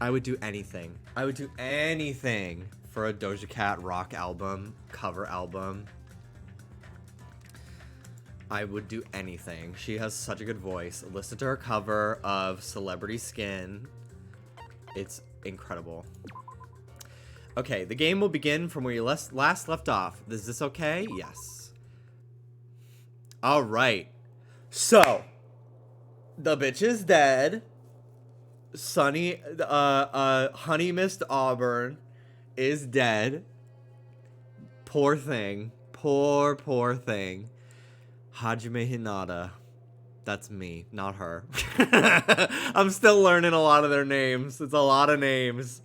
I would do anything. I would do anything for a Doja Cat rock album, cover album. I would do anything. She has such a good voice. Listen to her cover of Celebrity Skin. It's incredible. Okay, the game will begin from where you last left off. Is this okay? Yes. All right. So, the bitch is dead. Honey Mist Auburn is dead. Poor thing. Poor thing. Hajime Hinata. That's me, not her. I'm still learning a lot of their names. It's a lot of names.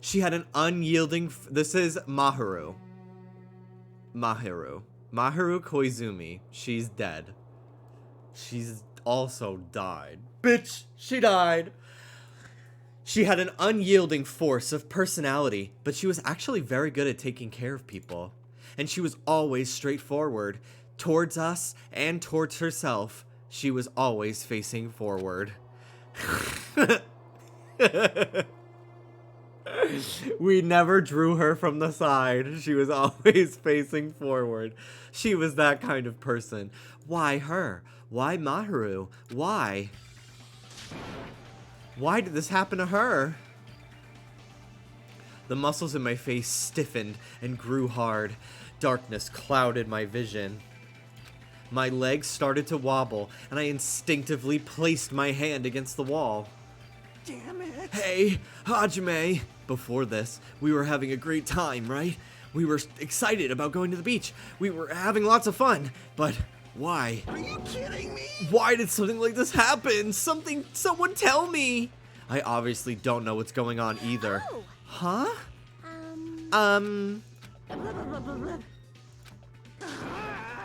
She had an unyielding... This is Maharu. Maharu Koizumi. She's dead. She's also died. Bitch, she died. She had an unyielding force of personality, but she was actually very good at taking care of people. And she was always straightforward. Towards us and towards herself, she was always facing forward. We never drew her from the side. She was always facing forward. She was that kind of person. Why her? Why Maharu? Why? Why did this happen to her? The muscles in my face stiffened and grew hard. Darkness clouded my vision. My legs started to wobble, and I instinctively placed my hand against the wall. Damn it. Hey, Hajime. Before this, we were having a great time, right? We were excited about going to the beach. We were having lots of fun. But why? Are you kidding me? Why did something like this happen? Someone tell me. I obviously don't know what's going on either. Oh. Huh?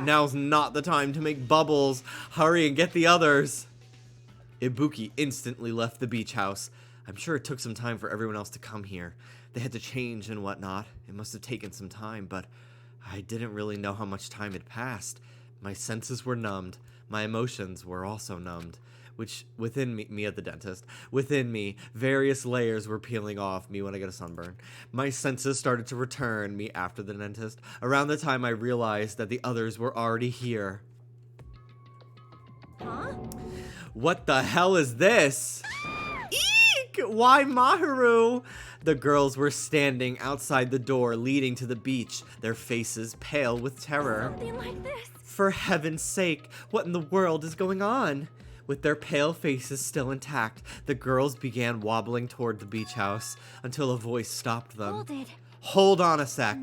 Now's not the time to make bubbles. Hurry and get the others. Ibuki instantly left the beach house. I'm sure it took some time for everyone else to come here. They had to change and whatnot. It must have taken some time, but I didn't really know how much time had passed. My senses were numbed. My emotions were also numbed. Which, within me at the dentist, within me, various layers were peeling off me when I got a sunburn. My senses started to return me after the dentist, around the time I realized that the others were already here. Huh? What the hell is this? Eek! Why Maharu? The girls were standing outside the door leading to the beach, their faces pale with terror. Something like this. For heaven's sake, what in the world is going on? With their pale faces still intact, the girls began wobbling toward the beach house until a voice stopped them. Hold it. Hold on a sec.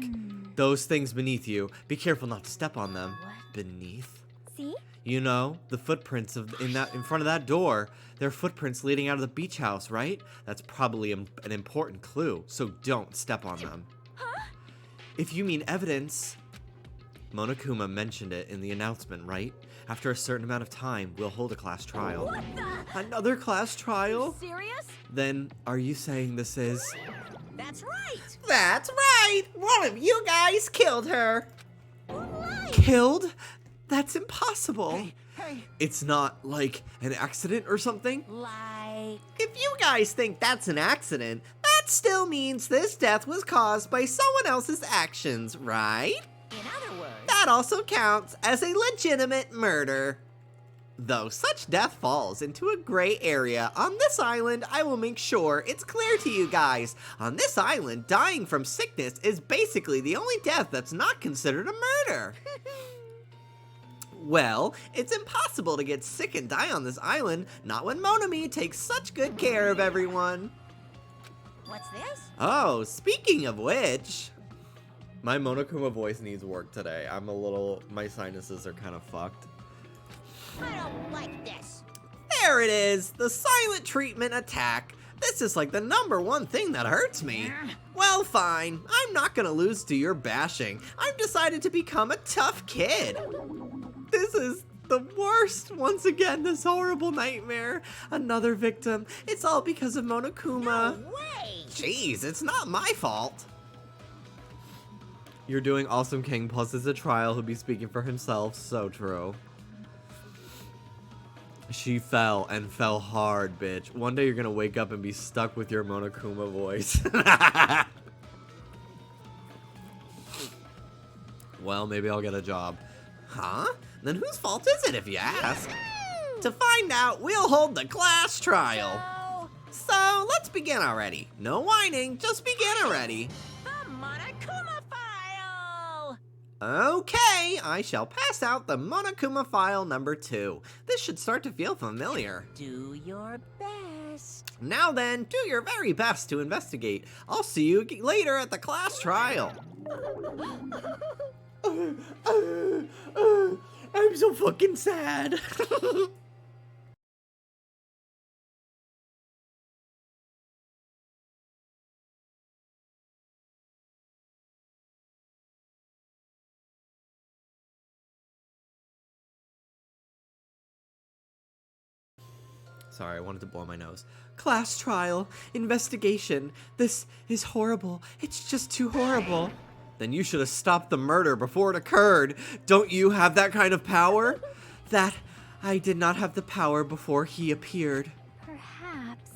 Those things beneath you, be careful not to step on them. What? Beneath? See? You know, the footprints in front of that door. They're footprints leading out of the beach house, right? That's probably an important clue, so don't step on them. Huh? If you mean evidence... Monokuma mentioned it in the announcement, right? After a certain amount of time, we'll hold a class trial. What the? Another class trial? Serious? Then, are you saying this is... That's right. That's right! One of you guys killed her! Lies. Killed? That's impossible. Hey. It's not, like, an accident or something? Like. If you guys think that's an accident, that still means this death was caused by someone else's actions, right? In other words. That also counts as a legitimate murder. Though such death falls into a gray area, on this island, I will make sure it's clear to you guys. On this island, dying from sickness is basically the only death that's not considered a murder. Well, it's impossible to get sick and die on this island, not when Monami takes such good care of everyone. What's this? Oh, speaking of which... My Monokuma voice needs work today. My sinuses are kind of fucked. I don't like this. There it is, the silent treatment attack. This is like the #1 thing that hurts me. Well, fine. I'm not gonna lose to your bashing. I've decided to become a tough kid. This is the worst. Once again, this horrible nightmare. Another victim. It's all because of Monokuma. No way. Jeez, it's not my fault. You're doing awesome, King. Plus, it's a trial. He'll be speaking for himself. So true. She fell and fell hard, bitch. One day you're gonna wake up and be stuck with your Monokuma voice. Well, maybe I'll get a job. Huh? Then whose fault is it if you ask? To find out, we'll hold the class trial. So, let's begin already. No whining, just begin already. The Monokuma file! Okay, I shall pass out the Monokuma file number 2. This should start to feel familiar. Do your best. Now then, do your very best to investigate. I'll see you later at the class trial. I'm so fucking sad. Sorry, I wanted to blow my nose. Class trial, investigation. This is horrible. It's just too horrible. Then you should have stopped the murder before it occurred. Don't you have that kind of power? That I did not have the power before he appeared. Perhaps.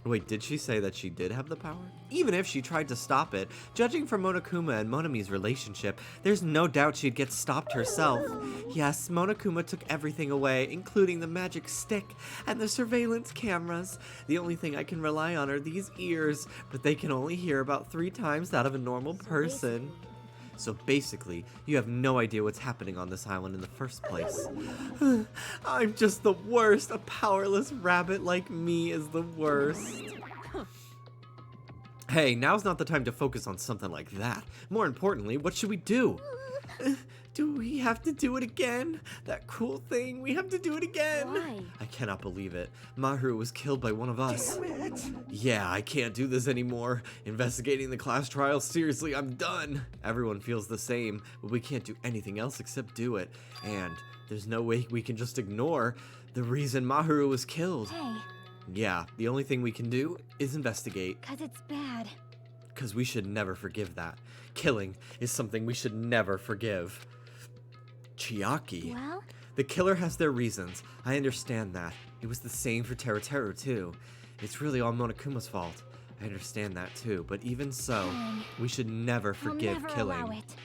Wait, did she say that she did have the power? Even if she tried to stop it, judging from Monokuma and Monami's relationship, there's no doubt she'd get stopped herself. Yes, Monokuma took everything away, including the magic stick and the surveillance cameras. The only thing I can rely on are these ears, but they can only hear about 3 times that of a normal person. So basically, you have no idea what's happening on this island in the first place. I'm just the worst. A powerless rabbit like me is the worst. Hey, now's not the time to focus on something like that. More importantly, what should we do? Do we have to do it again? That cool thing, we have to do it again. Why? I cannot believe it. Maharu was killed by one of us. Damn it! Yeah, I can't do this anymore. Investigating the class trial, seriously, I'm done. Everyone feels the same, but we can't do anything else except do it. And there's no way we can just ignore the reason Maharu was killed. Hey, Yeah, the only thing we can do is investigate. 'cause it's bad. Because we should never forgive that. Killing is something we should never forgive. Chiaki. Well, The killer has their reasons. I understand that. It was the same for Teruteru too. It's really all Monokuma's fault. I understand that too, but even so, we should never forgive I'll never killing. allow it.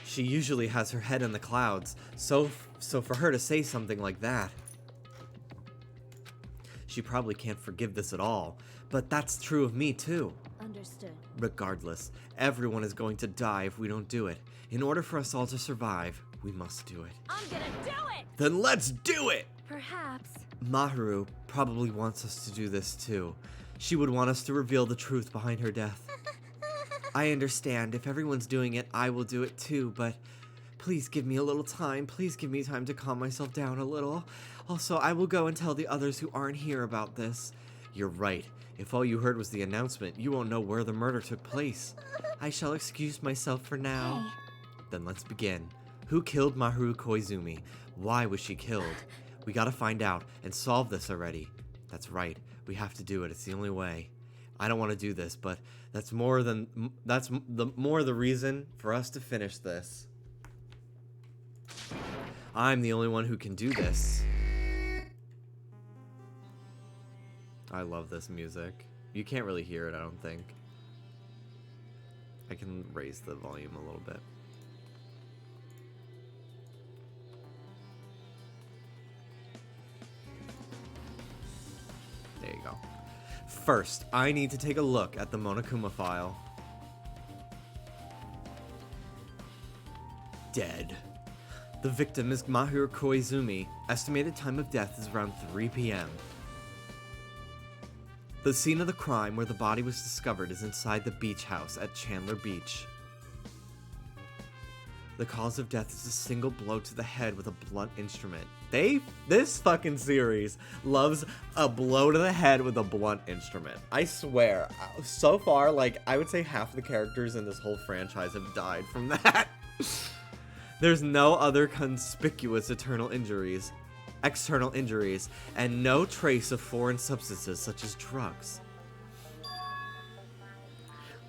She usually has her head in the clouds, so for her to say something like that, she probably can't forgive this at all. But that's true of me too. Understood. Regardless, everyone is going to die if we don't do it. In order for us all to survive, we must do it. I'm gonna do it! Then let's do it! Perhaps. Maharu probably wants us to do this too. She would want us to reveal the truth behind her death. I understand. If everyone's doing it, I will do it too, but please give me a little time. Please give me time to calm myself down a little. Also, I will go and tell the others who aren't here about this. You're right. If all you heard was the announcement, you won't know where the murder took place. I shall excuse myself for now. Hey. Then let's begin. Who killed Maharu Koizumi? Why was she killed? We gotta find out and solve this already. That's right. We have to do it. It's the only way. I don't want to do this, but that's the reason for us to finish this. I'm the only one who can do this. I love this music. You can't really hear it, I don't think. I can raise the volume a little bit. There you go. First, I need to take a look at the Monokuma file. Dead. The victim is Maharu Koizumi. Estimated time of death is around 3 p.m. The scene of the crime where the body was discovered is inside the beach house at Chandler Beach. The cause of death is a single blow to the head with a blunt instrument. This fucking series loves a blow to the head with a blunt instrument. I swear, so far, like, I would say half the characters in this whole franchise have died from that. There's no other conspicuous external injuries, and no trace of foreign substances such as drugs.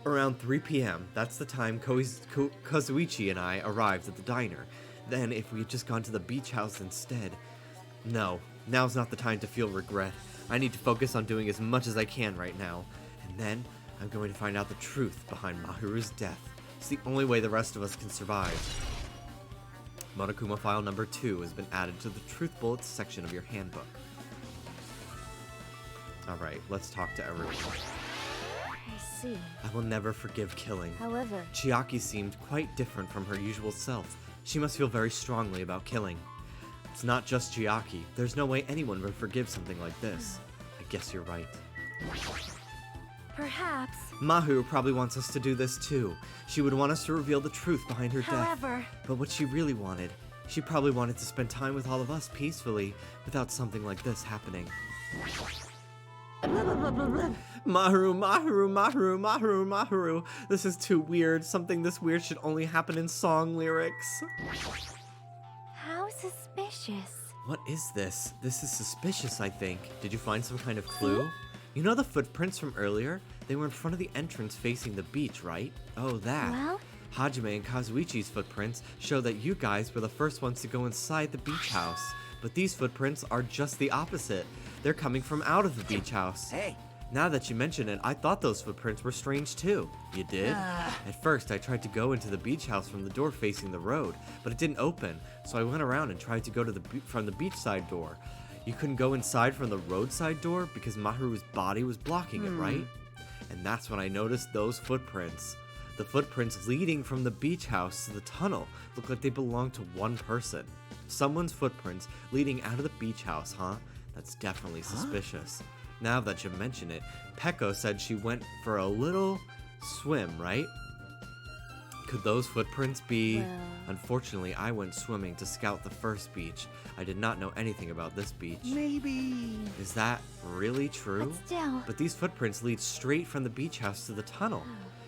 Around 3 p.m., that's the time Kazuichi and I arrived at the diner. Then, if we had just gone to the beach house instead... No, now's not the time to feel regret. I need to focus on doing as much as I can right now. And then, I'm going to find out the truth behind Mahiru's death. It's the only way the rest of us can survive. Monokuma file number 2 has been added to the Truth Bullets section of your handbook. Alright, let's talk to everyone. I see. I will never forgive killing. However, Chiaki seemed quite different from her usual self. She must feel very strongly about killing. It's not just Chiaki. There's no way anyone would forgive something like this. I guess you're right. perhaps. Mahiru probably wants us to do this too. She would want us to reveal the truth behind her death. However, But what she really wanted, she probably wanted to spend time with all of us peacefully without something like this happening. Mahiru, Mahiru, Mahiru, Mahiru, Mahiru. This is too weird. Something this weird should only happen in song lyrics. how suspicious. What is this? This is suspicious, I think. Did you find some kind of clue? You know the footprints from earlier? They were in front of the entrance facing the beach, right? Oh, that. Well? Hajime and Kazuichi's footprints show that you guys were the first ones to go inside the beach house. But these footprints are just the opposite. They're coming from out of the beach house. Hey. Now that you mention it, I thought those footprints were strange too. You did? At first, I tried to go into the beach house from the door facing the road, but it didn't open, so I went around and tried to go to from the beachside door. You couldn't go inside from the roadside door because Mahiru's body was blocking it, right? And that's when I noticed those footprints. The footprints leading from the beach house to the tunnel look like they belong to one person. Someone's footprints leading out of the beach house, huh? That's definitely suspicious. Now that you mention it, Peko said she went for a little swim, right? Could those footprints be... Well. Unfortunately, I went swimming to scout the first beach. I did not know anything about this beach. Maybe. Is that really true? But still. But these footprints lead straight from the beach house to the tunnel.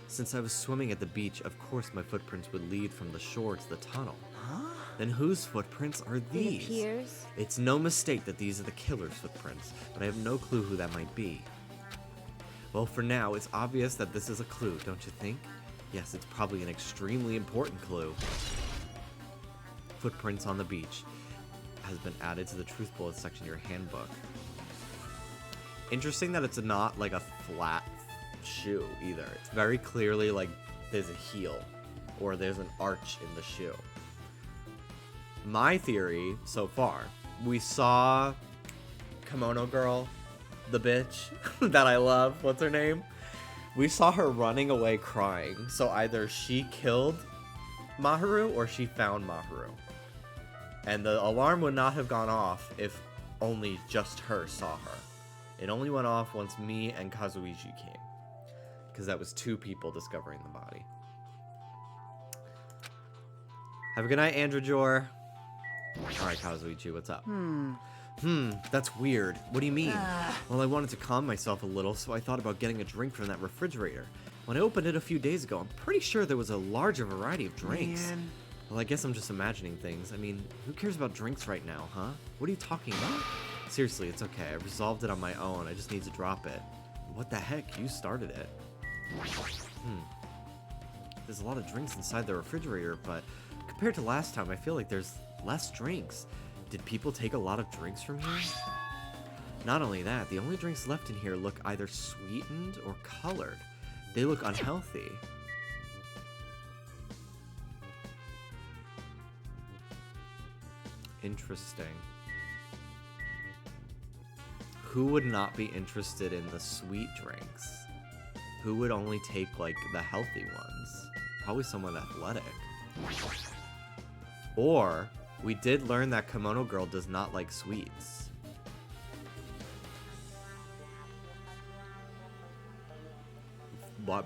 Since I was swimming at the beach, of course my footprints would lead from the shore to the tunnel. Then whose footprints are It these? appears. It's no mistake that these are the killer's footprints, but I have no clue who that might be. Well, for now, it's obvious that this is a clue, don't you think? Yes, it's probably an extremely important clue. Footprints on the beach has been added to the Truth Bullets section of your handbook. Interesting that it's not like a flat shoe either. It's very clearly like there's a heel or there's an arch in the shoe. My theory so far, we saw Kimono Girl, the bitch that I love. What's her name? We saw her running away crying. So either she killed Mahiru or she found Mahiru. And the alarm would not have gone off if only just her saw her. It only went off once me and Kazuichi came. Because that was two people discovering the body. Have a good night, Andrew Jor. Alright, Kazuichi, what's up? That's weird. What do you mean? Well, I wanted to calm myself a little, so I thought about getting a drink from that refrigerator. When I opened it a few days ago, I'm pretty sure there was a larger variety of drinks. Man. Well, I guess I'm just imagining things. I mean, who cares about drinks right now, huh? What are you talking about? Seriously, it's okay. I resolved it on my own. I just need to drop it. What the heck? You started it. There's a lot of drinks inside the refrigerator, but compared to last time, I feel like there's less drinks. Did people take a lot of drinks from here? Not only that, the only drinks left in here look either sweetened or colored. They look unhealthy. Interesting. Who would not be interested in the sweet drinks? Who would only take, like, the healthy ones? Probably someone athletic. Or, we did learn that Kimono Girl does not like sweets.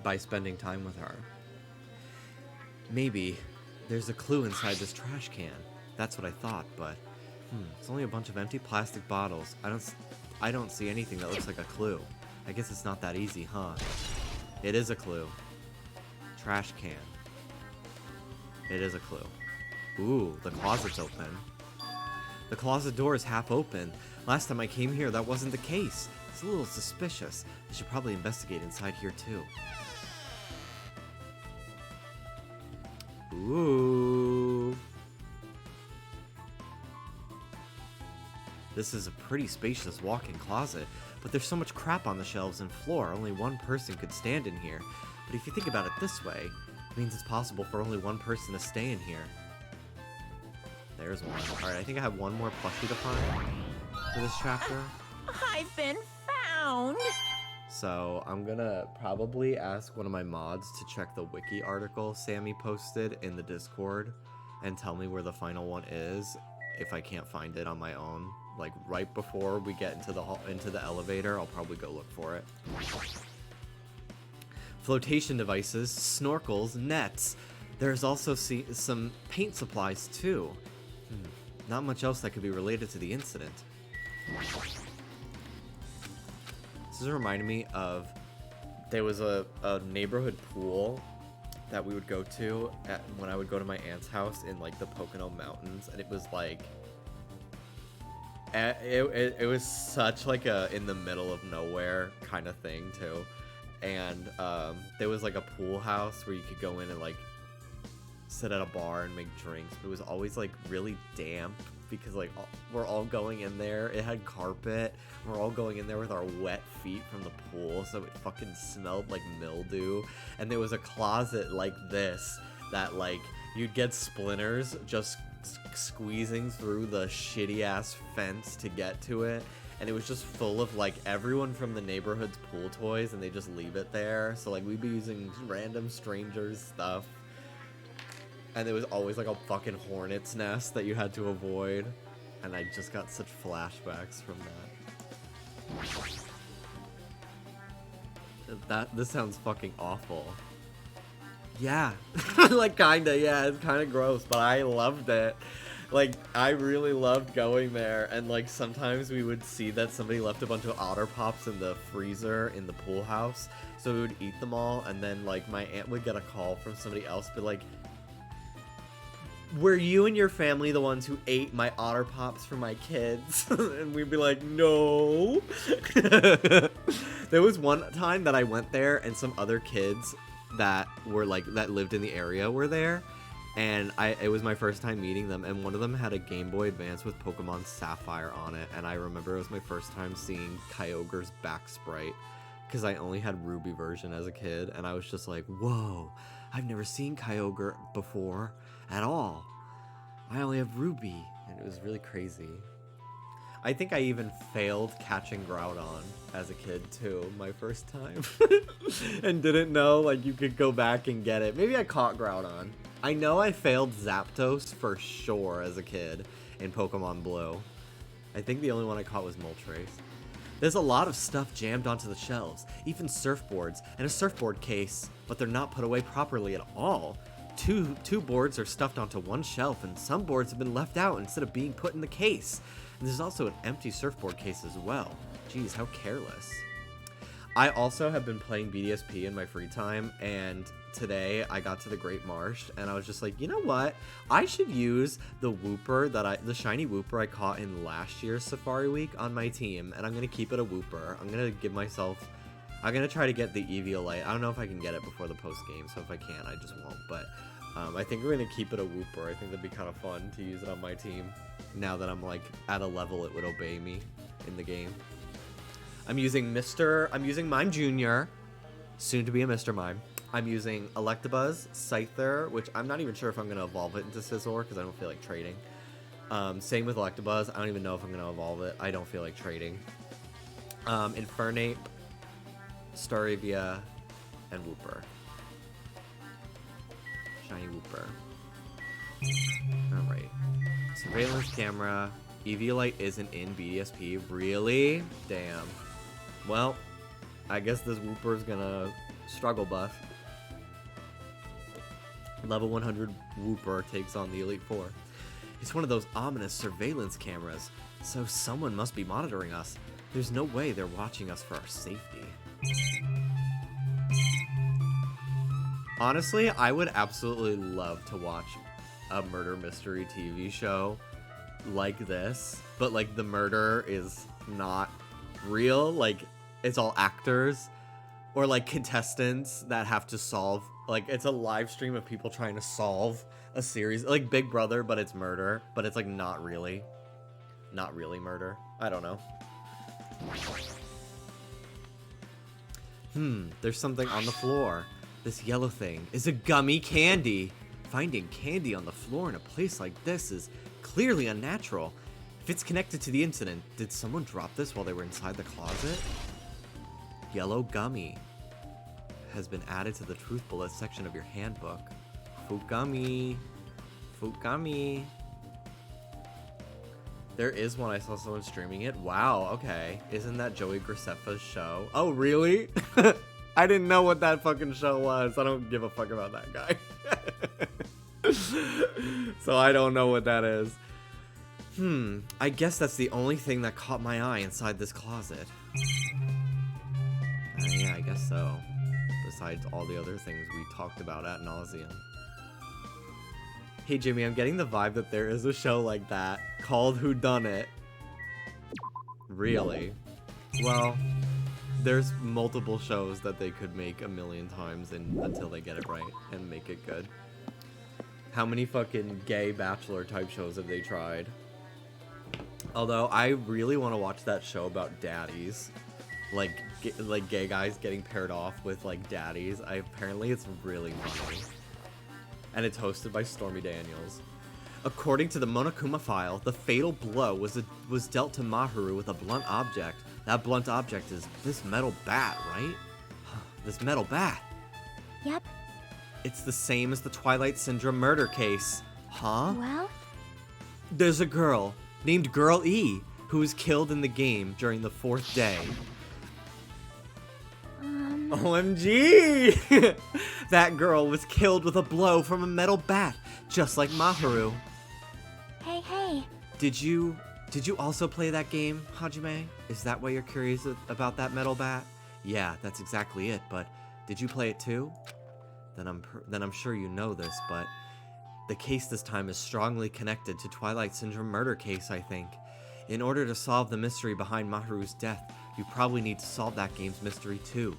By spending time with her. Maybe there's a clue inside this trash can. That's what I thought, but it's only a bunch of empty plastic bottles. I don't see anything that looks like a clue. I guess it's not that easy, huh? It is a clue. Trash can. It is a clue. Ooh, the closet's open. The closet door is half open. Last time I came here, that wasn't the case. It's a little suspicious. I should probably investigate inside here too. Ooh. This is a pretty spacious walk-in closet, but there's so much crap on the shelves and floor, only one person could stand in here. But if you think about it this way, it means it's possible for only one person to stay in here. There's one. Alright, I think I have one more plushie to find for this chapter. I've been found! So I'm gonna probably ask one of my mods to check the wiki article Sammy posted in the Discord and tell me where the final one is if I can't find it on my own. Like right before we get into the elevator, I'll probably go look for it. Flotation devices, snorkels, nets. There's also some paint supplies too. Not much else that could be related to the incident. This is reminding me of, there was a neighborhood pool that we would go to when I would go to my aunt's house in like the Pocono Mountains, and it was like, it was such like a in the middle of nowhere kind of thing too, and there was like a pool house where you could go in and like sit at a bar and make drinks, but it was always like really damp because like we're all going in there. It had carpet. We're all going in there with our wet feet from the pool, so it fucking smelled like mildew. And there was a closet like this that like you'd get splinters just squeezing through the shitty ass fence to get to it. And it was just full of like everyone from the neighborhood's pool toys, and they just leave it there. So like we'd be using random strangers' stuff. And there was always like a fucking hornet's nest that you had to avoid. And I just got such flashbacks from that. This sounds fucking awful. Yeah. Like kinda, yeah, it's kinda gross, but I loved it. Like, I really loved going there, and like sometimes we would see that somebody left a bunch of Otter Pops in the freezer in the pool house. So we would eat them all, and then like my aunt would get a call from somebody else, but like, were you and your family the ones who ate my Otter Pops for my kids? And we'd be like, no. There was one time that I went there and some other kids that were like, that lived in the area were there. And it was my first time meeting them. And one of them had a Game Boy Advance with Pokemon Sapphire on it. And I remember it was my first time seeing Kyogre's back sprite, because I only had Ruby version as a kid. And I was just like, whoa, I've never seen Kyogre before at all. I only have Ruby, and it was really crazy. I think I even failed catching Groudon as a kid too, my first time. And didn't know like you could go back and get it. Maybe I caught Groudon. I know I failed Zapdos for sure as a kid in Pokemon Blue. I think the only one I caught was Moltres. There's a lot of stuff jammed onto the shelves, even surfboards and a surfboard case, but they're not put away properly at all. Two boards are stuffed onto one shelf, and some boards have been left out instead of being put in the case. And there's also an empty surfboard case as well. Jeez, how careless. I also have been playing BDSP in my free time, and today I got to the Great Marsh, and I was just like, you know what? I should use the Wooper the shiny Wooper I caught in last year's Safari Week on my team, and I'm gonna keep it a Wooper. I'm gonna try to get the Eviolite. I don't know if I can get it before the post game, so if I can't, I just won't. But I think we're gonna keep it a Wooper. I think that'd be kind of fun to use it on my team. Now that I'm like at a level it would obey me in the game. I'm using Mime Jr., soon to be a Mr. Mime. I'm using Electabuzz, Scyther, which I'm not even sure if I'm gonna evolve it into Scizor because I don't feel like trading. Same with Electabuzz. I don't even know if I'm gonna evolve it. I don't feel like trading. Infernape, Staravia, and Wooper. Shiny Wooper. Alright. Surveillance camera. Eviolite isn't in BDSP. Really? Damn. Well, I guess this Wooper's gonna struggle bus. Level 100 Wooper takes on the Elite Four. It's one of those ominous surveillance cameras, so someone must be monitoring us. There's no way they're watching us for our safety. Honestly, I would absolutely love to watch a murder mystery TV show like this, but like the murder is not real, like it's all actors, Or like contestants that have to solve, like it's a live stream of people trying to solve a series, like Big Brother, but it's murder, but it's like not really murder. I don't know. There's something on the floor. This yellow thing is a gummy candy. Finding candy on the floor in a place like this is clearly unnatural. If it's connected to the incident, did someone drop this while they were inside the closet? Yellow gummy has been added to the truth bullet section of your handbook. Fruit gummy. Fruit gummy. There is one. I saw someone streaming it. Wow, okay. Isn't that Joey Graceffa's show? Oh, really? I didn't know what that fucking show was. I don't give a fuck about that guy. So I don't know what that is. I guess that's the only thing that caught my eye inside this closet. Yeah, I guess so. Besides all the other things we talked about ad nauseum. Hey Jimmy, I'm getting the vibe that there is a show like that called Whodunit. Really? Well, there's multiple shows that they could make a million times until they get it right and make it good. How many fucking gay bachelor type shows have they tried? Although I really want to watch that show about daddies. Like gay guys getting paired off with like daddies. Apparently it's really funny. And it's hosted by Stormy Daniels. According to the Monokuma file, the fatal blow was dealt to Maharu with a blunt object. That blunt object is this metal bat, right? This metal bat. Yep. It's the same as the Twilight Syndrome murder case. Huh? Well? There's a girl named Girl E who was killed in the game during the 4th day. OMG! That girl was killed with a blow from a metal bat, just like Maharu. Hey. Did you also play that game, Hajime? Is that why you're curious about that metal bat? Yeah, that's exactly it, but did you play it too? Then I'm sure you know this, but the case this time is strongly connected to Twilight Syndrome murder case, I think. In order to solve the mystery behind Maharu's death, you probably need to solve that game's mystery too.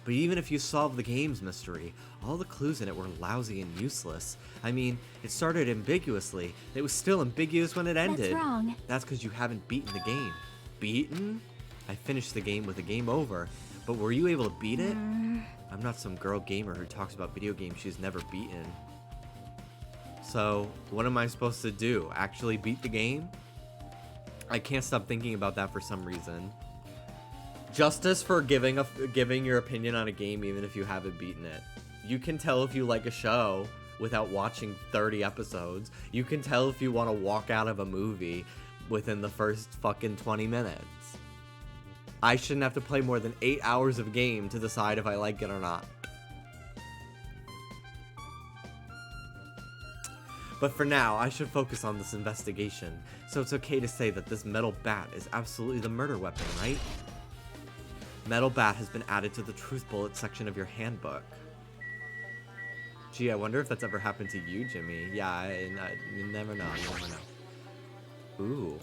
But even if you solve the game's mystery, all the clues in it were lousy and useless. I mean, it started ambiguously. It was still ambiguous when it ended. That's wrong. That's because you haven't beaten the game. Beaten? I finished the game with a game over. But were you able to beat it? I'm not some girl gamer who talks about video games she's never beaten. So, what am I supposed to do? Actually beat the game? I can't stop thinking about that for some reason. Justice for giving your opinion on a game even if you haven't beaten it. You can tell if you like a show without watching 30 episodes. You can tell if you want to walk out of a movie within the first fucking 20 minutes. I shouldn't have to play more than 8 hours of game to decide if I like it or not. But for now, I should focus on this investigation, so it's okay to say that this metal bat is absolutely the murder weapon, right? Metal bat has been added to the truth bullet section of your handbook. Gee, I wonder if that's ever happened to you, Jimmy. Yeah, you never know, Ooh,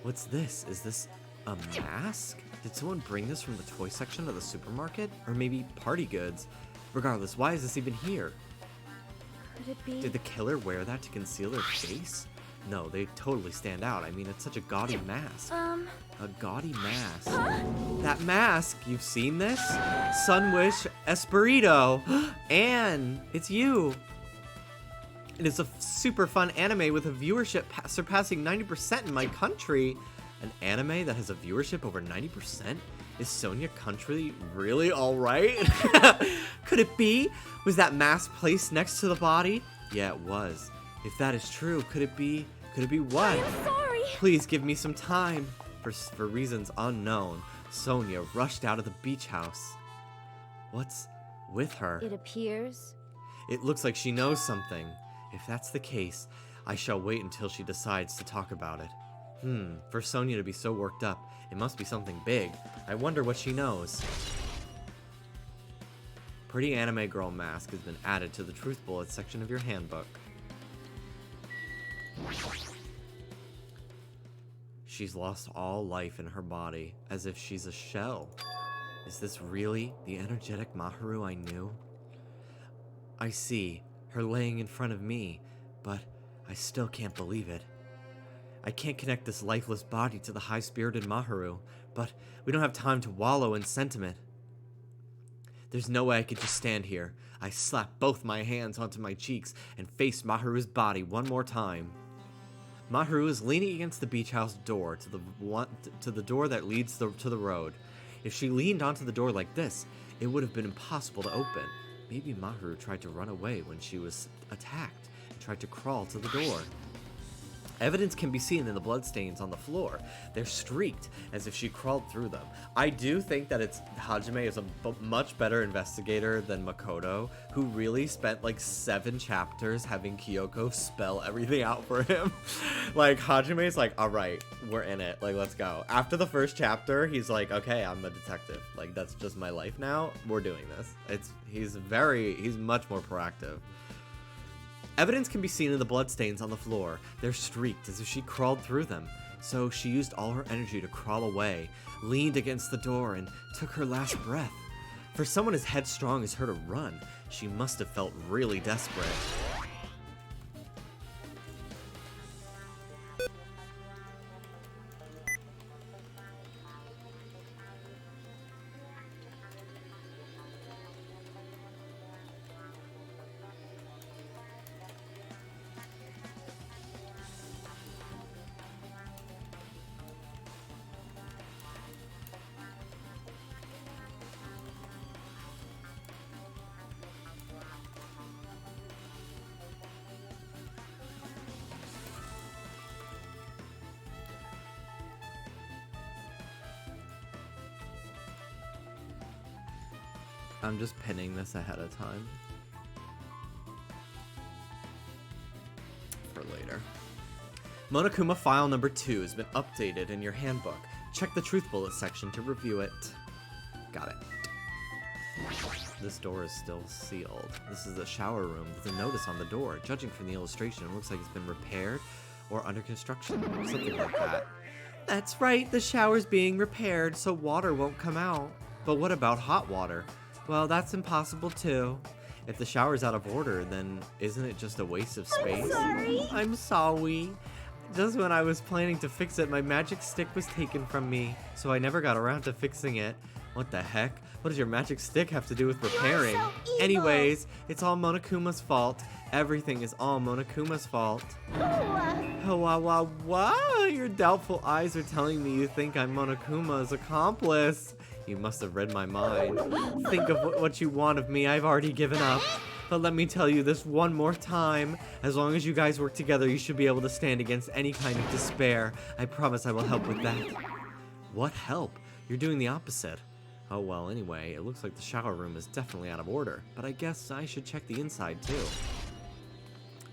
What's this? Is this a mask? Did someone bring this from the toy section of the supermarket? Or maybe party goods? Regardless, why is this even here? Could it be? Did the killer wear that to conceal their face? No, they totally stand out. I mean, it's such a gaudy mask. A gaudy mask. That mask! You've seen this? Sunwish Esperito! Anne! It's you! It is a super fun anime with a viewership surpassing 90% in my country. An anime that has a viewership over 90%? Is Sonia Country really alright? Could it be? Was that mask placed next to the body? Yeah, it was. If that is true, could it be what? I'm sorry! Please give me some time. For reasons unknown, Sonia rushed out of the beach house. What's with her? It appears. It looks like she knows something. If that's the case, I shall wait until she decides to talk about it. For Sonia to be so worked up, it must be something big. I wonder what she knows. Pretty anime girl mask has been added to the truth bullet section of your handbook. She's lost all life in her body, as if she's a shell. Is this really the energetic Maharu I knew? I see her laying in front of me, but I still can't believe it. I can't connect this lifeless body to the high-spirited Maharu, but we don't have time to wallow in sentiment. There's no way I could just stand here. I slapped both my hands onto my cheeks and faced Maharu's body one more time. Maharu is leaning against the beach house door to the door that leads to the road. If she leaned onto the door like this, it would have been impossible to open. Maybe Maharu tried to run away when she was attacked and tried to crawl to the door. Evidence can be seen in the bloodstains on the floor. They're streaked, as if she crawled through them. I do think that Hajime is a much better investigator than Makoto, who really spent like 7 chapters having Kyoko spell everything out for him. Like, Hajime's like, alright, we're in it, like, let's go. After the first chapter, he's like, okay, I'm a detective. Like, that's just my life now. We're doing this. He's much more proactive. Evidence can be seen in the bloodstains on the floor. They're streaked as if she crawled through them. So she used all her energy to crawl away, leaned against the door, and took her last breath. For someone as headstrong as her to run, she must have felt really desperate. I'm just pinning this ahead of time for later. Monokuma file number 2 has been updated in your handbook. Check the truth bullet section to review it. Got it. This door is still sealed. This is the shower room. There's a notice on the door. Judging from the illustration, it looks like it's been repaired or under construction, or something like that. That's right, the shower's being repaired so water won't come out. But what about hot water? Well, that's impossible too. If the shower's out of order, then isn't it just a waste of space? I'm sorry. Just when I was planning to fix it, my magic stick was taken from me, so I never got around to fixing it. What the heck? What does your magic stick have to do with repairing? Anyways, it's all Monokuma's fault. Everything is all Monokuma's fault. Wow. Your doubtful eyes are telling me you think I'm Monokuma's accomplice. You must have read my mind. Think of what you want of me. I've already given up. But let me tell you this one more time. As long as you guys work together, you should be able to stand against any kind of despair. I promise I will help with that. What help? You're doing the opposite. Oh well, anyway, it looks like the shower room is definitely out of order. But I guess I should check the inside too.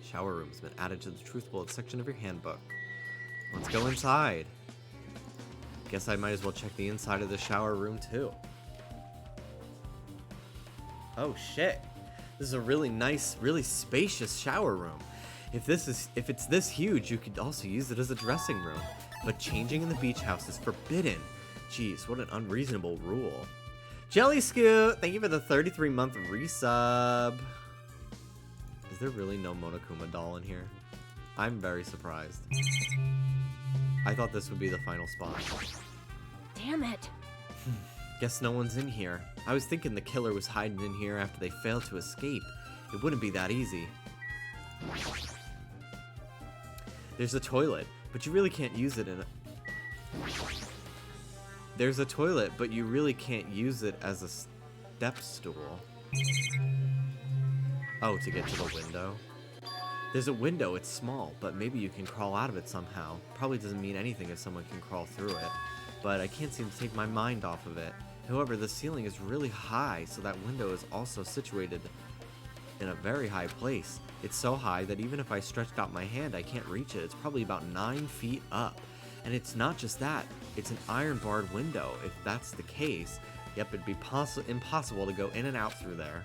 Shower room's been added to the truth bullet section of your handbook. Let's go inside. Guess I might as well check the inside of the shower room too. Oh shit. This is a really nice, really spacious shower room. If it's this huge, you could also use it as a dressing room. But changing in the beach house is forbidden. Jeez, what an unreasonable rule. Jelly Scoot, thank you for the 33-month resub. Is there really no Monokuma doll in here? I'm very surprised. I thought this would be the final spot. Damn it. Guess no one's in here. I was thinking the killer was hiding in here after they failed to escape. It wouldn't be that easy. There's a toilet, but you really can't use it in a... There's a toilet, but you really can't use it as a step stool. Oh, to get to the window? There's a window, it's small, but maybe you can crawl out of it somehow. Probably doesn't mean anything if someone can crawl through it, but I can't seem to take my mind off of it. However, the ceiling is really high, so that window is also situated in a very high place. It's so high that even if I stretched out my hand, I can't reach it. It's probably about 9 feet up. And it's not just that, it's an iron-barred window. If that's the case, yep, it'd be impossible to go in and out through there.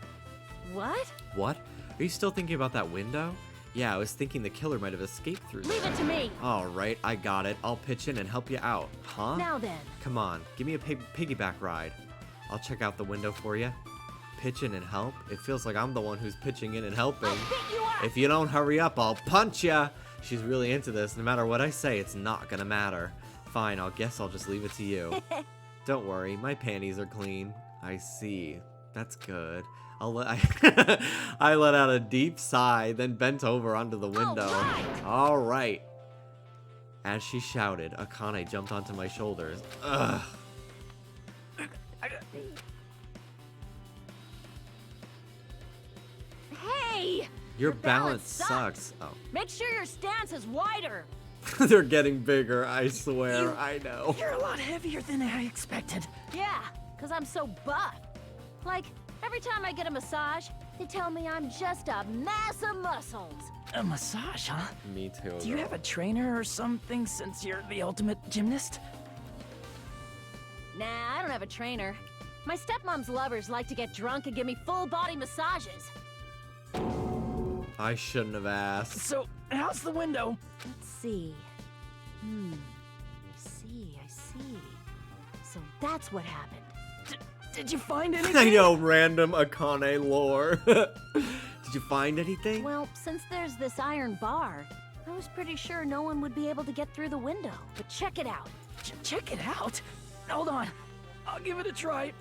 What? What? Are you still thinking about that window? Yeah, I was thinking the killer might have escaped through there. Leave it to me. Alright, I got it. I'll pitch in and help you out. Huh? Now then. Come on, give me a piggyback ride. I'll check out the window for you. Pitch in and help? It feels like I'm the one who's pitching in and helping. I'll beat you up. If you don't hurry up, I'll punch ya! She's really into this. No matter what I say, it's not gonna matter. Fine, guess I'll just leave it to you. Don't worry, my panties are clean. I see. That's good. I let out a deep sigh, then bent over onto the window. All right. As she shouted, Akane jumped onto my shoulders. Ugh. Hey! Your balance sucks. Oh. Make sure your stance is wider. They're getting bigger, I swear. I know. You're a lot heavier than I expected. Yeah, because I'm so buff. Like, every time I get a massage, they tell me I'm just a mass of muscles. A massage, huh? Me too. Do you have a trainer or something since you're the ultimate gymnast? Nah, I don't have a trainer. My stepmom's lovers like to get drunk and give me full-body massages. I shouldn't have asked. So, how's the window? Let's see. I see. So that's what happened. Did you find anything? I know, random Akane lore. Did you find anything? Well, since there's this iron bar, I was pretty sure no one would be able to get through the window. But check it out. Check it out. Hold on. I'll give it a try.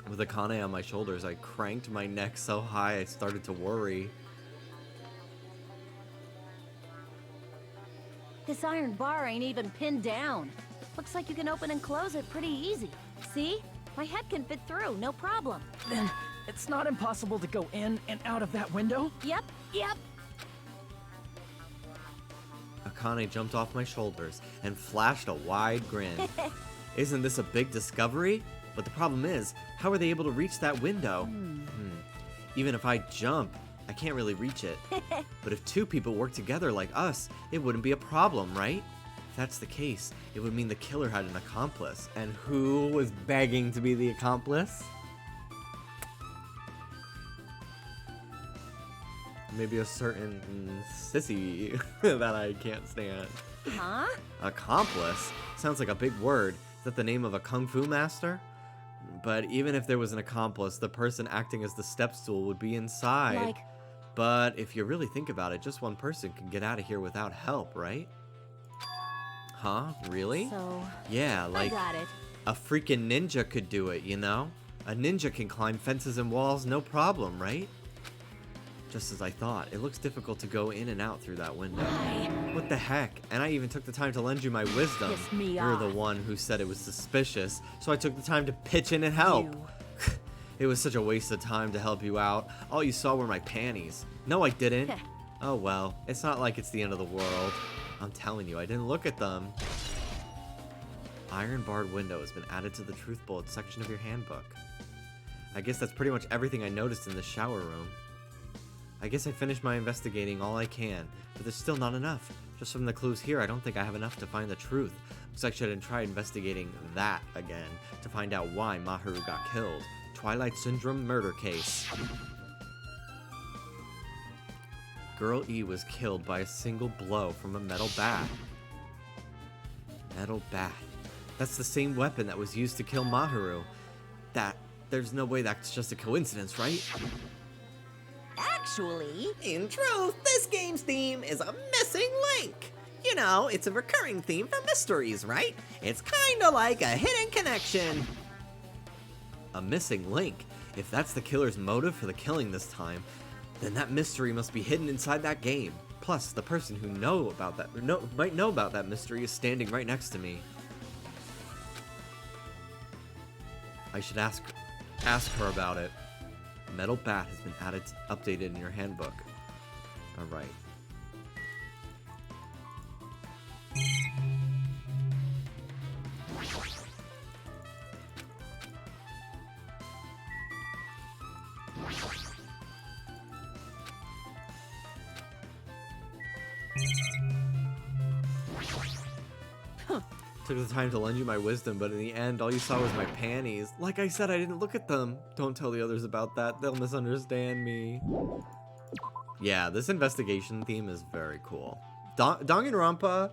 With Akane on my shoulders, I cranked my neck so high I started to worry. This iron bar ain't even pinned down. Looks like you can open and close it pretty easy. See? My head can fit through, no problem. Then, it's not impossible to go in and out of that window? Yep. Akane jumped off my shoulders and flashed a wide grin. Isn't this a big discovery? But the problem is, how are they able to reach that window? Even if I jump, I can't really reach it. But if two people work together like us, it wouldn't be a problem, right? If that's the case, it would mean the killer had an accomplice. And who was begging to be the accomplice? Maybe a certain sissy that I can't stand. Huh? Accomplice? Sounds like a big word. Is that the name of a kung fu master? But even if there was an accomplice, the person acting as the step stool would be inside. Like... But if you really think about it, just one person can get out of here without help, right? Huh? Really? So... Yeah, like I got it. a freaking ninja could do it, you know? A ninja can climb fences and walls, no problem, right? Just as I thought, it looks difficult to go in and out through that window. Why? What the heck? And I even took the time to lend you my wisdom. Piss me You're the off. one who said it was suspicious, so I took the time to pitch in and help. You. It was such a waste of time to help you out. All you saw were my panties. No, I didn't. Oh well, it's not like it's the end of the world. I'm telling you, I didn't look at them. Iron barred window has been added to the truth bullet section of your handbook. I guess that's pretty much everything I noticed in the shower room. I guess I finished my investigating all I can, but there's still not enough. Just from the clues here, I don't think I have enough to find the truth. Looks like I should try investigating that again to find out why Maharu got killed. Twilight Syndrome murder case. Girl E was killed by a single blow from a metal bat. Metal bat. That's the same weapon that was used to kill Maharu. There's no way that's just a coincidence, right? Actually, In truth, this game's theme is a missing link. You know, it's a recurring theme for mysteries, right? It's kinda like a hidden connection. A missing link. If that's the killer's motive for the killing this time, then that mystery must be hidden inside that game. Plus, the person who might know about that mystery is standing right next to me. I should ask her about it. Metal bat has been updated in your handbook. All right. Took the time to lend you my wisdom, but in the end, all you saw was my panties. Like I said, I didn't look at them. Don't tell the others about that. They'll misunderstand me. Yeah, this investigation theme is very cool. Danganronpa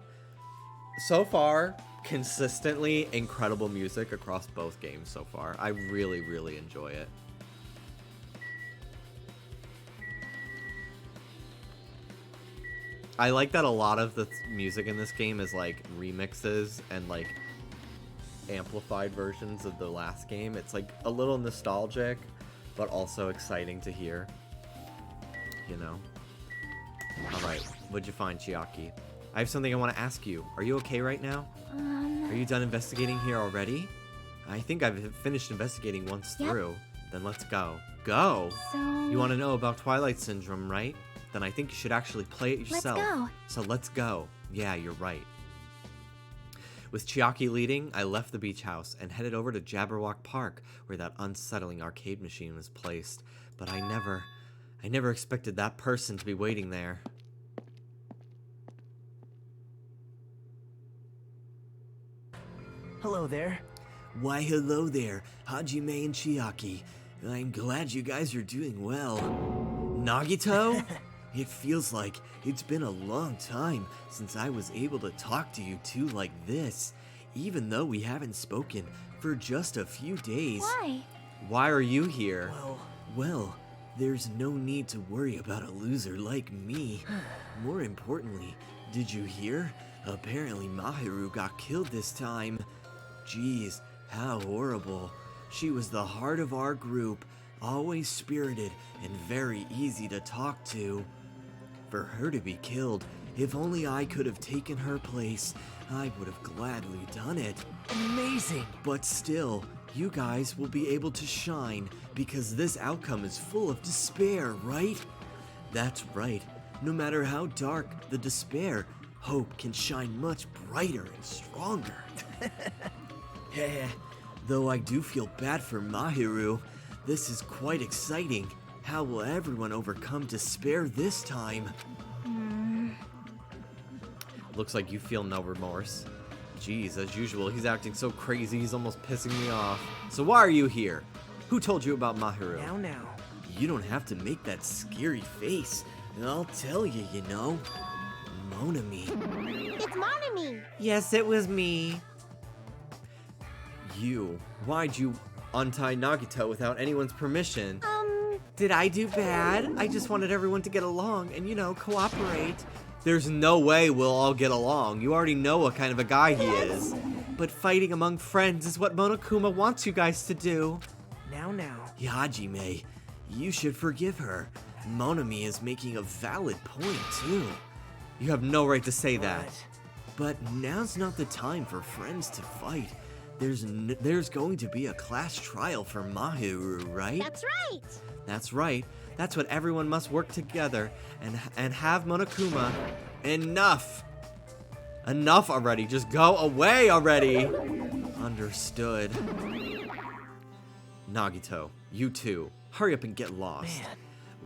So far, consistently incredible music across both games so far. I really, really enjoy it. I like that a lot of the music in this game is like remixes and like amplified versions of the last game. It's like a little nostalgic, but also exciting to hear. You know? Alright, what'd you find, Chiaki? I have something I want to ask you. Are you okay right now? Are you done investigating here already? I think I've finished investigating once through. Then let's go. Go? So... You want to know about Twilight Syndrome, right? Then I think you should actually play it yourself. Let's go. So let's go. Yeah, you're right. With Chiaki leading, I left the beach house and headed over to Jabberwock Park, where that unsettling arcade machine was placed. But I never expected that person to be waiting there. Hello there. Why, hello there, Hajime and Chiaki. I'm glad you guys are doing well. Nagito? It feels like it's been a long time since I was able to talk to you two like this, even though we haven't spoken for just a few days. Why? Why are you here? Well, there's no need to worry about a loser like me. More importantly, did you hear? Apparently Mahiru got killed this time. Jeez, how horrible. She was the heart of our group, always spirited and very easy to talk to. For her to be killed, if only I could have taken her place, I would have gladly done it. Amazing. But still, you guys will be able to shine because this outcome is full of despair, right? That's right. No matter how dark the despair, hope can shine much brighter and stronger. Though I do feel bad for Mahiru, this is quite exciting. How will everyone overcome despair this time? Looks like you feel no remorse. Jeez, as usual, he's acting so crazy, he's almost pissing me off. So why are you here? Who told you about Mahiru? Now. You don't have to make that scary face. I'll tell you, you know. Monami. It's Monami! Yes, it was me. Why'd you untie Nagito without anyone's permission? Did I do bad? I just wanted everyone to get along and, you know, cooperate. There's no way we'll all get along. You already know what kind of a guy he is. But fighting among friends is what Monokuma wants you guys to do. Now. Hajime, you should forgive her. Monami is making a valid point, too. You have no right to say that. But now's not the time for friends to fight. There's going to be a class trial for Mahiru, right? That's right! That's right. That's what everyone must work together and have Monokuma. Enough! Enough already. Just go away already. Understood. Nagito, you too. Hurry up and get lost. Man.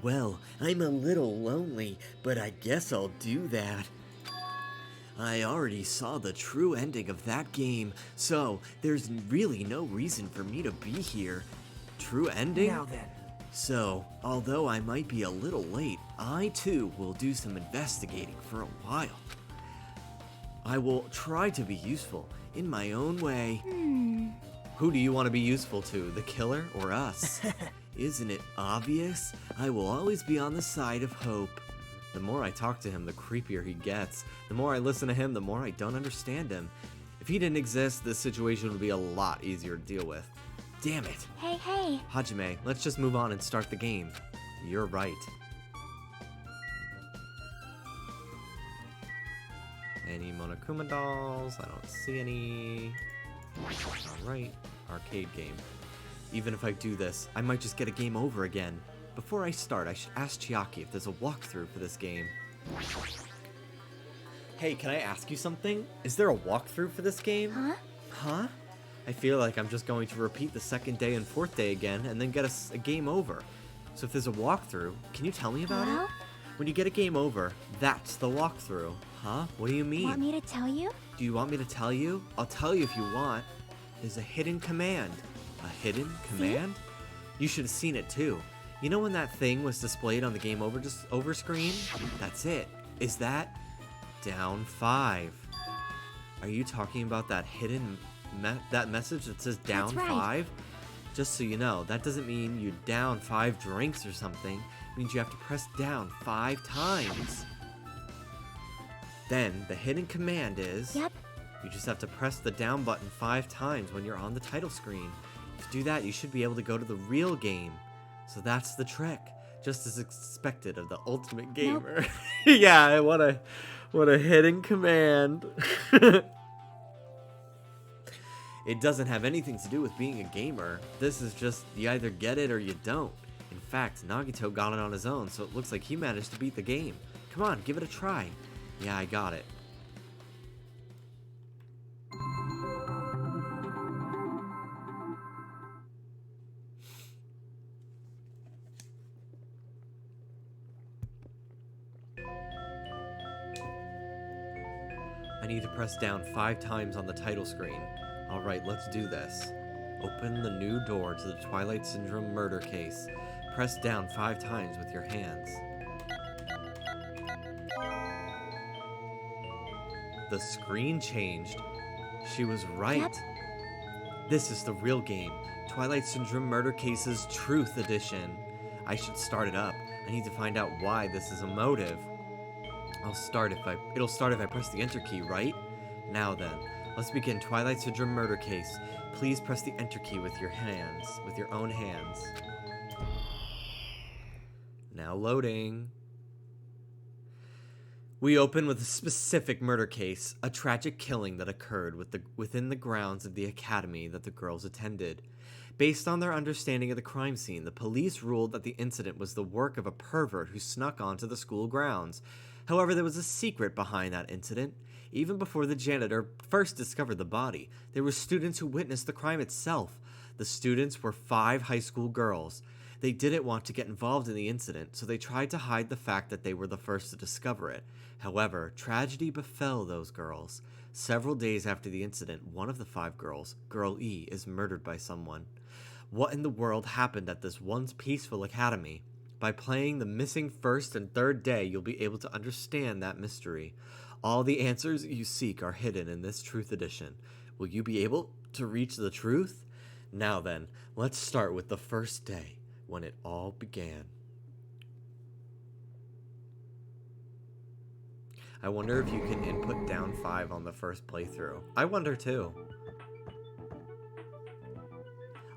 Well, I'm a little lonely, but I guess I'll do that. I already saw the true ending of that game, so there's really no reason for me to be here. True ending? Now then. So, although I might be a little late, I too will do some investigating for a while. I will try to be useful in my own way. Who do you want to be useful to, the killer or us? Isn't it obvious? I will always be on the side of hope. The more I talk to him, the creepier he gets. The more I listen to him, the more I don't understand him. If he didn't exist, this situation would be a lot easier to deal with. Damn it. Hey. Hajime, let's just move on and start the game. You're right. Any Monokuma dolls? I don't see any. Alright, arcade game. Even if I do this, I might just get a game over again. Before I start, I should ask Chiaki if there's a walkthrough for this game. Hey, can I ask you something? Is there a walkthrough for this game? Huh? I feel like I'm just going to repeat the second day and fourth day again and then get a game over. So if there's a walkthrough, can you tell me about it? When you get a game over, that's the walkthrough. Huh? What do you mean? Want me to tell you? Do you want me to tell you? I'll tell you if you want. There's a hidden command. A hidden command? You should have seen it too. You know when that thing was displayed on the game over screen? That's it. Is that down 5? Are you talking about that hidden that message that says down That's right. 5? Just so you know, that doesn't mean you down 5 drinks or something. It means you have to press down 5 times. Then the hidden command is... Yep. You just have to press the down button 5 times when you're on the title screen. If you do that, you should be able to go to the real game. So that's the trick. Just as expected of the ultimate gamer. Nope. Yeah, what a hidden command. It doesn't have anything to do with being a gamer. This is just, you either get it or you don't. In fact, Nagito got it on his own, so it looks like he managed to beat the game. Come on, give it a try. Yeah, I got it. I need to press down 5 times on the title screen. Alright, let's do this. Open the new door to the Twilight Syndrome murder case. Press down 5 times with your hands. The screen changed. She was right. Yep. This is the real game. Twilight Syndrome Murder Cases Truth Edition. I should start it up. I need to find out why this is a motive. It'll start if I press the enter key, right? Now then, let's begin Twilight Syndrome Murder Case. Please press the enter key with your hands, with your own hands. Now loading. We open with a specific murder case, a tragic killing that occurred within the grounds of the academy that the girls attended. Based on their understanding of the crime scene, the police ruled that the incident was the work of a pervert who snuck onto the school grounds. However, there was a secret behind that incident. Even before the janitor first discovered the body, there were students who witnessed the crime itself. The students were 5 high school girls. They didn't want to get involved in the incident, so they tried to hide the fact that they were the first to discover it. However, tragedy befell those girls. Several days after the incident, one of the 5 girls, Girl E, is murdered by someone. What in the world happened at this once peaceful academy? By playing the missing first and third day, you'll be able to understand that mystery. All the answers you seek are hidden in this Truth Edition. Will you be able to reach the truth? Now then, let's start with the first day, when it all began. I wonder if you can input down 5 on the first playthrough. I wonder too.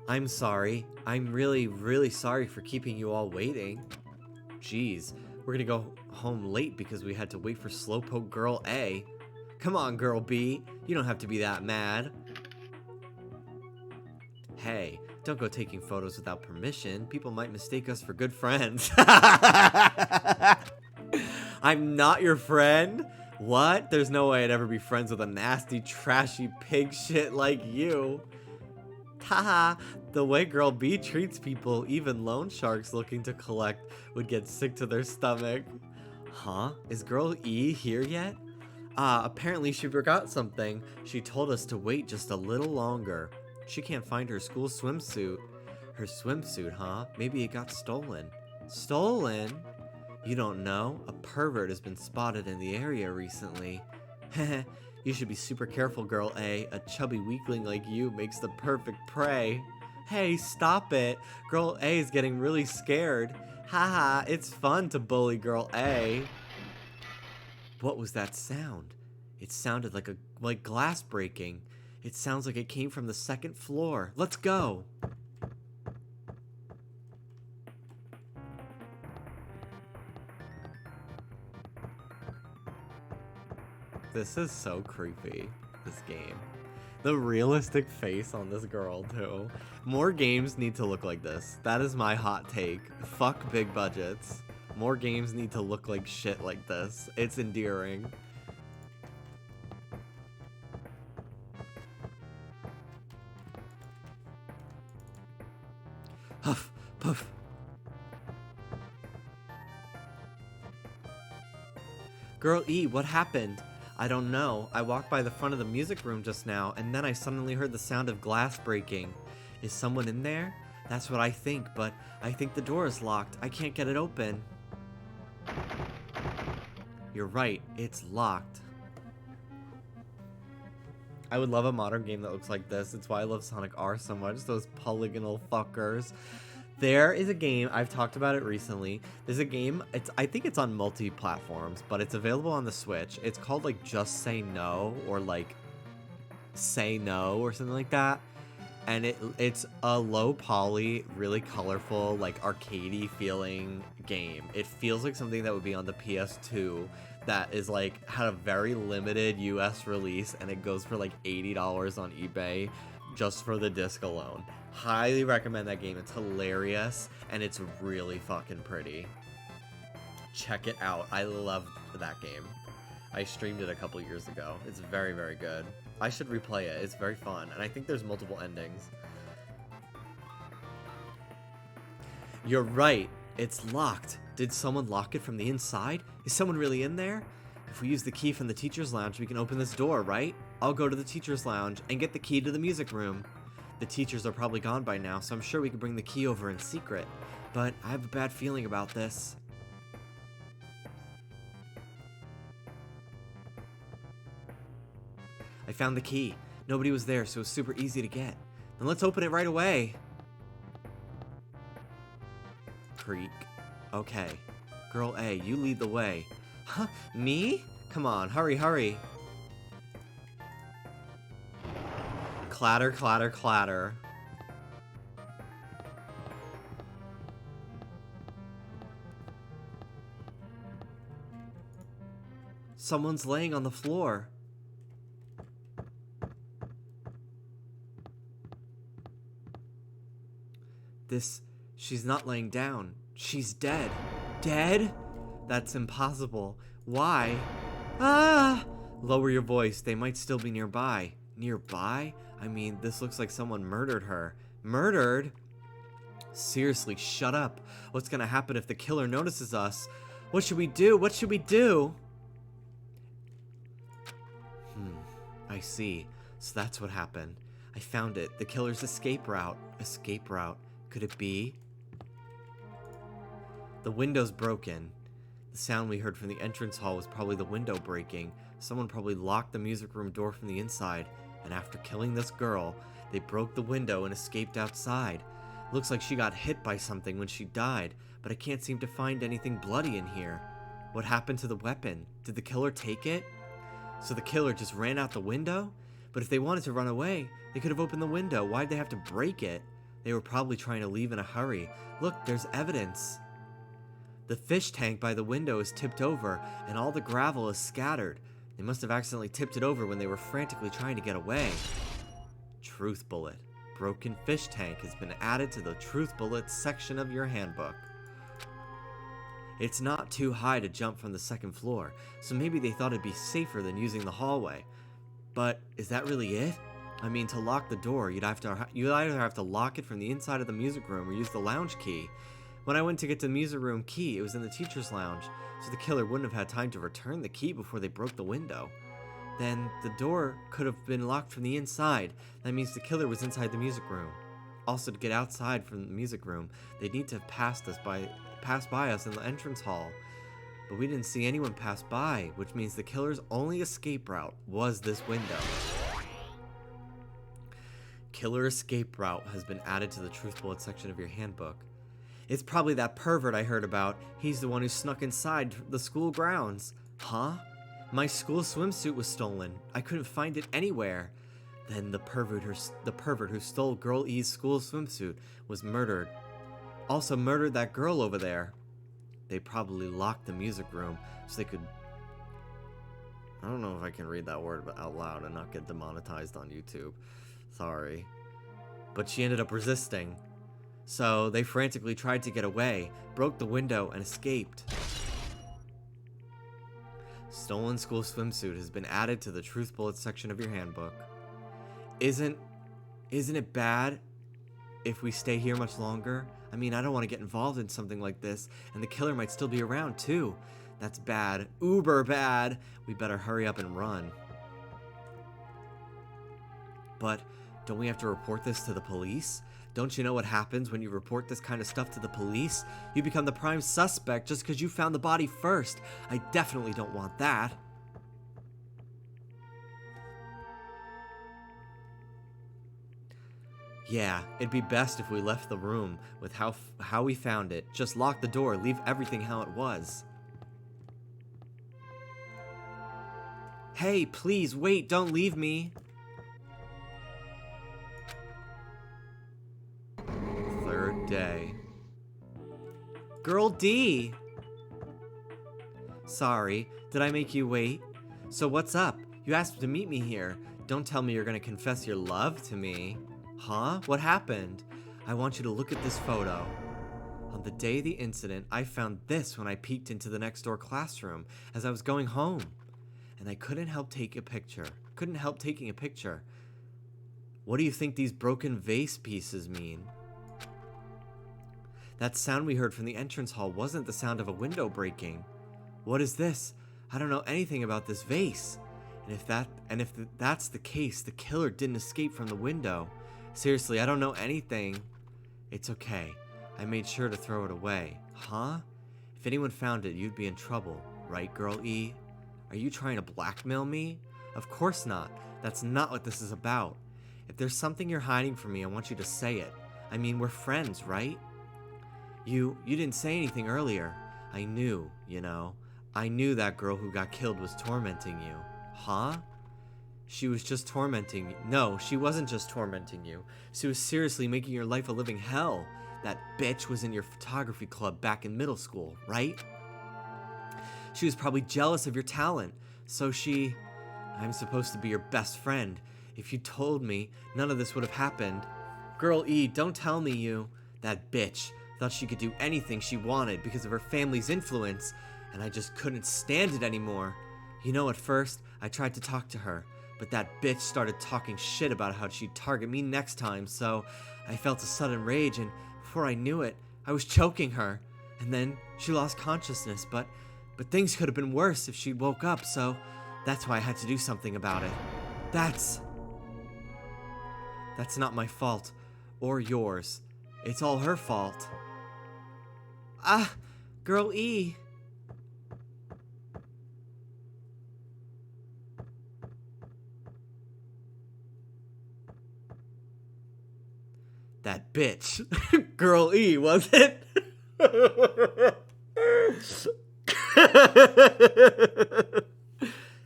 I'm sorry. I'm really, really sorry for keeping you all waiting. Jeez, we're gonna go home late because we had to wait for Slowpoke Girl A. Come on, Girl B. You don't have to be that mad. Hey, don't go taking photos without permission. People might mistake us for good friends. I'm not your friend? What? There's no way I'd ever be friends with a nasty, trashy pig shit like you. Haha, the way Girl B treats people, even loan sharks looking to collect would get sick to their stomach. Huh? Is Girl E here yet? Apparently she forgot something. She told us to wait just a little longer. She can't find her school swimsuit. Her swimsuit, huh? Maybe it got stolen. Stolen? You don't know? A pervert has been spotted in the area recently. Heh. You should be super careful, Girl A. A chubby weakling like you makes the perfect prey. Hey, stop it. Girl A is getting really scared. Haha, it's fun to bully Girl A. What was that sound? It sounded like glass breaking. It sounds like it came from the 2nd floor. Let's go. This is so creepy, this game. The realistic face on this girl, too. More games need to look like this. That is my hot take. Fuck big budgets. More games need to look like shit like this. It's endearing. Huff, puff. Girl E, what happened? I don't know. I walked by the front of the music room just now, and then I suddenly heard the sound of glass breaking. Is someone in there? That's what I think, but I think the door is locked. I can't get it open. You're right, it's locked. I would love a modern game that looks like this. It's why I love Sonic R so much. Those polygonal fuckers. There is a game, I've talked about it recently. There's a game, I think it's on multi-platforms, but it's available on the Switch. It's called like Just Say No, or like Say No or something like that. And it's a low poly, really colorful, like arcadey feeling game. It feels like something that would be on the PS2 that is like had a very limited US release, and it goes for like $80 on eBay just for the disc alone. Highly recommend that game. It's hilarious and it's really fucking pretty. Check it out. I love that game. I streamed it a couple years ago. It's very, very good. I should replay it. It's very fun, and I think there's multiple endings. You're right. It's locked. Did someone lock it from the inside? Is someone really in there? If we use the key from the teacher's lounge, we can open this door, right? I'll go to the teacher's lounge and get the key to the music room. The teachers are probably gone by now, so I'm sure we can bring the key over in secret. But I have a bad feeling about this. I found the key. Nobody was there, so it was super easy to get. Then let's open it right away. Creak. Okay. Girl A, you lead the way. Huh? Me? Come on, hurry, hurry. Clatter, clatter, clatter. Someone's laying on the floor. She's not laying down. She's dead. Dead? That's impossible. Why? Ah! Lower your voice. They might still be nearby. Nearby? I mean, this looks like someone murdered her. Murdered? Seriously, shut up. What's gonna happen if the killer notices us? What should we do? What should we do? I see. So that's what happened. I found it. The killer's escape route. Escape route. Could it be? The window's broken. The sound we heard from the entrance hall was probably the window breaking. Someone probably locked the music room door from the inside, and after killing this girl, they broke the window and escaped outside. Looks like she got hit by something when she died, but I can't seem to find anything bloody in here. What happened to the weapon? Did the killer take it? So the killer just ran out the window? But if they wanted to run away, they could have opened the window. Why'd they have to break it? They were probably trying to leave in a hurry. Look, there's evidence. The fish tank by the window is tipped over, and all the gravel is scattered. They must have accidentally tipped it over when they were frantically trying to get away. Truth bullet. Broken fish tank has been added to the truth bullet section of your handbook. It's not too high to jump from the second floor, so maybe they thought it'd be safer than using the hallway. But is that really it? I mean, to lock the door, you'd either have to lock it from the inside of the music room or use the lounge key. When I went to get the music room key, it was in the teacher's lounge, so the killer wouldn't have had time to return the key before they broke the window. Then the door could have been locked from the inside. That means the killer was inside the music room. Also, to get outside from the music room, they'd need to have passed by us in the entrance hall. But we didn't see anyone pass by, which means the killer's only escape route was this window. Killer escape route has been added to the truth bullet section of your handbook. It's probably that pervert I heard about. He's the one who snuck inside the school grounds. Huh? My school swimsuit was stolen. I couldn't find it anywhere. Then the pervert who stole Girl E's school swimsuit was murdered. Also murdered that girl over there. They probably locked the music room so they could... I don't know if I can read that word out loud and not get demonetized on YouTube. Sorry. But she ended up resisting. So they frantically tried to get away, broke the window, and escaped. Stolen school swimsuit has been added to the truth bullet section of your handbook. Isn't it bad if we stay here much longer? I mean, I don't want to get involved in something like this, and the killer might still be around too. That's bad. Uber bad. We better hurry up and run. But don't we have to report this to the police? Don't you know what happens when you report this kind of stuff to the police? You become the prime suspect just because you found the body first. I definitely don't want that. Yeah, it'd be best if we left the room with how we found it. Just lock the door, leave everything how it was. Hey, please, wait, don't leave me. Third day. Girl D! Sorry, did I make you wait? So what's up? You asked to meet me here. Don't tell me you're gonna confess your love to me. Huh? What happened? I want you to look at this photo. On the day of the incident, I found this when I peeked into the next door classroom as I was going home. And I couldn't help taking a picture. What do you think these broken vase pieces mean? That sound we heard from the entrance hall wasn't the sound of a window breaking. What is this? I don't know anything about this vase. And if that's the case, the killer didn't escape from the window. Seriously, I don't know anything. It's okay. I made sure to throw it away. Huh? If anyone found it, you'd be in trouble. Right, Girl E? Are you trying to blackmail me? Of course not. That's not what this is about. If there's something you're hiding from me, I want you to say it. I mean, we're friends, right? You didn't say anything earlier. I knew, you know. I knew that girl who got killed was tormenting you. Huh? She was just tormenting you. No, she wasn't just tormenting you. She was seriously making your life a living hell. That bitch was in your photography club back in middle school, right? She was probably jealous of your talent. So I'm supposed to be your best friend. If you told me, none of this would have happened. Girl E, don't tell me that bitch thought she could do anything she wanted because of her family's influence, and I just couldn't stand it anymore. You know, at first, I tried to talk to her, but that bitch started talking shit about how she'd target me next time, so I felt a sudden rage, and before I knew it, I was choking her. And then she lost consciousness, but things could have been worse if she woke up, so that's why I had to do something about it. That's not my fault, or yours. It's all her fault. Girl E. That bitch. Girl E, was it?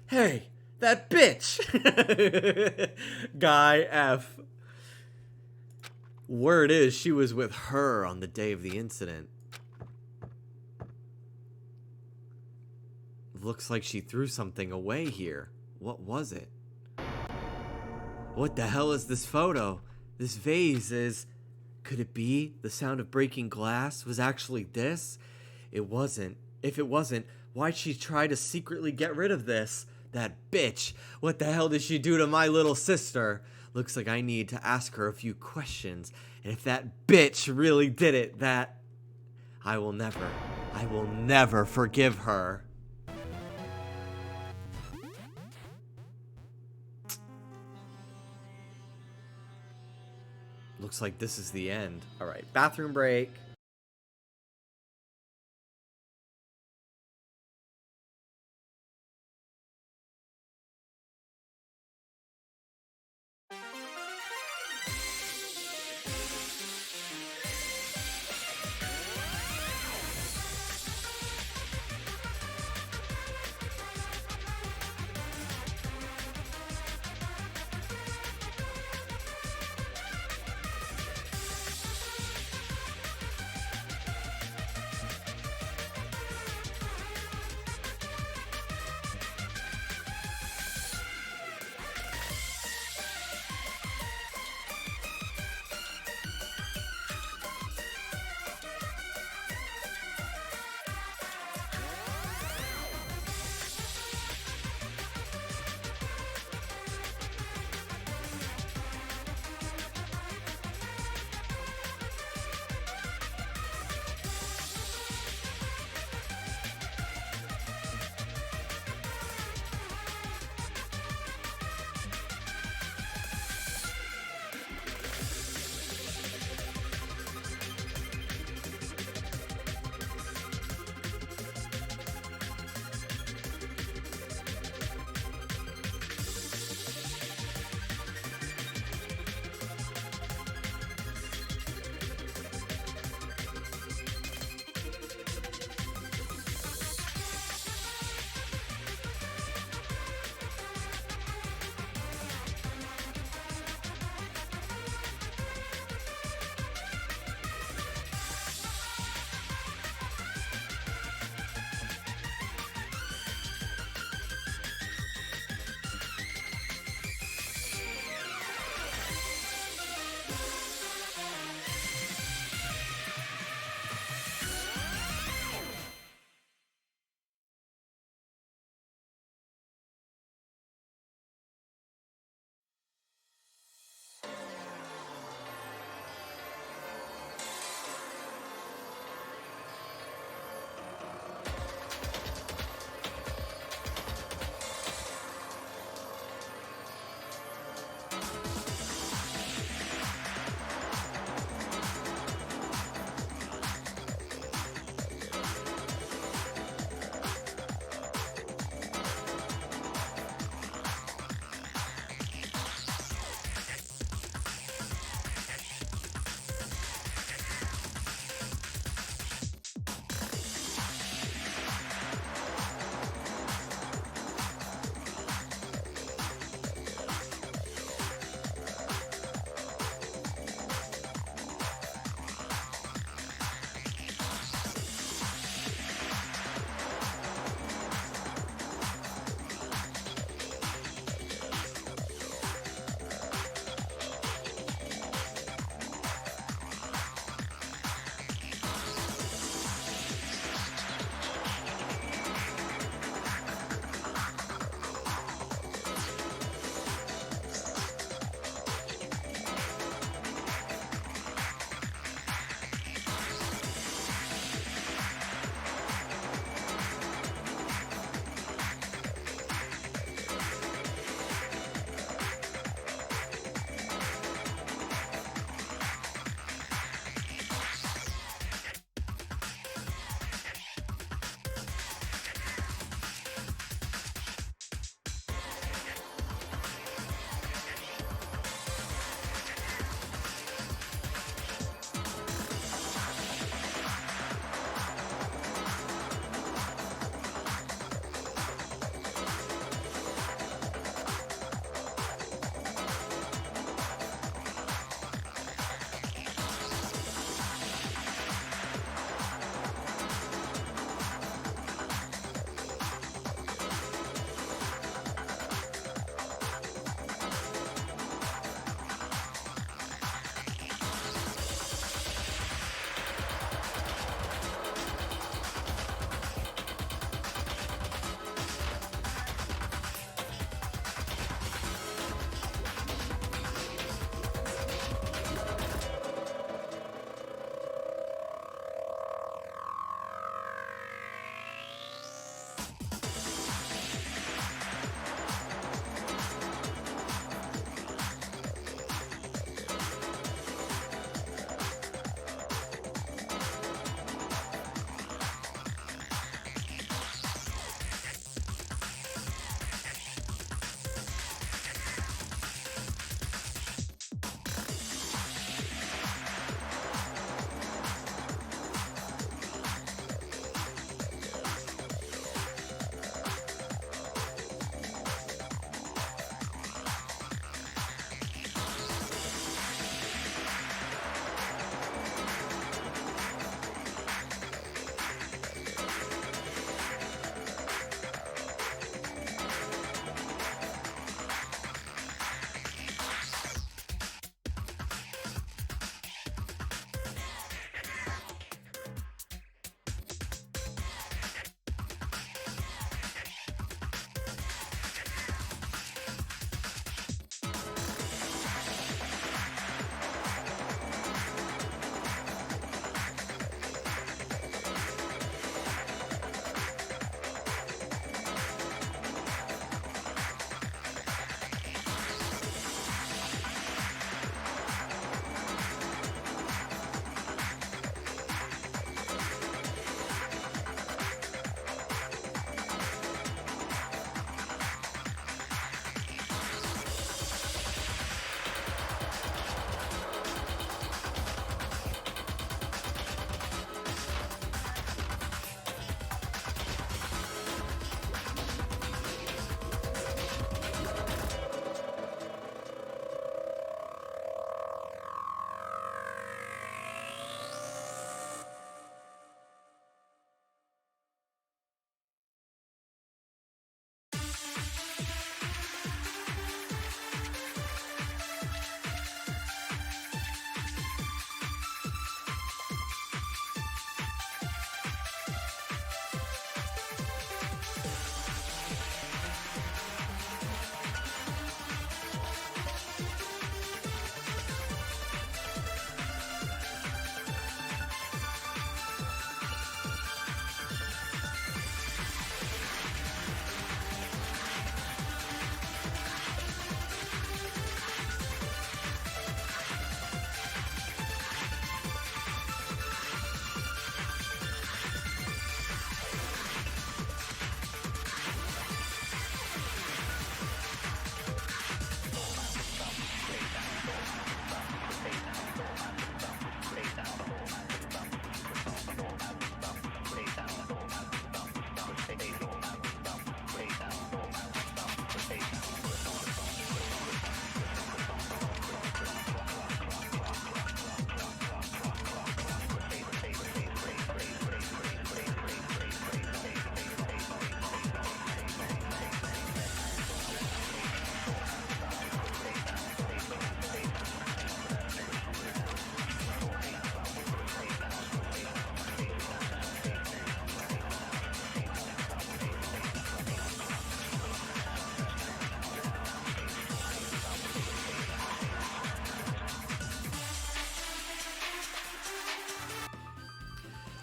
Hey, that bitch. Guy F. Word is she was with her on the day of the incident. Looks like she threw something away here. What was it? What the hell is this photo? This vase is... Could it be the sound of breaking glass was actually this? It wasn't. If it wasn't, why'd she try to secretly get rid of this? That bitch. What the hell did she do to my little sister? Looks like I need to ask her a few questions. And if that bitch really did it, I will never forgive her. Looks like this is the end. All right, bathroom break.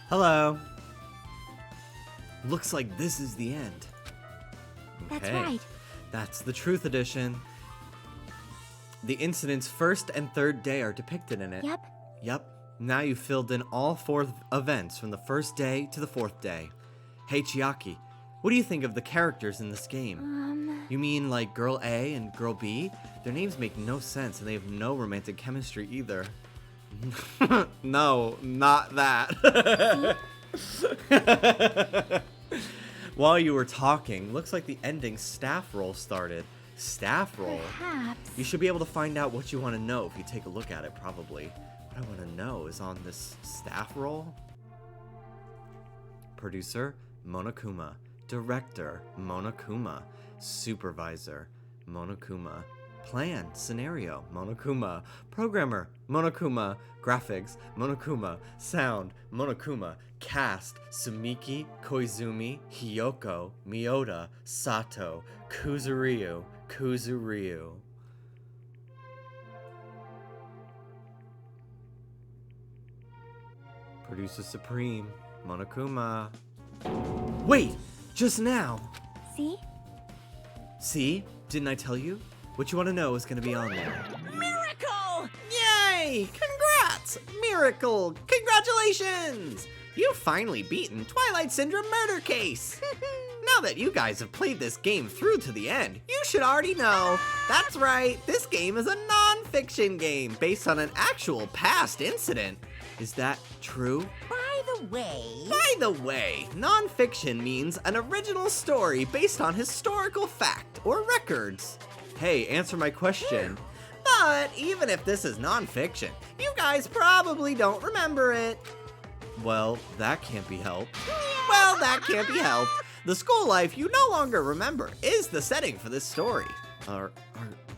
Hello. Looks like this is the end. That's Okay. right. That's the Truth Edition. The incident's first and third day are depicted in it. Yep. Yep. Now you've filled in all 4 events from the first day to the 4th day. Hey, Chiaki, what do you think of the characters in this game? You mean like Girl A and Girl B? Their names make no sense and they have no romantic chemistry either. No, not that. While you were talking, looks like the ending staff roll started. Staff roll? Perhaps. You should be able to find out what you want to know if you take a look at it, probably. What I want to know is on this staff roll. Producer, Monokuma. Director, Monokuma. Supervisor, Monokuma. Plan, scenario, Monokuma. Programmer, Monokuma. Graphics, Monokuma. Sound, Monokuma. Cast, Sumiki, Koizumi, Hiyoko, Miyoda, Sato, Kuzuryu. Producer Supreme, Monokuma. Wait! Just now! See? See? Didn't I tell you? What you want to know is going to be on there. Miracle! Yay! Congrats! Miracle! Congratulations! You've finally beaten Twilight Syndrome Murder Case! Now that you guys have played this game through to the end, you should already know. That's right, this game is a non-fiction game based on an actual past incident. Is that true? By the way, Non-fiction means an original story based on historical fact or records. Hey, answer my question. But even if this is non-fiction, you guys probably don't remember it. Well, that can't be helped. Well, that can't be helped. The school life you no longer remember is the setting for this story. Our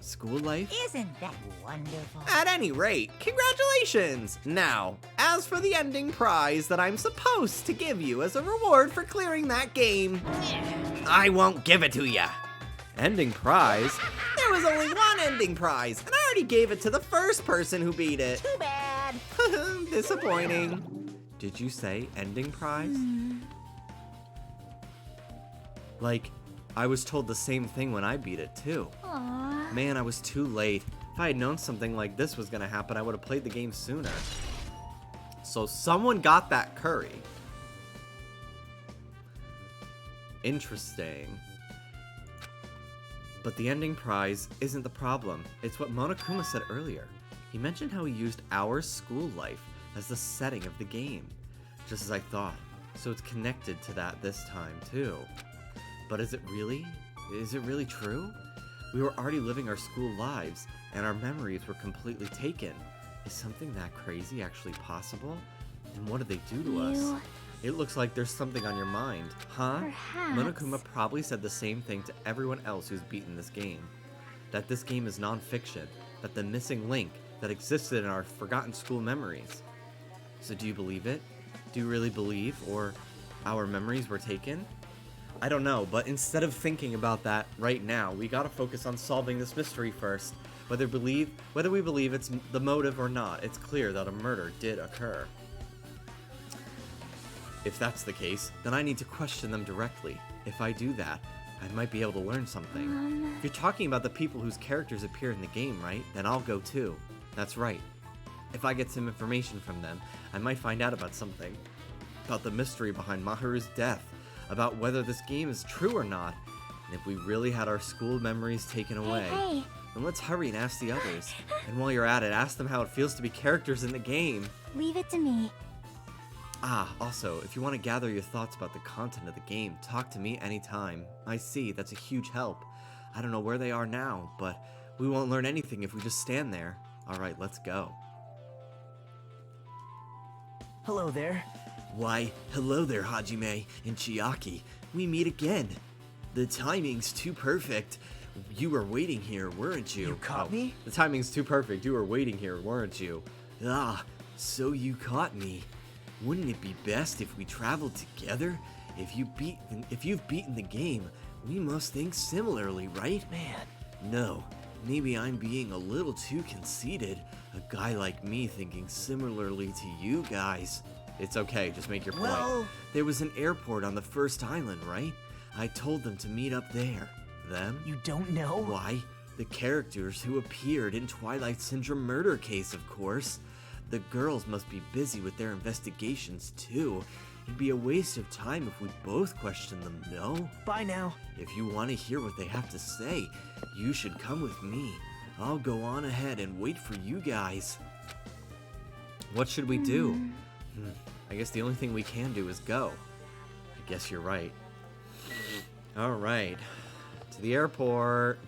school life? isn't that wonderful? At any rate, congratulations! Now, as for the ending prize that I'm supposed to give you as a reward for clearing that game, I won't give it to ya. Ending prize? There was only one ending prize, and I already gave it to the first person who beat it. Too bad. Disappointing. Did you say ending prize? Like, I was told the same thing when I beat it too. Aww. Man, I was too late. If I had known something like this was gonna happen, I would have played the game sooner. So someone got that curry. Interesting. But the ending prize isn't the problem. It's what Monokuma said earlier. He mentioned how he used our school life as the setting of the game. Just as I thought. So it's connected to that this time too. But is it really? Is it really true? We were already living our school lives, and our memories were completely taken. Is something that crazy actually possible? And what did they do to us? It looks like there's something on your mind, huh? Perhaps. Monokuma probably said the same thing to everyone else who's beaten this game. That this game is non-fiction, that the missing link that existed in our forgotten school memories. So do you believe it? Do you really believe, or our memories were taken? I don't know, but instead of thinking about that right now, we gotta focus on solving this mystery first. Whether we believe it's the motive or not, it's clear that a murder did occur. If that's the case, then I need to question them directly. If I do that, I might be able to learn something. If you're talking about the people whose characters appear in the game, right? Then I'll go too. That's right. If I get some information from them, I might find out about something. About the mystery behind Maharu's death. About whether this game is true or not. And if we really had our school memories taken away. Hey. Then let's hurry and ask the others. And while you're at it, ask them how it feels to be characters in the game. Leave it to me. Ah, also, if you want to gather your thoughts about the content of the game, talk to me anytime. I see, that's a huge help. I don't know where they are now, but we won't learn anything if we just stand there. Alright, let's go. Hello there. Why, hello there, Hajime and Chiaki. We meet again. The timing's too perfect. You were waiting here, weren't you? You caught me? The timing's too perfect. You were waiting here, weren't you? Ah, so you caught me. Wouldn't it be best if we traveled together? If you've beaten the game, we must think similarly, right? Man, No, maybe I'm being a little too conceited. A guy like me thinking similarly to you guys. It's okay, just make your point. Well, there was an airport on the first island, right? I told them to meet up there. Them? You don't know? Why? The characters who appeared in Twilight Syndrome murder case, of course. The girls must be busy with their investigations, too. It'd be a waste of time if we both questioned them, no? Bye now. If you want to hear what they have to say, you should come with me. I'll go on ahead and wait for you guys. What should we do? I guess the only thing we can do is go. I guess you're right. All right. To the airport.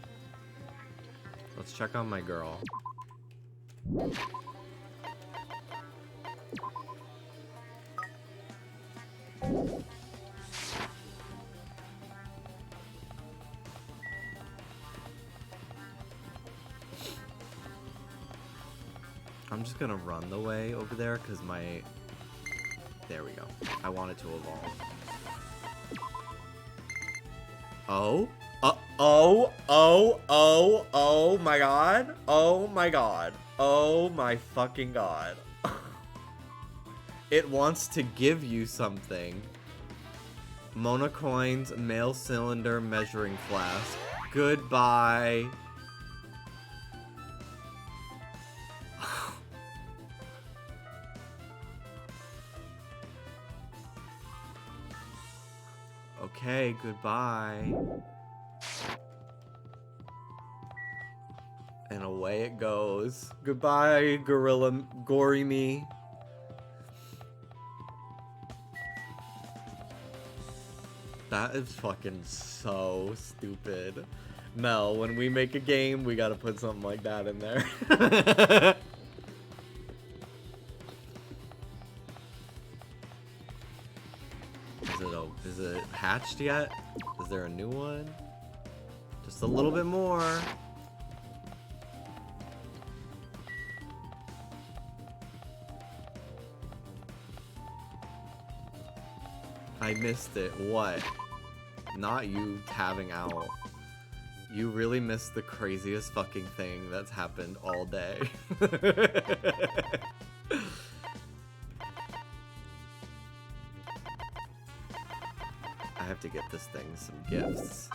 Let's check on my girl. I'm just gonna run the way over there because there we go. I want it to evolve. Oh my god. Oh my god. Oh my fucking god. It wants to give you something. Monocoins, mail cylinder, measuring flask. Goodbye. Okay, goodbye. And away it goes. Goodbye, Gorilla Gory Me. That is fucking so stupid. Mel, when we make a game, we gotta put something like that in there. Is it hatched yet? Is there a new one? Just a little bit more. I missed it. What? Not you tabbing out. You really missed the craziest fucking thing that's happened all day. I have to get this thing some gifts.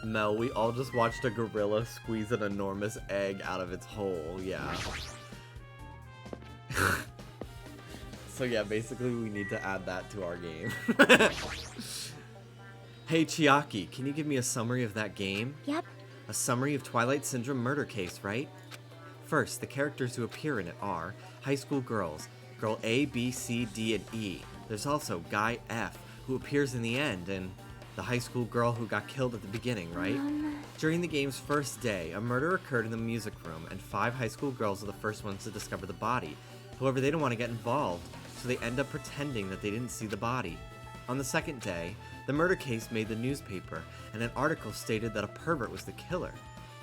Mel, we all just watched a gorilla squeeze an enormous egg out of its hole, yeah. So yeah, basically we need to add that to our game. Hey Chiaki, can you give me a summary of that game? Yep. A summary of Twilight Syndrome murder case, right? First, the characters who appear in it are high school girls, girl A, B, C, D, and E. There's also guy F, who appears in the end, and the high school girl who got killed at the beginning, right? During the game's first day, a murder occurred in the music room, and 5 high school girls are the first ones to discover the body. However, they don't want to get involved, so they end up pretending that they didn't see the body. On the second day, the murder case made the newspaper, and an article stated that a pervert was the killer.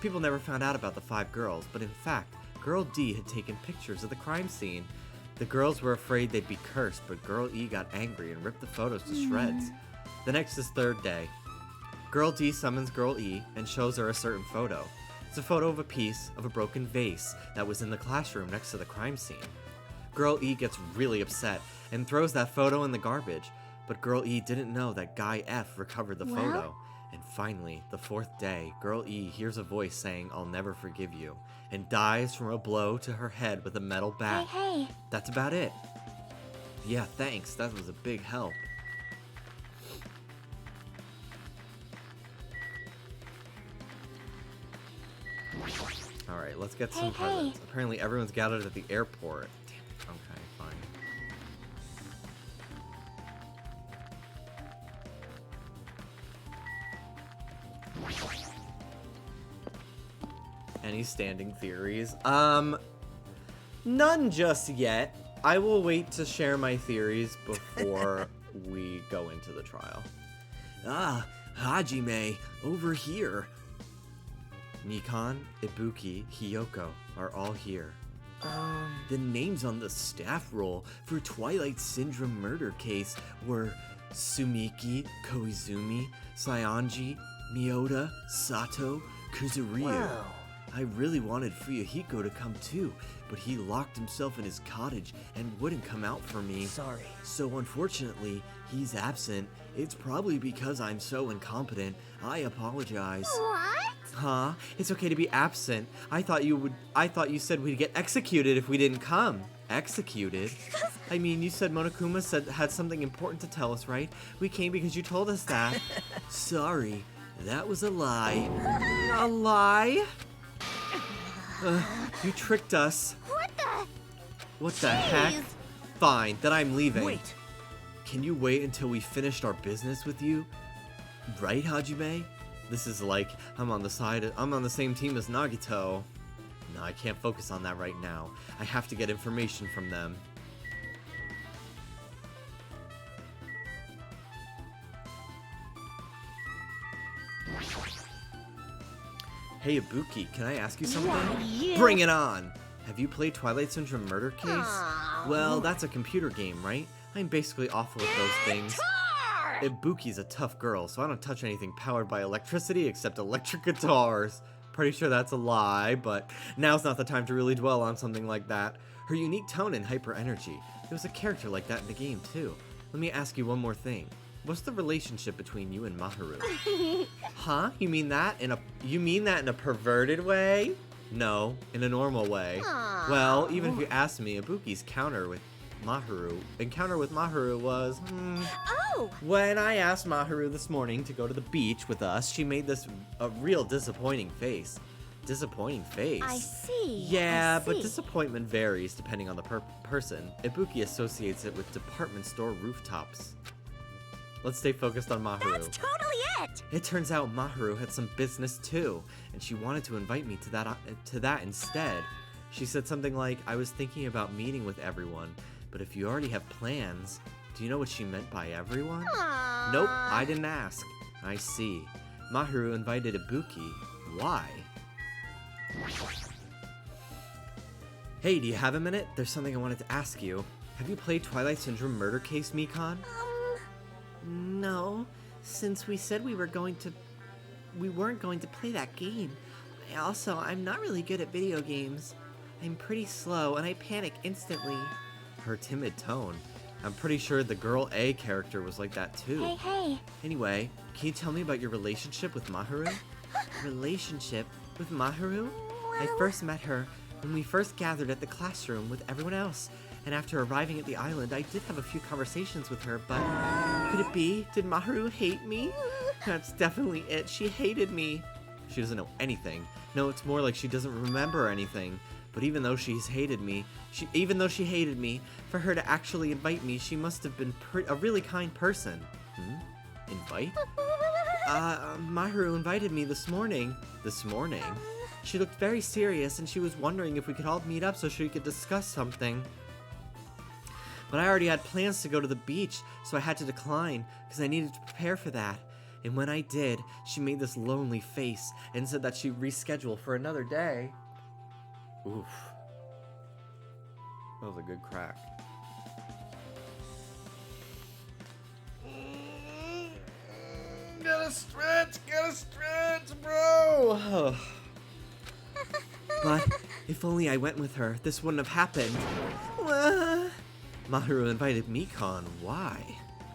People never found out about the 5 girls, but in fact, Girl D had taken pictures of the crime scene. The girls were afraid they'd be cursed, but Girl E got angry and ripped the photos to shreds. The next is third day. Girl D summons Girl E and shows her a certain photo. It's a photo of a piece of a broken vase that was in the classroom next to the crime scene. Girl E gets really upset and throws that photo in the garbage, but Girl E didn't know that Guy F recovered the photo. And finally, the 4th day, Girl E hears a voice saying, "I'll never forgive you," and dies from a blow to her head with a metal bat. Hey. That's about it. Yeah, thanks. That was a big help. Alright, let's get some presents. Apparently everyone's gathered at the airport. Damn it. Okay, fine. Any standing theories? None just yet. I will wait to share my theories before we go into the trial. Ah, Hajime, over here. Mikan, Ibuki, Hiyoko are all here. The names on the staff roll for Twilight Syndrome murder case were Sumiki, Koizumi, Saionji, Miota, Sato, Kuzuryu. Wow. I really wanted Fuyuhiko to come too, but he locked himself in his cottage and wouldn't come out for me. Sorry. So unfortunately, he's absent. It's probably because I'm so incompetent. I apologize. What? Huh? It's okay to be absent. I thought you said we'd get executed if we didn't come. Executed? I mean, you said Monokuma had something important to tell us, right? We came because you told us that. Sorry, that was a lie. A lie? You tricked us. What the? What the heck? Jeez. Fine, then I'm leaving. Wait. Can you wait until we finished our business with you? Right, Hajime? This is like I'm on the same team as Nagito. No, I can't focus on that right now. I have to get information from them. Hey Ibuki, can I ask you something? you? Bring it on! Have you played Twilight Syndrome Murder Case? Aw. Well, that's a computer game, right? I'm basically awful at those things. Ibuki's a tough girl, so I don't touch anything powered by electricity except electric guitars. Pretty sure that's a lie, but now's not the time to really dwell on something like that. Her unique tone and hyper energy. There was a character like that in the game, too. Let me ask you one more thing. What's the relationship between you and Maharu? Huh? You mean that in a perverted way? No, in a normal way. Aw. Well, even if you ask me, Ibuki's encounter with Maharu was, Oh! When I asked Maharu this morning to go to the beach with us, she made a real disappointing face. Disappointing face? I see. Yeah, I but see. disappointment varies depending on the person. Ibuki associates it with department store rooftops. Let's stay focused on Maharu. That's totally it! It turns out Maharu had some business too, and she wanted to invite me to that instead. She said something like, I was thinking about meeting with everyone, but if you already have plans, do you know what she meant by everyone? Aww. Nope, I didn't ask. I see. Maharu invited Ibuki. Why? Hey, do you have a minute? There's something I wanted to ask you. Have you played Twilight Syndrome Murder Case, Mikan? No, since we said we weren't going to play that game. I'm not really good at video games. I'm pretty slow and I panic instantly. Her timid tone. I'm pretty sure the girl A character was like that too. Hey. Anyway, can you tell me about your relationship with Maharu? Relationship with Maharu? I first met her when we first gathered at the classroom with everyone else. And after arriving at the island, I did have a few conversations with her, but could it be? Did Maharu hate me? That's definitely it. She hated me. She doesn't know anything. No, it's more like she doesn't remember anything. But even though she hated me, for her to actually invite me, she must have been a really kind person. Invite? Maharu invited me this morning. This morning? She looked very serious and she was wondering if we could all meet up so she could discuss something. But I already had plans to go to the beach, so I had to decline, because I needed to prepare for that. And when I did, she made this lonely face, and said that she'd reschedule for another day. Oof. That was a good crack. Gotta stretch, bro! But if only I went with her, this wouldn't have happened. Maharu invited Mikan. Why?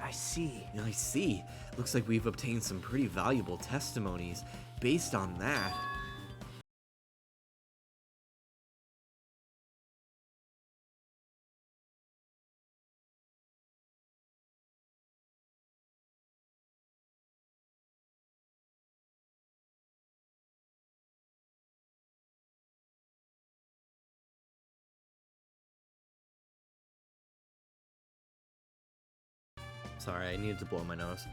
I see. I see. Looks like we've obtained some pretty valuable testimonies based on that. Sorry, I needed to blow my nose.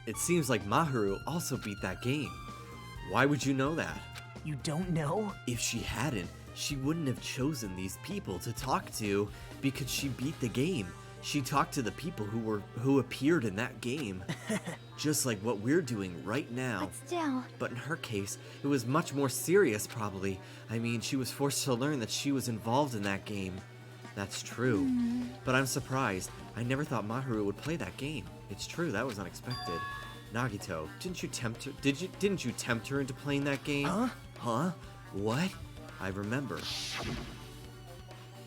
It seems like Maharu also beat that game. Why would you know that? You don't know? If she hadn't, she wouldn't have chosen these people to talk to because she beat the game. She talked to the people who appeared in that game. Just like what we're doing right now. But still. But in her case, it was much more serious probably. I mean, she was forced to learn that she was involved in that game. That's true. But I'm surprised. I never thought Maharu would play that game. It's true, that was unexpected. Nagito, didn't you tempt her into playing that game? Huh? Huh? What? I remember.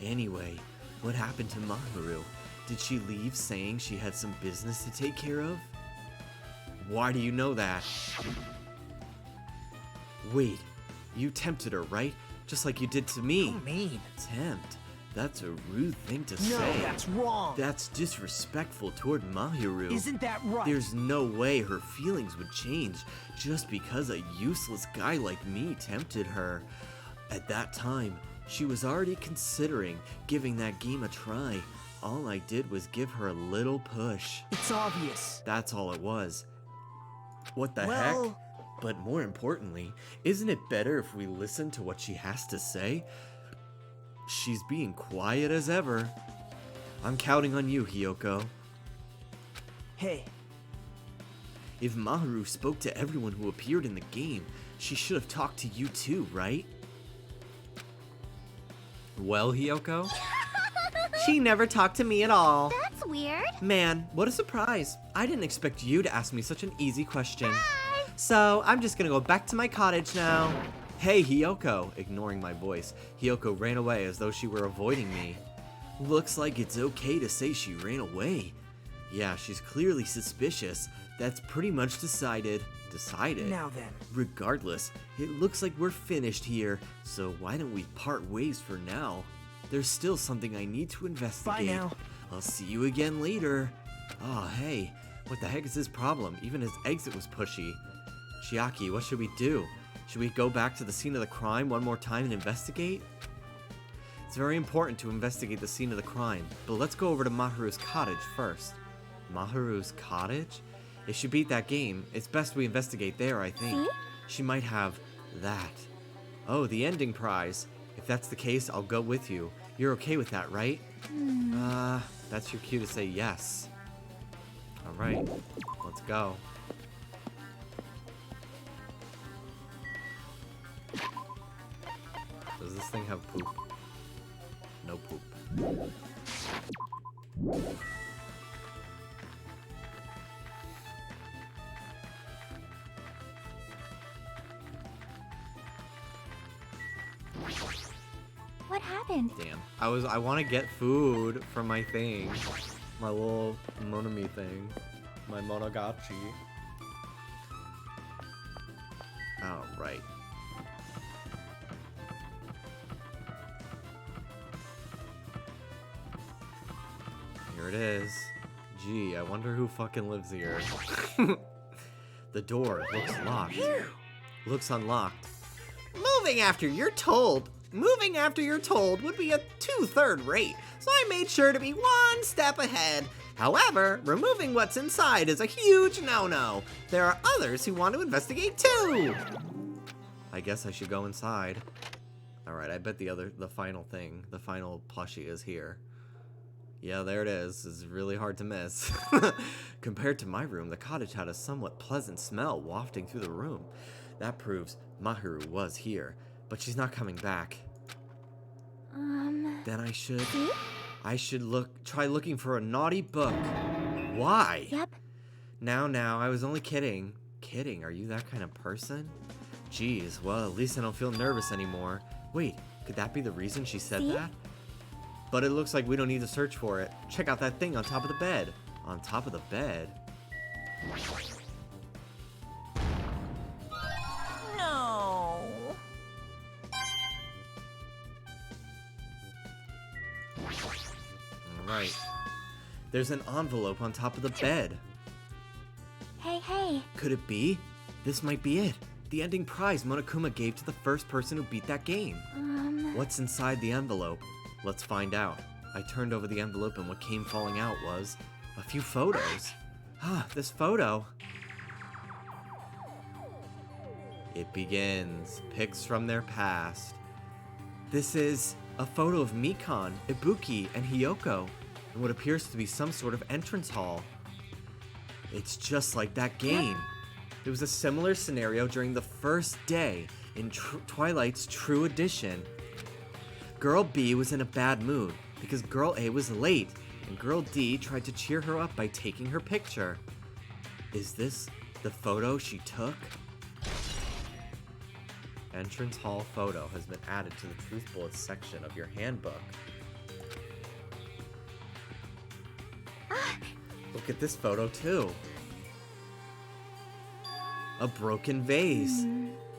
Anyway, what happened to Maharu? Did she leave saying she had some business to take care of? Why do you know that? Wait, you tempted her, right? Just like you did to me. How mean. Tempt? That's a rude thing to No, say. that's wrong. That's disrespectful toward Mahiru. Isn't that right? There's no way her feelings would change just because a useless guy like me tempted her. At that time, she was already considering giving that game a try. All I did was give her a little push. It's obvious. That's all it was. What the Well- heck? But more importantly, isn't it better if we listen to what she has to say? She's being quiet as ever. I'm counting on you, Hiyoko. Hey, If Maharu spoke to everyone who appeared in the game, she should have talked to you too, right? Well, Hiyoko? She never talked to me at all. That's weird. Man, what a surprise. I didn't expect you to ask me such an easy question. So, I'm just gonna go back to my cottage now. Hey, Hiyoko! Ignoring my voice, Hiyoko ran away as though she were avoiding me. Looks like it's okay to say she ran away. Yeah, she's clearly suspicious. That's pretty much decided. Decided? now then. Regardless, it looks like we're finished here, so why don't we part ways for now? There's still something I need to investigate. Bye now. I'll see you again later. Oh, hey, What the heck is his problem? Even his exit was pushy. Chiaki, what should we do? Should we go back to the scene of the crime one more time and investigate? It's very important to investigate the scene of the crime, but let's go over to Maharu's cottage first. Maharu's cottage? If she beat that game, it's best we investigate there, I think. See? She might have that. Oh, the ending prize. If that's the case, I'll go with you. You're okay with that, right? That's your cue to say yes. Alright, let's go. Does this thing have poop? No poop. What happened? Damn. I want to get food from my thing. My little Monami thing. My Monogatchi. Alright. Here it is. Gee, I wonder who fucking lives here. The door looks locked. Looks unlocked. Moving after you're told would be a 2/3 rate, so I made sure to be one step ahead. However, removing what's inside is a huge no-no. There are others who want to investigate too. I guess I should go inside. Alright, I bet the final plushie is here. Yeah, there it is. It's really hard to miss. Compared to my room, the cottage had a somewhat pleasant smell wafting through the room. That proves Maharu was here, but she's not coming back. Then I should try looking for a naughty book. Why? Yep. Now, I was only kidding. Kidding? Are you that kind of person? Jeez, well, at least I don't feel nervous anymore. Wait, could that be the reason she said See? that? But it looks like we don't need to search for it. Check out that thing on top of the bed. On top of the bed? No. Alright. There's an envelope on top of the bed. Hey. Could it be? This might be it. The ending prize Monokuma gave to the first person who beat that game. What's inside the envelope? Let's find out. I turned over the envelope and what came falling out was a few photos. This photo. It begins. Pics from their past. This is a photo of Mikan, Ibuki, and Hiyoko in what appears to be some sort of entrance hall. It's just like that game. It was a similar scenario during the first day in Twilight's True Edition. Girl B was in a bad mood because Girl A was late, and Girl D tried to cheer her up by taking her picture. Is this the photo she took? Entrance hall photo has been added to the Truth Bullets section of your handbook. Look at this photo too. A broken vase.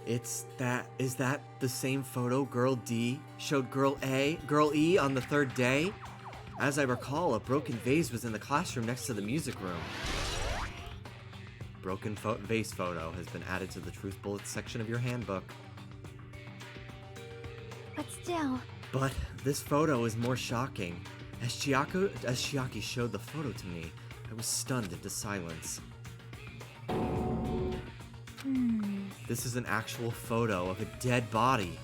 Is that the same photo Girl D showed Girl E on the third day? As I recall, a broken vase was in the classroom next to the music room. Broken vase photo has been added to the Truth Bullets section of your handbook. But still, But this photo is more shocking. As Chiaki showed the photo to me, I was stunned into silence. This is an actual photo of a dead body.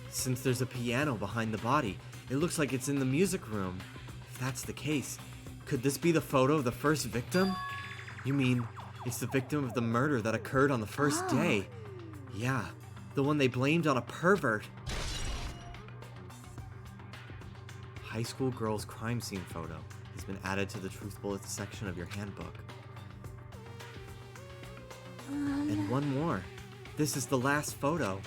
Since there's a piano behind the body, it looks like it's in the music room. If that's the case, could this be the photo of the first victim? You mean, it's the victim of the murder that occurred on the first day? Yeah, the one they blamed on a pervert. High school girl's crime scene photo has been added to the Truth Bullets section of your handbook. And one more. This is the last photo.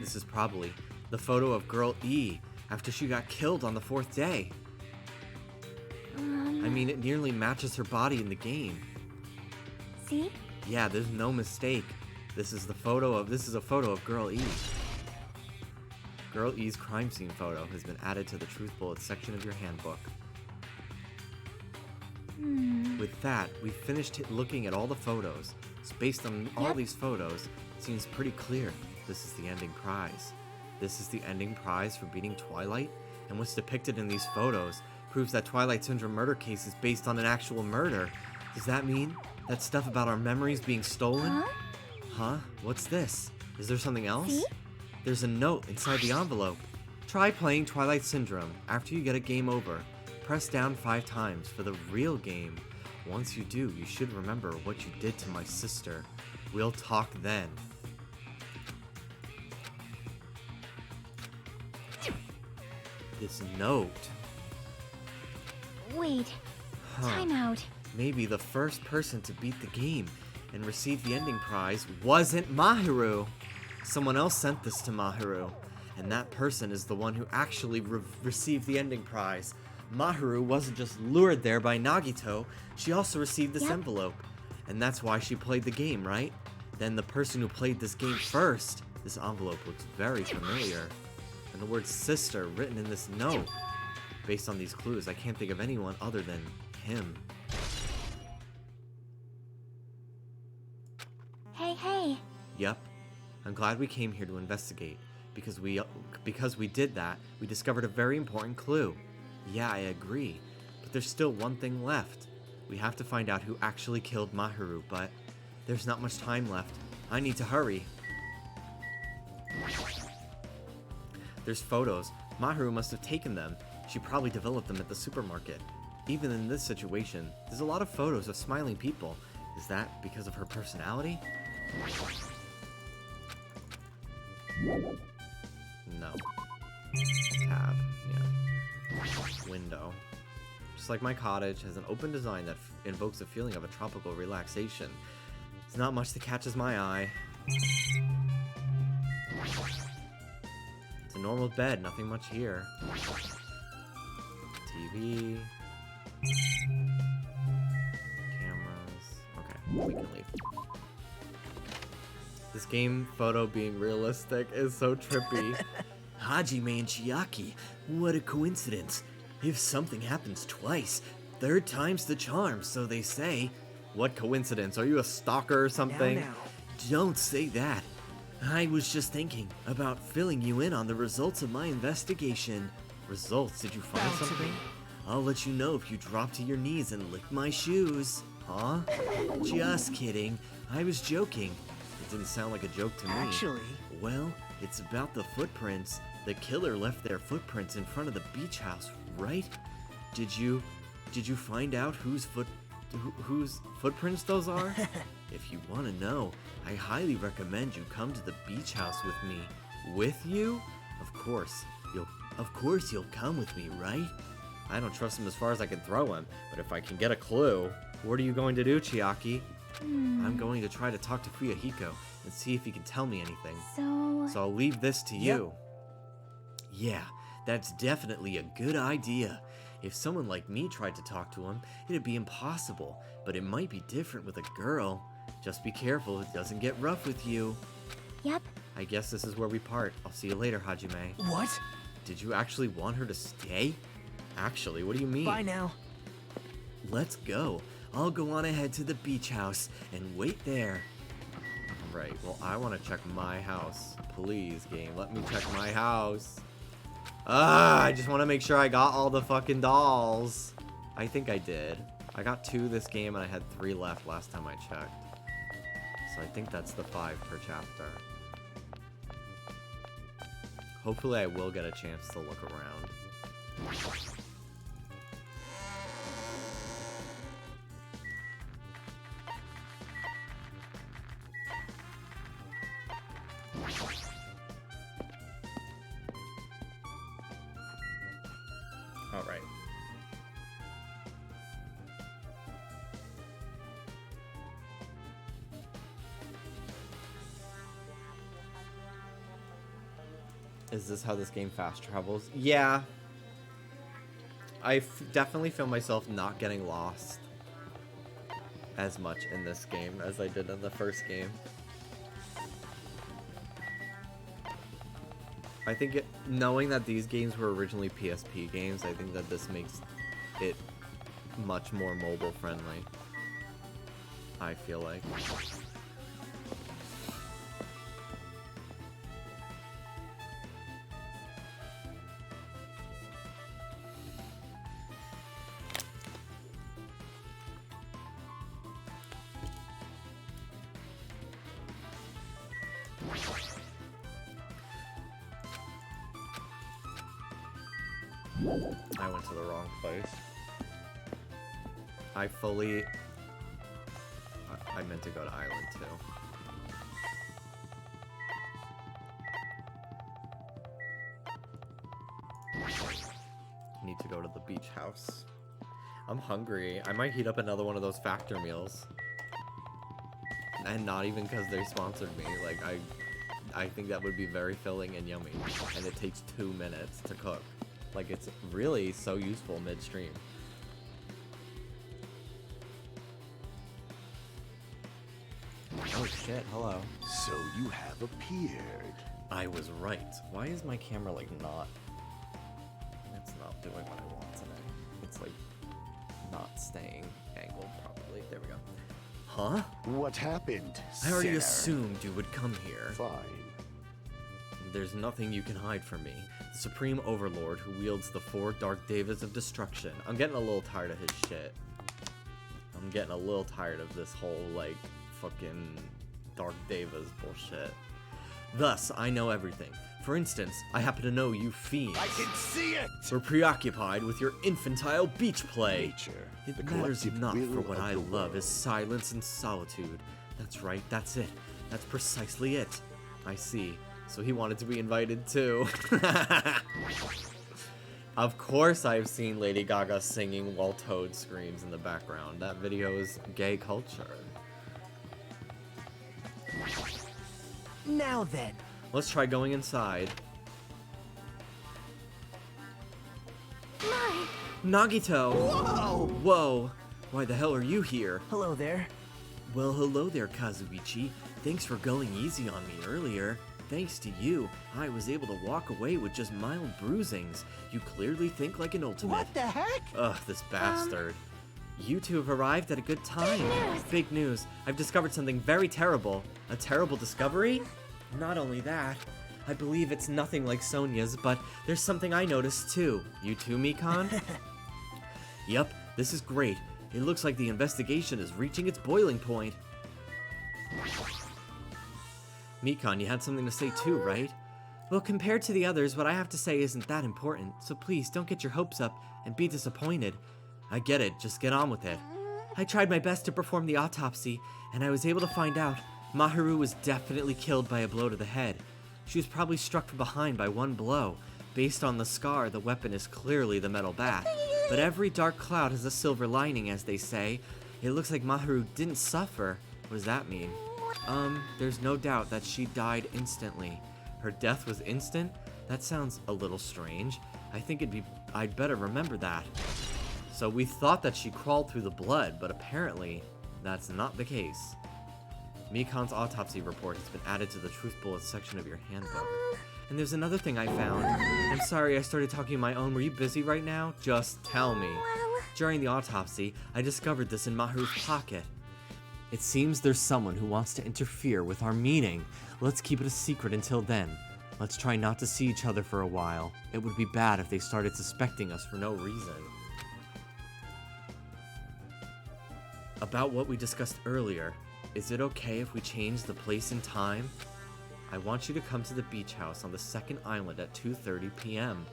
This is probably the photo of Girl E after she got killed on the fourth day. I mean, it nearly matches her body in the game. see? Yeah, there's no mistake. This is a photo of Girl E. Girl E's crime scene photo has been added to the Truth Bullets section of your handbook. With that, we've finished looking at all the photos. So based on all these photos, it seems pretty clear this is the ending prize. This is the ending prize for beating Twilight, and what's depicted in these photos proves that Twilight Syndrome murder case is based on an actual murder. Does that mean that stuff about our memories being stolen? Huh? What's this? Is there something else? See? There's a note inside the envelope. Try playing Twilight Syndrome. After you get a game over, press down 5 times for the real game. Once you do, you should remember what you did to my sister. We'll talk then. This note. Wait. Huh. Time out. Maybe the first person to beat the game and receive the ending prize wasn't Mahiru. Someone else sent this to Mahiru, and that person is the one who actually received the ending prize. Mahiru wasn't just lured there by Nagito, she also received this envelope. And that's why she played the game, right? Then the person who played this game first, this envelope looks very familiar. And the word sister written in this note. Based on these clues, I can't think of anyone other than him. Hey. Yep. I'm glad we came here to investigate. Because we did that, we discovered a very important clue. Yeah, I agree. But there's still one thing left. We have to find out who actually killed Mahiru, but there's not much time left. I need to hurry. There's photos. Mahiru must have taken them. She probably developed them at the supermarket. Even in this situation, there's a lot of photos of smiling people. Is that because of her personality? No. Tab, yeah. Window. Just like my cottage, has an open design that invokes a feeling of a tropical relaxation. There's not much that catches my eye. It's a normal bed, nothing much here. TV. Cameras. Okay, we can leave. This game photo being realistic is so trippy. Hajime and Chiaki, what a coincidence. If something happens twice, third time's the charm, so they say. What coincidence? Are you a stalker or something? Now. Don't say that. I was just thinking about filling you in on the results of my investigation. Results? Did you find Bound to something? be. I'll let you know if you drop to your knees and lick my shoes. Huh? Just kidding. I was joking. It didn't sound like a joke to me. Actually, Well, it's about the footprints. The killer left their footprints in front of the beach house, right? Did you find out whose footprints those are? If you want to know, I highly recommend you come to the beach house with me. With you? Of course you'll come with me, right? I don't trust him as far as I can throw him, but if I can get a clue... What are you going to do, Chiaki? I'm going to try to talk to Fuyahiko and see if he can tell me anything. So So I'll leave this to you. Yeah, that's definitely a good idea. If someone like me tried to talk to him, it'd be impossible, but it might be different with a girl. Just be careful it doesn't get rough with you. Yep. I guess this is where we part. I'll see you later, Hajime. What? Did you actually want her to stay? Actually, what do you mean? Bye now. Let's go. I'll go on ahead to the beach house and wait there. Right, well, I want to check my house. Please, game, let me check my house. I just want to make sure I got all the fucking dolls. I think I did. I got 2 this game and I had 3 left last time I checked. So I think that's the 5 per chapter. Hopefully I will get a chance to look around. All right. Is this how this game fast travels? Yeah. I definitely feel myself not getting lost as much in this game as I did in the first game. I think knowing that these games were originally PSP games, I think that this makes it much more mobile friendly. I feel like. I went to the wrong place. I meant to go to Island 2. Need to go to the beach house. I'm hungry. I might heat up another one of those factor meals. And not even because they sponsored me. Like, I think that would be very filling and yummy. And it takes 2 minutes to cook. Like, it's really so useful midstream. Oh shit, hello. So you have appeared. I was right. Why is my camera, like, not... It's not doing what I want today. It's, like, not staying angled properly. There we go. Huh? What happened? I already sinner? assumed you would come here. Fine. There's nothing you can hide from me. The Supreme Overlord who wields the 4 Dark Devas of Destruction. I'm getting a little tired of his shit. I'm getting a little tired of this whole, like, fucking Dark Devas bullshit. Thus, I know everything. For instance, I happen to know you fiends. I can see it! We're preoccupied with your infantile beach play. Nature. It the matters collective not, will for what of I the love world. is silence and solitude. That's right, that's it. That's precisely it. I see. So he wanted to be invited too. Of course I've seen Lady Gaga singing while Toad screams in the background. That video is gay culture. Now then. Let's try going inside. My, Nagito! Whoa! Whoa! Why the hell are you here? Hello there. Well, hello there, Kazuichi. Thanks for going easy on me earlier. Thanks to you, I was able to walk away with just mild bruisings. You clearly think like an ultimate. What the heck? Ugh, this bastard. You two have arrived at a good time. Big news. I've discovered something very terrible. A terrible discovery? Not only that, I believe it's nothing like Sonia's, but there's something I noticed too. You too, Mikan? Yep, this is great. It looks like the investigation is reaching its boiling point. Mikan, you had something to say too, right? Well, compared to the others, what I have to say isn't that important, so please don't get your hopes up and be disappointed. I get it, just get on with it. I tried my best to perform the autopsy, and I was able to find out Mahiru was definitely killed by a blow to the head. She was probably struck from behind by one blow. Based on the scar, the weapon is clearly the metal bat. But every dark cloud has a silver lining, as they say. It looks like Mahiru didn't suffer. What does that mean? There's no doubt that she died instantly. Her death was instant? That sounds a little strange. I think I'd better remember that. So we thought that she crawled through the blood, but apparently that's not the case. Mikan's autopsy report has been added to the Truth Bullets section of your handbook. And there's another thing I found. I'm sorry I started talking on my own. Were you busy right now? Just tell me. During the autopsy, I discovered this in Maharu's pocket. It seems there's someone who wants to interfere with our meeting. Let's keep it a secret until then. Let's try not to see each other for a while. It would be bad if they started suspecting us for no reason. About what we discussed earlier, is it okay if we change the place and time? I want you to come to the beach house on the second island at 2:30 p.m.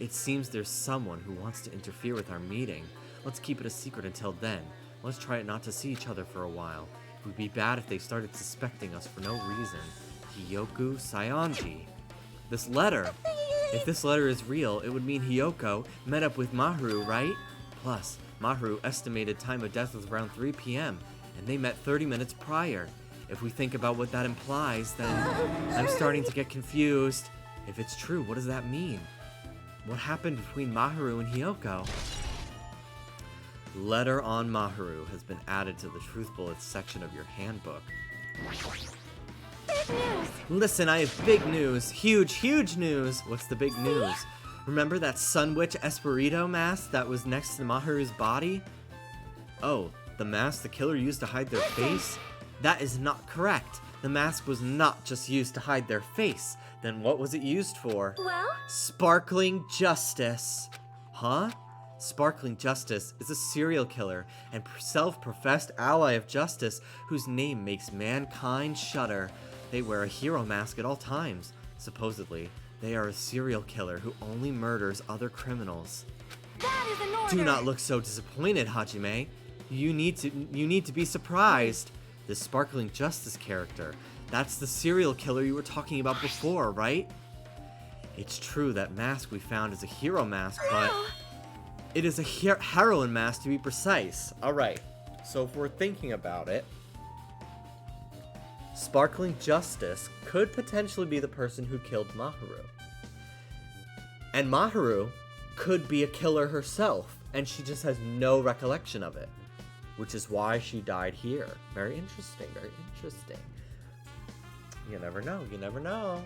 It seems there's someone who wants to interfere with our meeting. Let's keep it a secret until then. Let's try not to see each other for a while. It would be bad if they started suspecting us for no reason. Hyoku Saionji. This letter! If this letter is real, it would mean Hyoko met up with Maharu, right? Plus, Maharu estimated time of death was around 3 p.m., and they met 30 minutes prior. If we think about what that implies, then I'm starting to get confused. If it's true, what does that mean? What happened between Maharu and Hyoko? Letter on Maharu has been added to the Truth Bullets section of your handbook. Big news! Listen, I have big news. Huge, huge news. What's the big news? Remember that Sun Witch Esperito mask that was next to Maharu's body? Oh, the mask the killer used to hide their face? That is not correct. The mask was not just used to hide their face. Then what was it used for? Well? Sparkling Justice. Huh? Sparkling Justice is a serial killer and self-professed ally of justice whose name makes mankind shudder. They wear a hero mask at all times. Supposedly, they are a serial killer who only murders other criminals. That is an order! Do not look so disappointed, Hajime. You need to be surprised. This Sparkling Justice character, that's the serial killer you were talking about before, right? It's true that mask we found is a hero mask, but it is a heroine mask to be precise. Alright, so if we're thinking about it, Sparkling Justice could potentially be the person who killed Maharu. And Maharu could be a killer herself, and she just has no recollection of it. Which is why she died here. Very interesting, very interesting. You never know, you never know.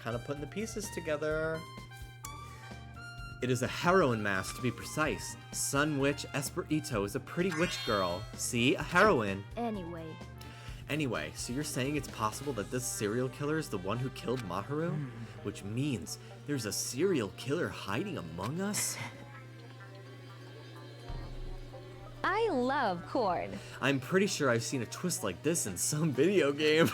Kind of putting the pieces together. It is a heroine mask, to be precise. Sun Witch Esperito is a pretty witch girl. See? A heroine. Anyway, so you're saying it's possible that this serial killer is the one who killed Maharu? Which means there's a serial killer hiding among us? I love corn. I'm pretty sure I've seen a twist like this in some video game.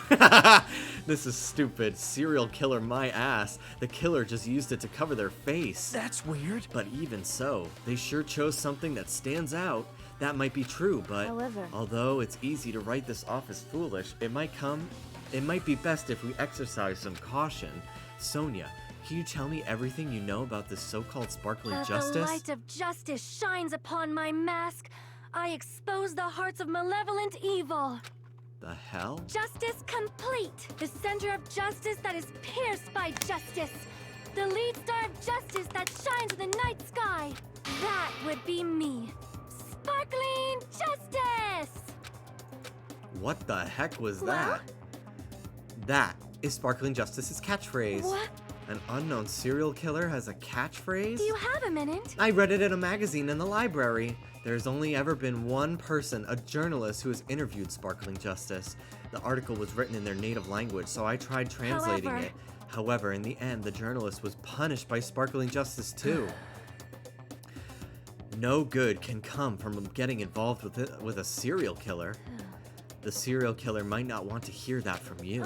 This is stupid. Serial killer my ass. The killer just used it to cover their face. That's weird. But even so, they sure chose something that stands out. That might be true, but However, although it's easy to write this off as foolish, it might be best if we exercise some caution. Sonia, can you tell me everything you know about this so-called Sparkling as Justice? the light of justice shines upon my mask, I expose the hearts of malevolent evil. The hell? Justice complete. The center of justice that is pierced by justice. The lead star of justice that shines in the night sky. That would be me. Sparkling Justice! What the heck was Well? that? That is Sparkling Justice's catchphrase. What? An unknown serial killer has a catchphrase? Do you have a minute? I read it in a magazine in the library. There's only ever been one person, a journalist, who has interviewed Sparkling Justice. The article was written in their native language, so I tried translating it. However, in the end, the journalist was punished by Sparkling Justice too. No good can come from getting involved with a serial killer. The serial killer might not want to hear that from you.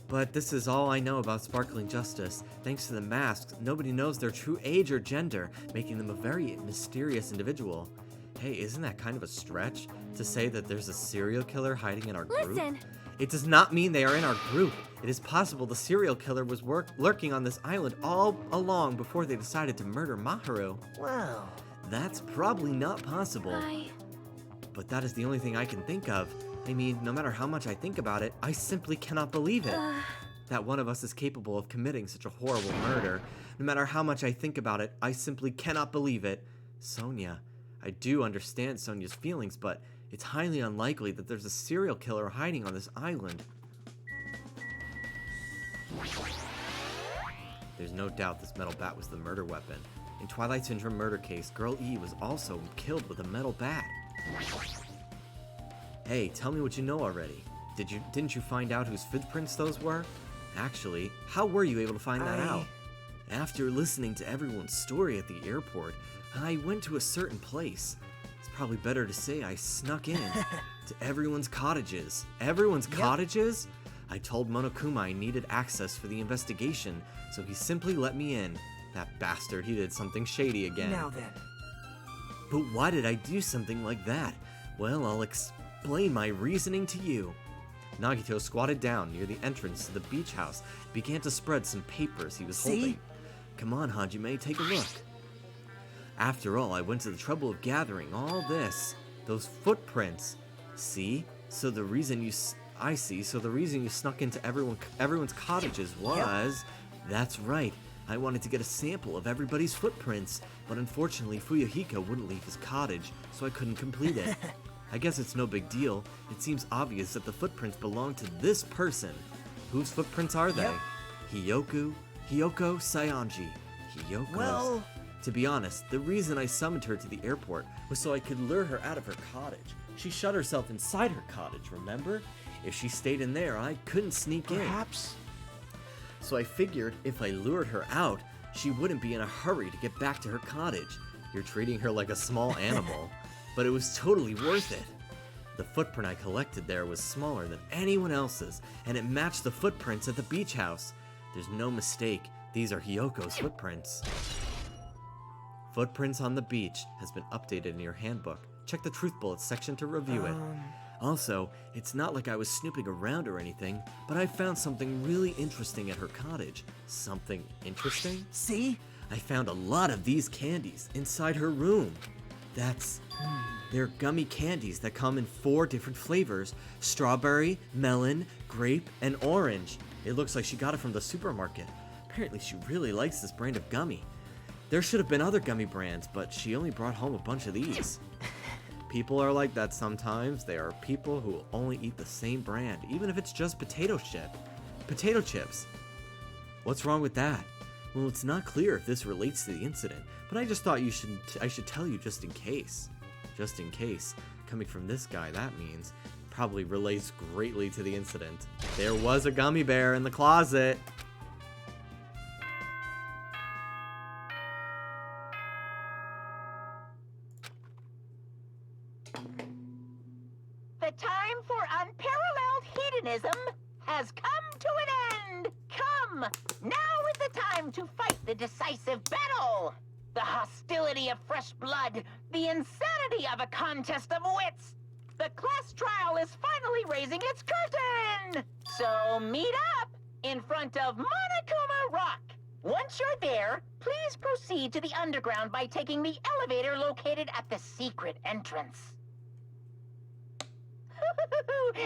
But this is all I know about Sparkling Justice. Thanks to the masks, nobody knows their true age or gender, making them a very mysterious individual. Hey, isn't that kind of a stretch to say that there's a serial killer hiding in our group? Listen. It does not mean they are in our group. It is possible the serial killer was lurking on this island all along before they decided to murder Maharu. Well, That's probably not possible. But that is the only thing I can think of. I mean, no matter how much I think about it, I simply cannot believe it. That one of us is capable of committing such a horrible murder. No matter how much I think about it, I simply cannot believe it. Sonia, I do understand Sonia's feelings, but it's highly unlikely that there's a serial killer hiding on this island. There's no doubt this metal bat was the murder weapon. In Twilight Syndrome murder case, Girl E was also killed with a metal bat. Hey, tell me what you know already. Didn't you find out whose footprints those were? Actually, how were you able to find that out? After listening to everyone's story at the airport, I went to a certain place. It's probably better to say I snuck in to everyone's cottages. Everyone's cottages? I told Monokuma I needed access for the investigation, so he simply let me in. That bastard, he did something shady again. Now then. But why did I do something like that? Well, I'll explain my reasoning to you. Nagito squatted down near the entrance to the beach house, began to spread some papers he was holding. Come on, Hajime, take a look. After all, I went to the trouble of gathering all this. Those footprints. See? So the reason you snuck into everyone's cottages was... That's right. I wanted to get a sample of everybody's footprints, but unfortunately Fuyuhiko wouldn't leave his cottage, so I couldn't complete it. I guess it's no big deal. It seems obvious that the footprints belong to this person. Whose footprints are they? Hyoko Saionji. Hyoko's. Well... To be honest, the reason I summoned her to the airport was so I could lure her out of her cottage. She shut herself inside her cottage, remember? If she stayed in there, I couldn't sneak in. Perhaps... So I figured if I lured her out, she wouldn't be in a hurry to get back to her cottage. You're treating her like a small animal, but it was totally worth it. The footprint I collected there was smaller than anyone else's, and it matched the footprints at the beach house. There's no mistake, these are Hyoko's footprints. Footprints on the beach has been updated in your handbook. Check the truth bullets section to review it. Also, it's not like I was snooping around or anything, but I found something really interesting at her cottage. Something interesting? See? I found a lot of these candies inside her room. They're gummy candies that come in 4 different flavors: strawberry, melon, grape, and orange. It looks like she got it from the supermarket. Apparently she really likes this brand of gummy. There should have been other gummy brands, but she only brought home a bunch of these. People are like that sometimes. There are people who will only eat the same brand, even if it's just potato chips. What's wrong with that? Well, it's not clear if this relates to the incident, but I just thought I should tell you just in case. Just in case. Coming from this guy, that means probably relates greatly to the incident. There was a gummy bear in the closet. The time for unparalleled hedonism has come to an end. Come, now is the time to fight the decisive battle. The hostility of fresh blood, the insanity of a contest of wits. The class trial is finally raising its curtain. So meet up in front of Monokuma Rock. Once you're there, please proceed to the underground by taking the elevator located at the secret entrance.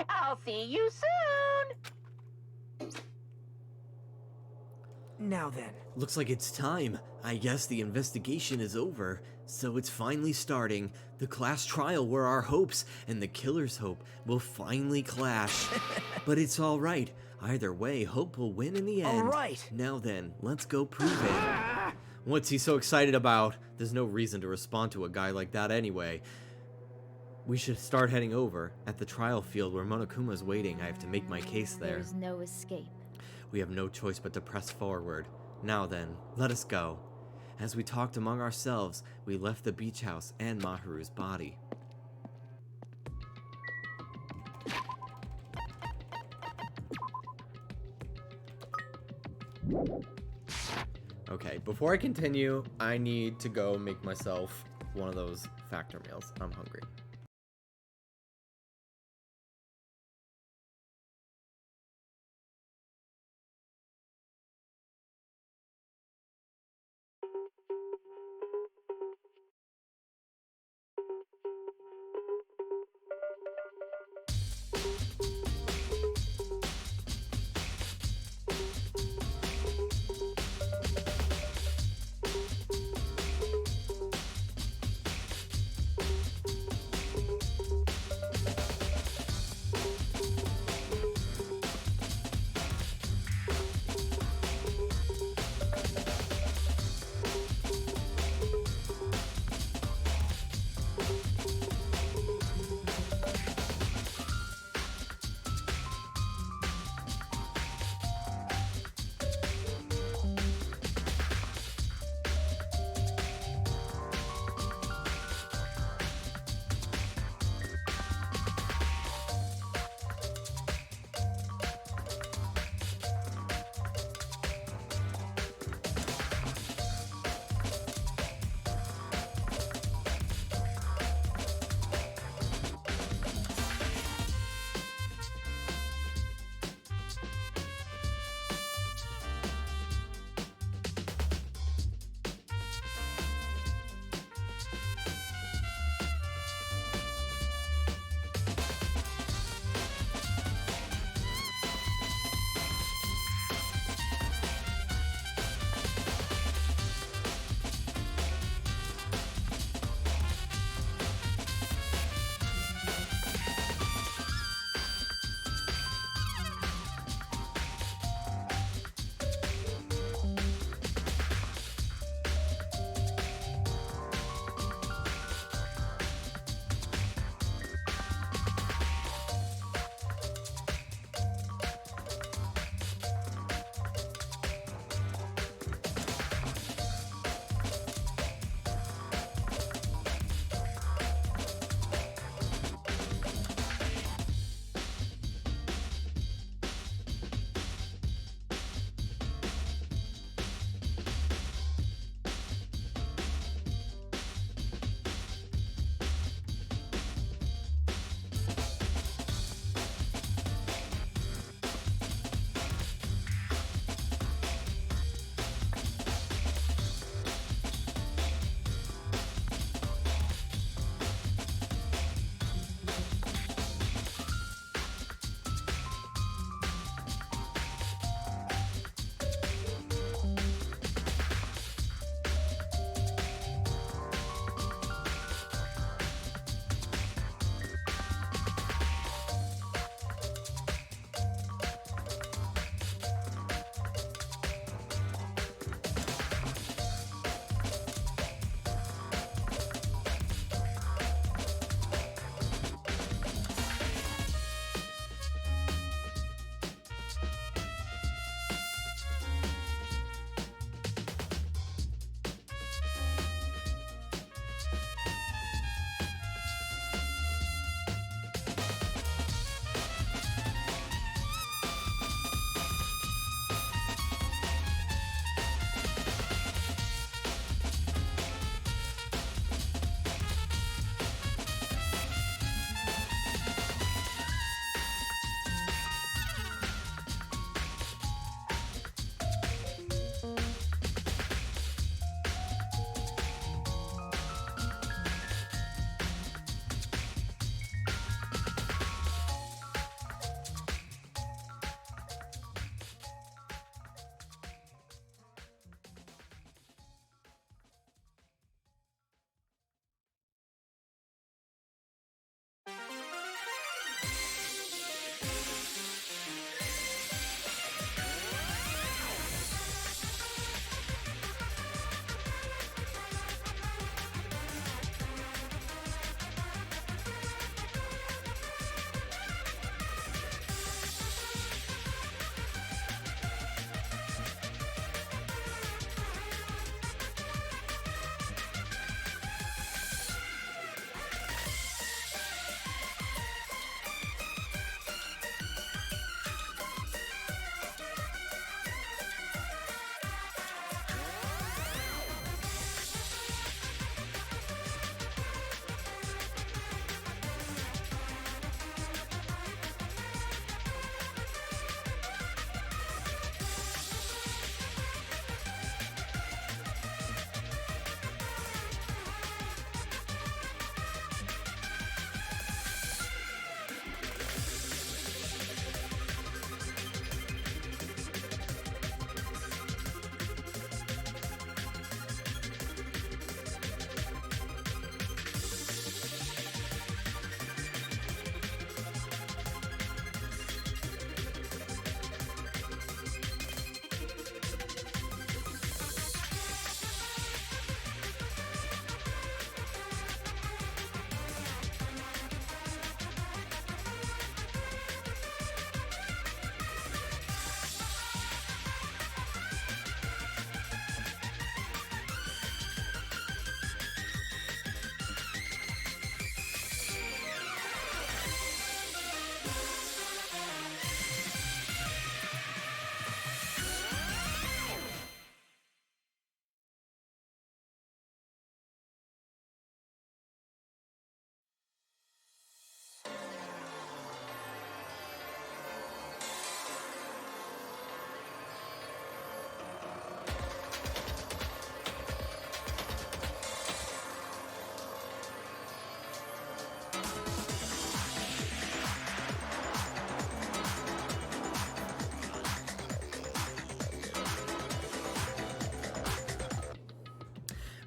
I'll see you soon! Now then. Looks like it's time. I guess the investigation is over. So it's finally starting. The class trial where our hopes and the killer's hope will finally clash. But it's alright. Either way, hope will win in the end. Alright. Now then, let's go prove it. What's he so excited about? There's no reason to respond to a guy like that anyway. We should start heading over. At the trial field where Monokuma's waiting, I have to make my case there. There's no escape. We have no choice but to press forward. Now then, let us go. As we talked among ourselves, we left the beach house and Mahiru's body. Okay, before I continue, I need to go make myself one of those factor meals. I'm hungry.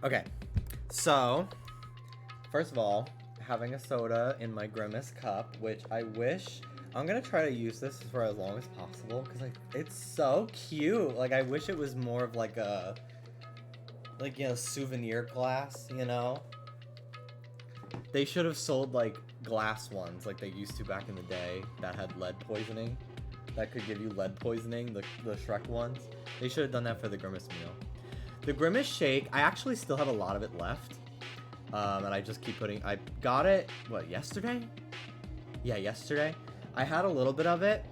Okay, so first of all, having a soda in my Grimace cup, which I wish I'm gonna try to use this for as long as possible because it's so cute. Like I wish it was more of like a souvenir glass, you know. They should have sold like glass ones like they used to back in the day that had lead poisoning. That could give you lead poisoning, the Shrek ones. They should have done that for the Grimace meal. The Grimace shake, I actually still have a lot of it left. And I just keep putting, I got it, what, yesterday? Yeah, yesterday. I had a little bit of it,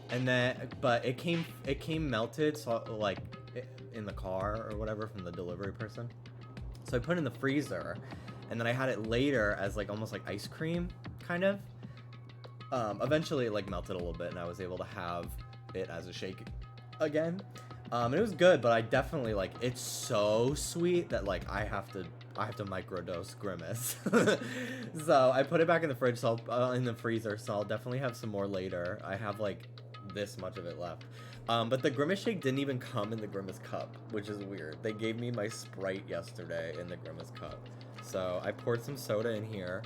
and then, but it came melted, so like, in the car or whatever from the delivery person. So I put it in the freezer, and then I had it later as like, almost like ice cream, kind of. Eventually it like melted a little bit, and I was able to have it as a shake again. And it was good, but I definitely like, it's so sweet that like I have to microdose Grimace. So I put it back in the fridge, so in the freezer, so I'll definitely have some more later. I have like this much of it left. But the Grimace shake didn't even come in the Grimace cup, which is weird. They gave me my Sprite yesterday in the Grimace cup. So I poured some soda in here.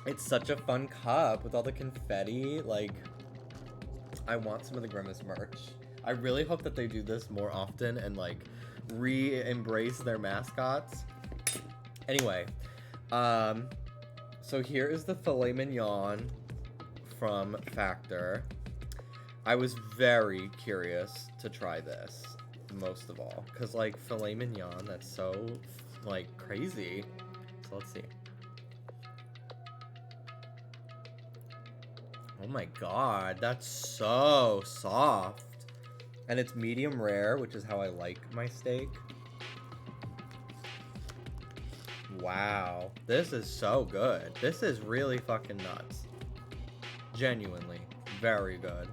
It's such a fun cup with all the confetti. Like, I want some of the Grimace merch. I really hope that they do this more often and like re-embrace their mascots. Anyway, so here is the filet mignon from Factor. I was very curious to try this, most of all, because like filet mignon, that's so like crazy. So let's see. Oh my god, that's so soft. And it's medium rare, which is how I like my steak. Wow, this is so good. This is really fucking nuts. Genuinely, very good.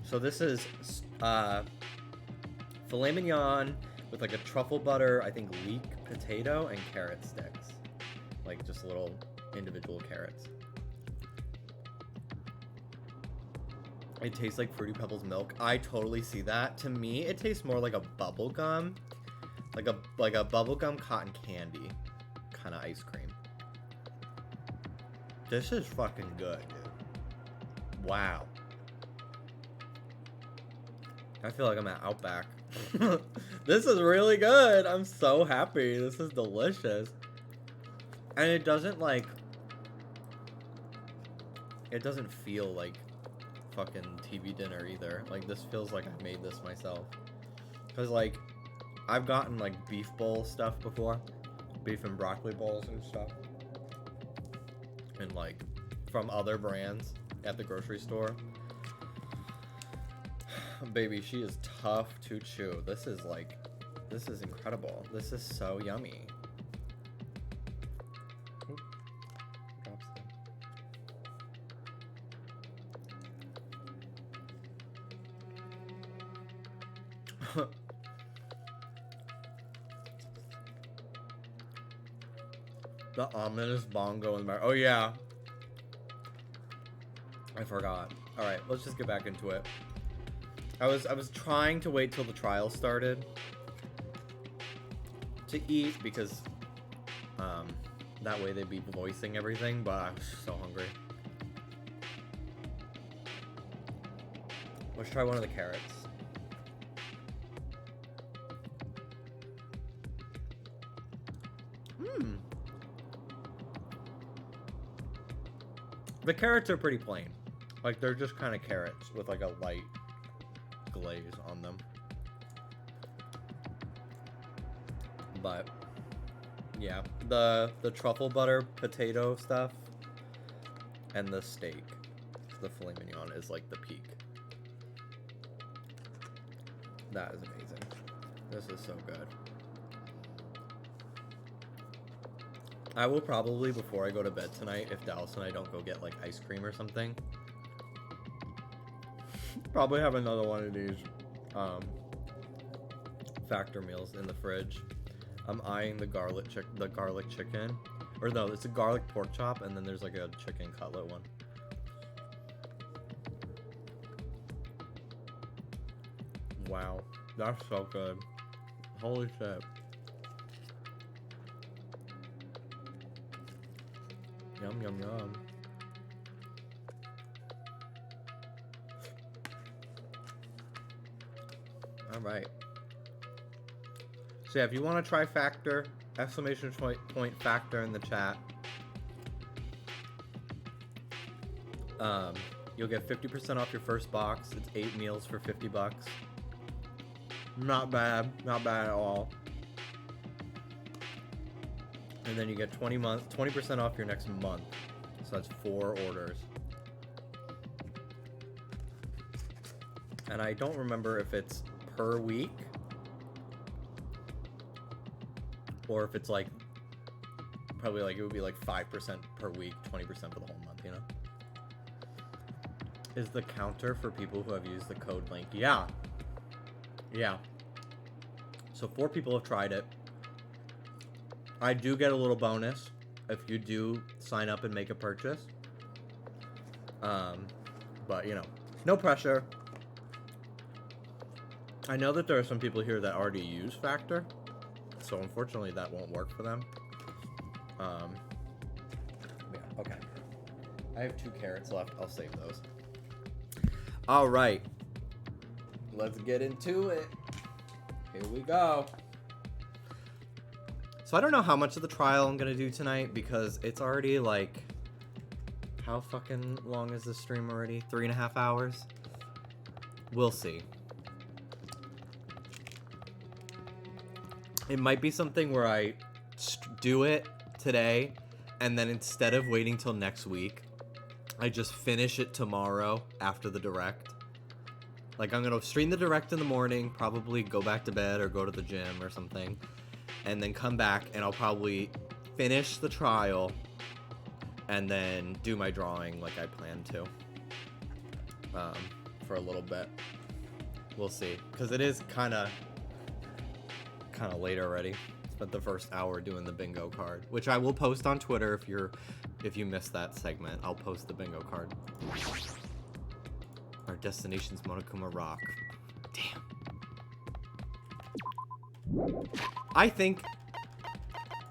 So this is filet mignon with like a truffle butter, I think leek potato, and carrot sticks. Like just little individual carrots. It tastes like Fruity Pebbles milk. I totally see that. To me, it tastes more like a bubble gum. Like a bubblegum cotton candy kind of ice cream. This is fucking good, dude. Wow. I feel like I'm at Outback. This is really good. I'm so happy. This is delicious. And it doesn't like... It doesn't feel like fucking TV dinner either. Like, this feels like I made this myself. Because, like, I've gotten, like, beef bowl stuff before. Beef and broccoli bowls and stuff. And, like, from other brands at the grocery store. Baby, she is tough to chew. This is, like, this is incredible. This is so yummy. Oop. Drops them. The ominous bongo in there. Oh yeah, I forgot. All right, let's just get back into it. I was trying to wait till the trial started to eat because that way they'd be voicing everything, but I was so hungry. Let's try one of the carrots. The carrots are pretty plain. Like, they're just kind of carrots with like a light glaze on them. But yeah, the truffle butter potato stuff and the steak, the filet mignon, is like the peak. That is amazing. This is so good. I will probably, before I go to bed tonight, if Dallas and I don't go get like ice cream or something, probably have another one of these Factor meals in the fridge. I'm eyeing the garlic chicken, or no, it's a garlic pork chop, and then there's like a chicken cutlet one. Wow, that's so good. Holy shit. Yum, yum, yum. Alright. So yeah, if you want to try Factor, exclamation point Factor in the chat. You'll get 50% off your first box. It's 8 meals for 50 bucks. Not bad. Not bad at all. And then you get 20% off your next month. So that's 4 orders. And I don't remember if it's per week or if it's like probably like it would be like 5% per week, 20% for the whole month, you know? Is the counter for people who have used the code link? Yeah. Yeah. So 4 people have tried it. I do get a little bonus if you do sign up and make a purchase. But, you know, no pressure. I know that there are some people here that already use Factor. So, unfortunately, that won't work for them. Yeah, okay. I have 2 carrots left. I'll save those. All right. Let's get into it. Here we go. So I don't know how much of the trial I'm going to do tonight because it's already like... How fucking long is this stream already? 3.5 hours? We'll see. It might be something where I do it today and then instead of waiting till next week, I just finish it tomorrow after the direct. Like, I'm gonna stream the direct in the morning, probably go back to bed or go to the gym or something, and then come back and I'll probably finish the trial and then do my drawing like I plan to. For a little bit. We'll see. Because it is kind of late already. Spent the first hour doing the bingo card, which I will post on Twitter if you missed that segment. I'll post the bingo card. Our destination's Monokuma Rock. Damn. I think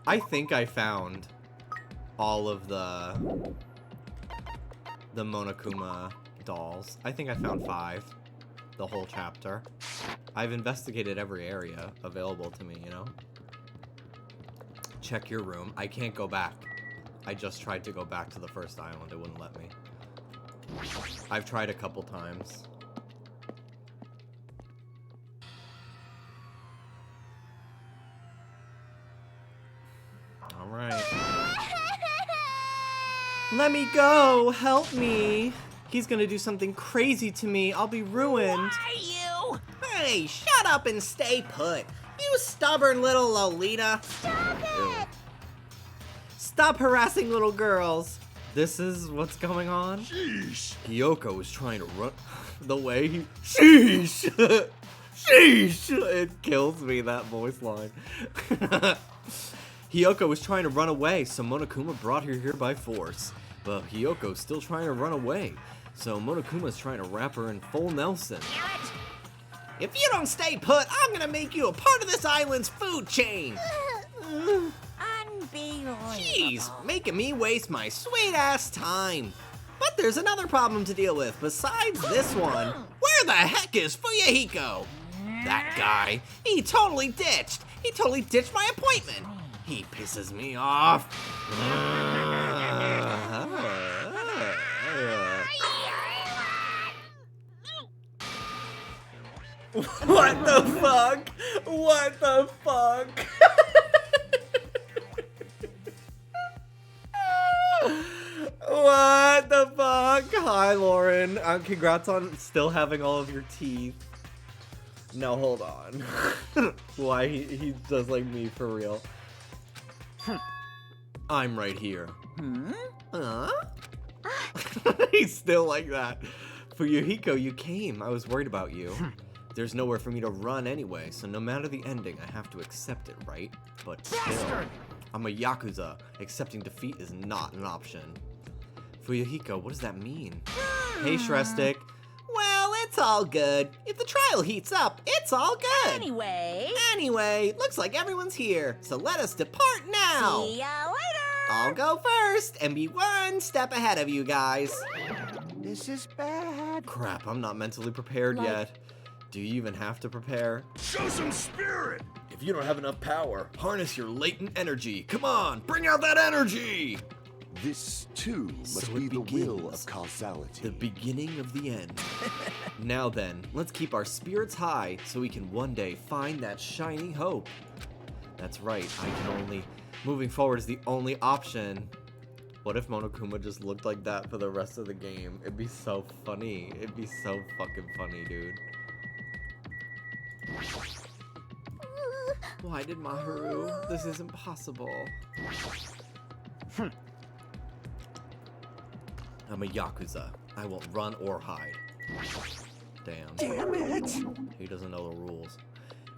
I found all of the Monokuma dolls. I think I found 5. The whole chapter. I've investigated every area available to me, you know? Check your room. I can't go back. I just tried to go back to the first island. It wouldn't let me. I've tried a couple times. Alright. Let me go! Help me! He's gonna do something crazy to me. I'll be ruined. Why you? Hey, shut up and stay put. You stubborn little Lolita. Stop it! Stop harassing little girls. This is what's going on? Sheesh. Hiyoko was trying to run the way he... Sheesh! Sheesh! It kills me, that voice line. Hiyoko was trying to run away, so Monokuma brought her here by force. But Hiyoko's still trying to run away, so Monokuma's trying to wrap her in full Nelson. If you don't stay put, I'm gonna make you a part of this island's food chain. Unbelievable. Jeez, making me waste my sweet-ass time. But there's another problem to deal with besides this one. Where the heck is Fuyahiko? That guy, he totally ditched. He totally ditched my appointment. He pisses me off. What the fuck? What the fuck? What the fuck? Hi, Lauren. Congrats on still having all of your teeth. No, hold on. Why he does like me for real? I'm right here. Huh? He's still like that. Fuyahiko, you came. I was worried about you. There's nowhere for me to run anyway, so no matter the ending, I have to accept it, right? But still, I'm a Yakuza. Accepting defeat is not an option. Fuyahiko, what does that mean? Hey, Shrestic. Well, it's It's all good. If the trial heats up, it's all good. Anyway, Looks like everyone's here, so let us depart now. see ya later! I'll go first and be one step ahead of you guys. This is bad. Crap, I'm not mentally prepared Like- yet. Do you even have to prepare? Show some spirit. If you don't have enough power, harness your latent energy. Come on, bring out that energy! This, too, must So be it the will begins. of causality. The beginning of the end. Now then, let's keep our spirits high so we can one day find that shining hope. That's right, moving forward is the only option. What if Monokuma just looked like that for the rest of the game? It'd be so funny. It'd be so fucking funny, dude. Why did Maharu? This isn't possible. I'm a Yakuza. I won't run or hide. Damn. Damn it! He doesn't know the rules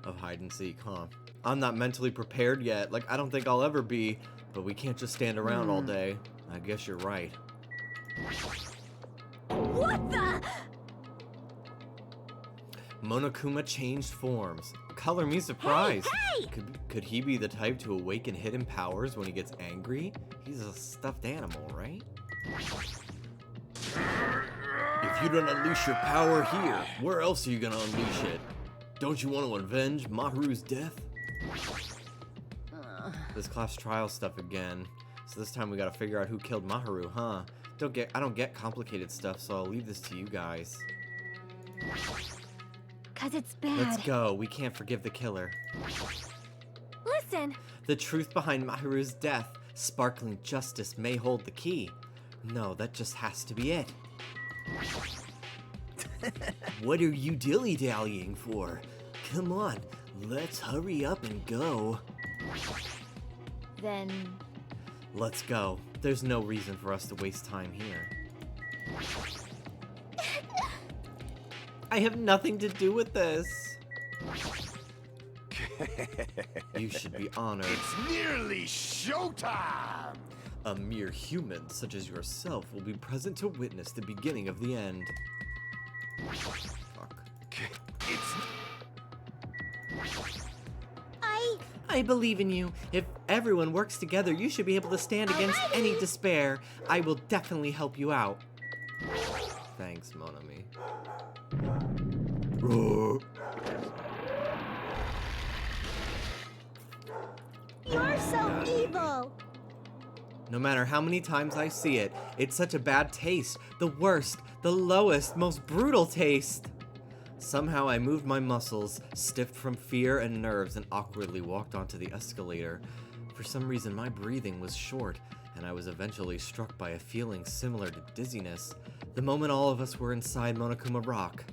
of hide and seek, huh? I'm not mentally prepared yet. Like, I don't think I'll ever be. But we can't just stand around all day. I guess you're right. What the? Monokuma changed forms. Color me surprised. Hey! Could he be the type to awaken hidden powers when he gets angry? He's a stuffed animal, right? If you don't unleash your power here, where else are you gonna unleash it? Don't you want to avenge Maharu's death? This class trial stuff again. So this time we gotta figure out who killed Maharu, huh? I don't get complicated stuff, so I'll leave this to you guys. 'Cause it's bad. Let's go. We can't forgive the killer. Listen, The truth behind Maharu's death, sparkling justice may hold the key. No, that just has to be it. What are you dilly-dallying for? Come on, let's hurry up and go. then Let's go. There's no reason for us to waste time here. I have nothing to do with this. You should be honored. It's nearly showtime! A mere human such as yourself will be present to witness the beginning of the end. Fuck. It's I believe in you. If everyone works together, you should be able to stand against any despair. I will definitely help you out. Thanks, Monami. you're so evil. No matter how many times I see it, it's such a bad taste. The worst, the lowest, most brutal taste. Somehow I moved my muscles, stiff from fear and nerves, and awkwardly walked onto the escalator. For some reason, my breathing was short, and I was eventually struck by a feeling similar to dizziness, the moment all of us were inside Monokuma Rock.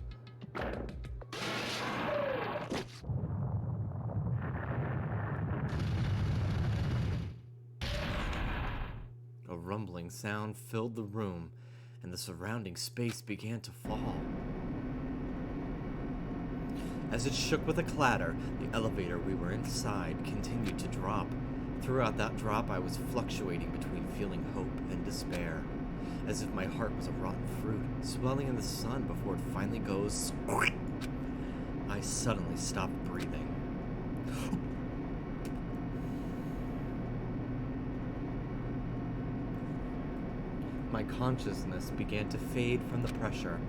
A rumbling sound filled the room, and the surrounding space began to fall. As it shook with a clatter, the elevator we were inside continued to drop. Throughout that drop, I was fluctuating between feeling hope and despair, as if my heart was a rotten fruit, swelling in the sun before it finally goes. I suddenly stopped breathing. My consciousness began to fade from the pressure.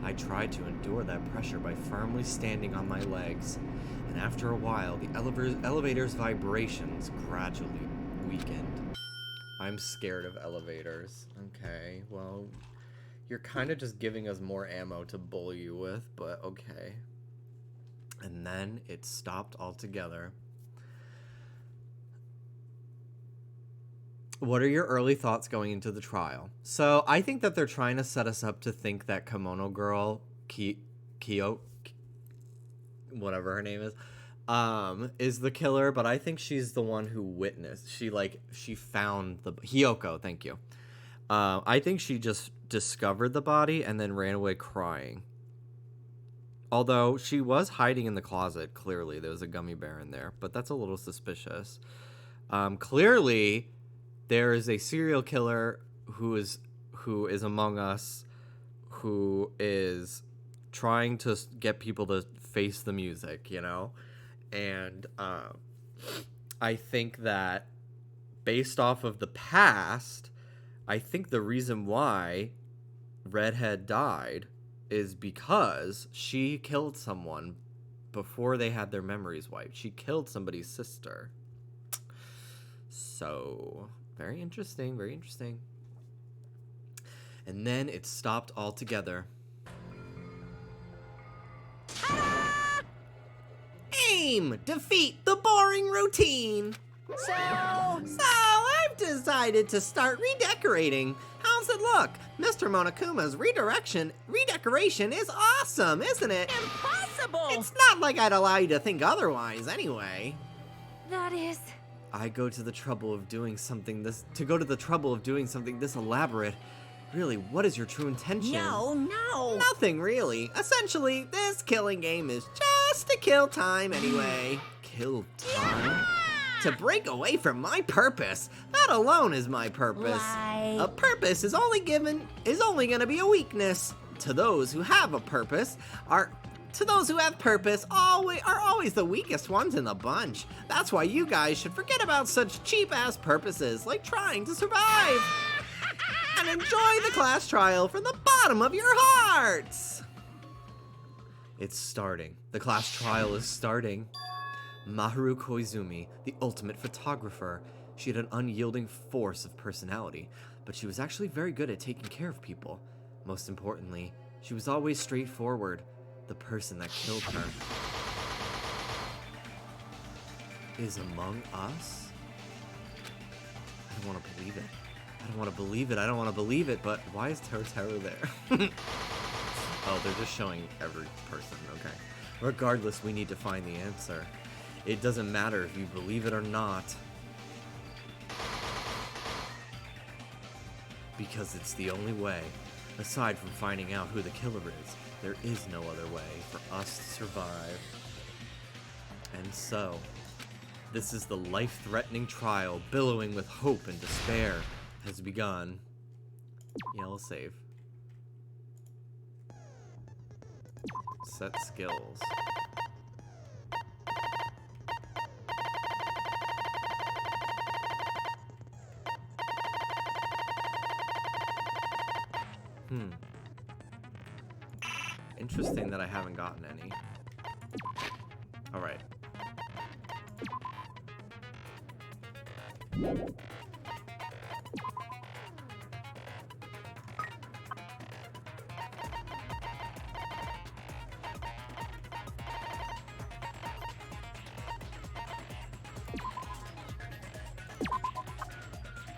I tried to endure that pressure by firmly standing on my legs, and after a while, the elevator's vibrations gradually weakened. I'm scared of elevators. Okay, well, you're kind of just giving us more ammo to bully you with, but okay. And then it stopped altogether. What are your early thoughts going into the trial? So I think that they're trying to set us up to think that Kimono Girl, Kyo, whatever her name is the killer, but I think she's the one who witnessed. She found the Hiyoko. Thank you. I think she just discovered the body and then ran away crying. Although she was hiding in the closet. Clearly, there was a gummy bear in there, but that's a little suspicious. Clearly, there is a serial killer who is among us, who is trying to get people to face the music, you know? And I think that based off of the past, I think the reason why Redhead died is because she killed someone before they had their memories wiped. She killed somebody's sister. So, very interesting, very interesting. And then it stopped altogether. Aim! Defeat the boring routine! So I've decided to start redecorating. How's it look? Mr. Monokuma's redecoration is awesome, isn't it? Impossible! It's not like I'd allow you to think otherwise anyway. That is... I go to the trouble of doing something this elaborate. Really, what is your true intention? No. Nothing really. Essentially, this killing game is just to kill time anyway. Kill time? To break away from my purpose. That alone is my purpose. Lie. A purpose is only gonna be a weakness. To those who have a purpose are always the weakest ones in the bunch. That's why you guys should forget about such cheap-ass purposes like trying to survive. And enjoy the class trial from the bottom of your hearts. It's starting. The class trial is starting. Maharu Koizumi, the ultimate photographer. She had an unyielding force of personality, but she was actually very good at taking care of people. Most importantly, she was always straightforward. The person that killed her is among us? I don't want to believe it. I don't want to believe it, but why is Totoro there? Oh, they're just showing every person, okay. Regardless, we need to find the answer. It doesn't matter if you believe it or not. Because it's the only way. Aside from finding out who the killer is, there is no other way for us to survive. And so, this is the life-threatening trial, billowing with hope and despair, has begun. Yeah, I'll save. Set skills. Interesting that I haven't gotten any. Alright.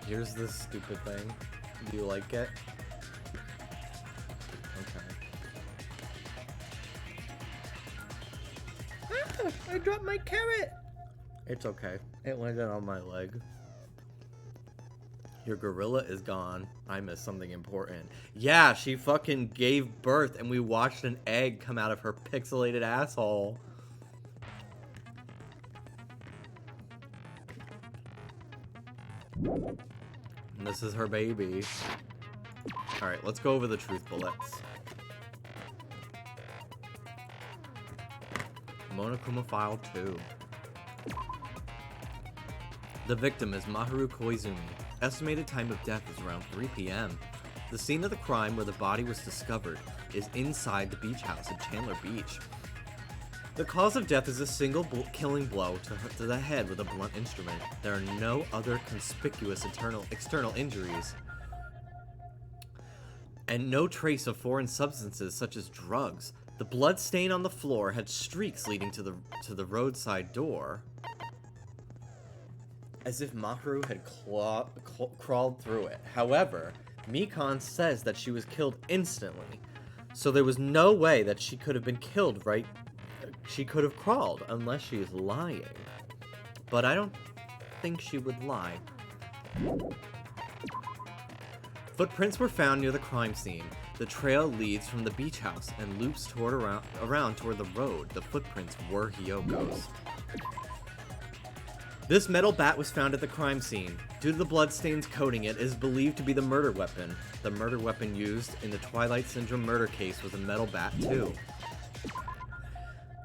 Here's this stupid thing. Do you like it? Okay. I dropped my carrot! It's okay. It landed on my leg. Your gorilla is gone. I missed something important. Yeah, she fucking gave birth and we watched an egg come out of her pixelated asshole. And this is her baby. Alright, let's go over the truth bullets. Monokuma File 2. The victim is Maharu Koizumi. Estimated time of death is around 3 p.m. The scene of the crime where the body was discovered is inside the beach house at Chandler Beach. The cause of death is a single killing blow to the head with a blunt instrument. There are no other conspicuous external injuries. And no trace of foreign substances such as drugs. The blood stain on the floor had streaks leading to the roadside door, as if Maharu had crawled through it. However, Mikan says that she was killed instantly, so there was no way that she could have been killed right. She could have crawled, unless she is lying. But I don't think she would lie. Footprints were found near the crime scene. The trail leads from the beach house and loops around toward the road. The footprints were Hyoko's. This metal bat was found at the crime scene. Due to the bloodstains coating it, it is believed to be the murder weapon. The murder weapon used in the Twilight Syndrome murder case was a metal bat too.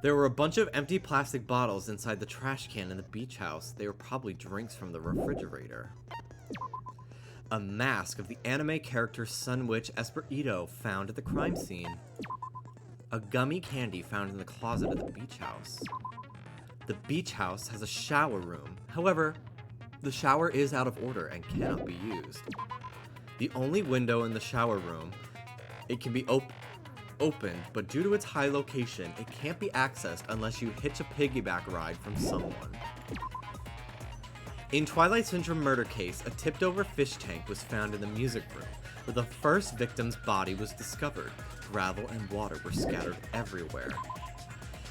There were a bunch of empty plastic bottles inside the trash can in the beach house. They were probably drinks from the refrigerator. A mask of the anime character Sun Witch Esperito found at the crime scene. A gummy candy found in the closet of the beach house. The beach house has a shower room. However, the shower is out of order and cannot be used. The only window in the shower room, it can be opened, but due to its high location, it can't be accessed unless you hitch a piggyback ride from someone. In Twilight Syndrome murder case, a tipped-over fish tank was found in the music room, where the first victim's body was discovered. Gravel and water were scattered everywhere.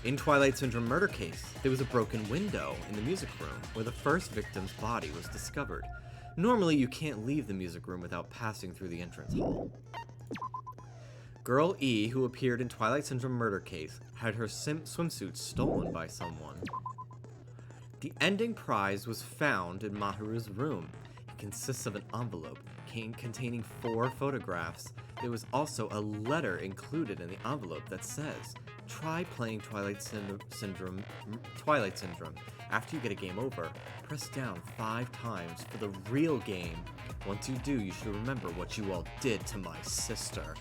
In Twilight Syndrome murder case, there was a broken window in the music room, where the first victim's body was discovered. Normally, you can't leave the music room without passing through the entrance hall. Girl E, who appeared in Twilight Syndrome murder case, had her swimsuit stolen by someone. The ending prize was found in Mahiru's room. It consists of an envelope containing 4 photographs. There was also a letter included in the envelope that says, "Try playing Twilight Syndrome. After you get a game over, press down 5 times for the real game. Once you do, you should remember what you all did to my sister.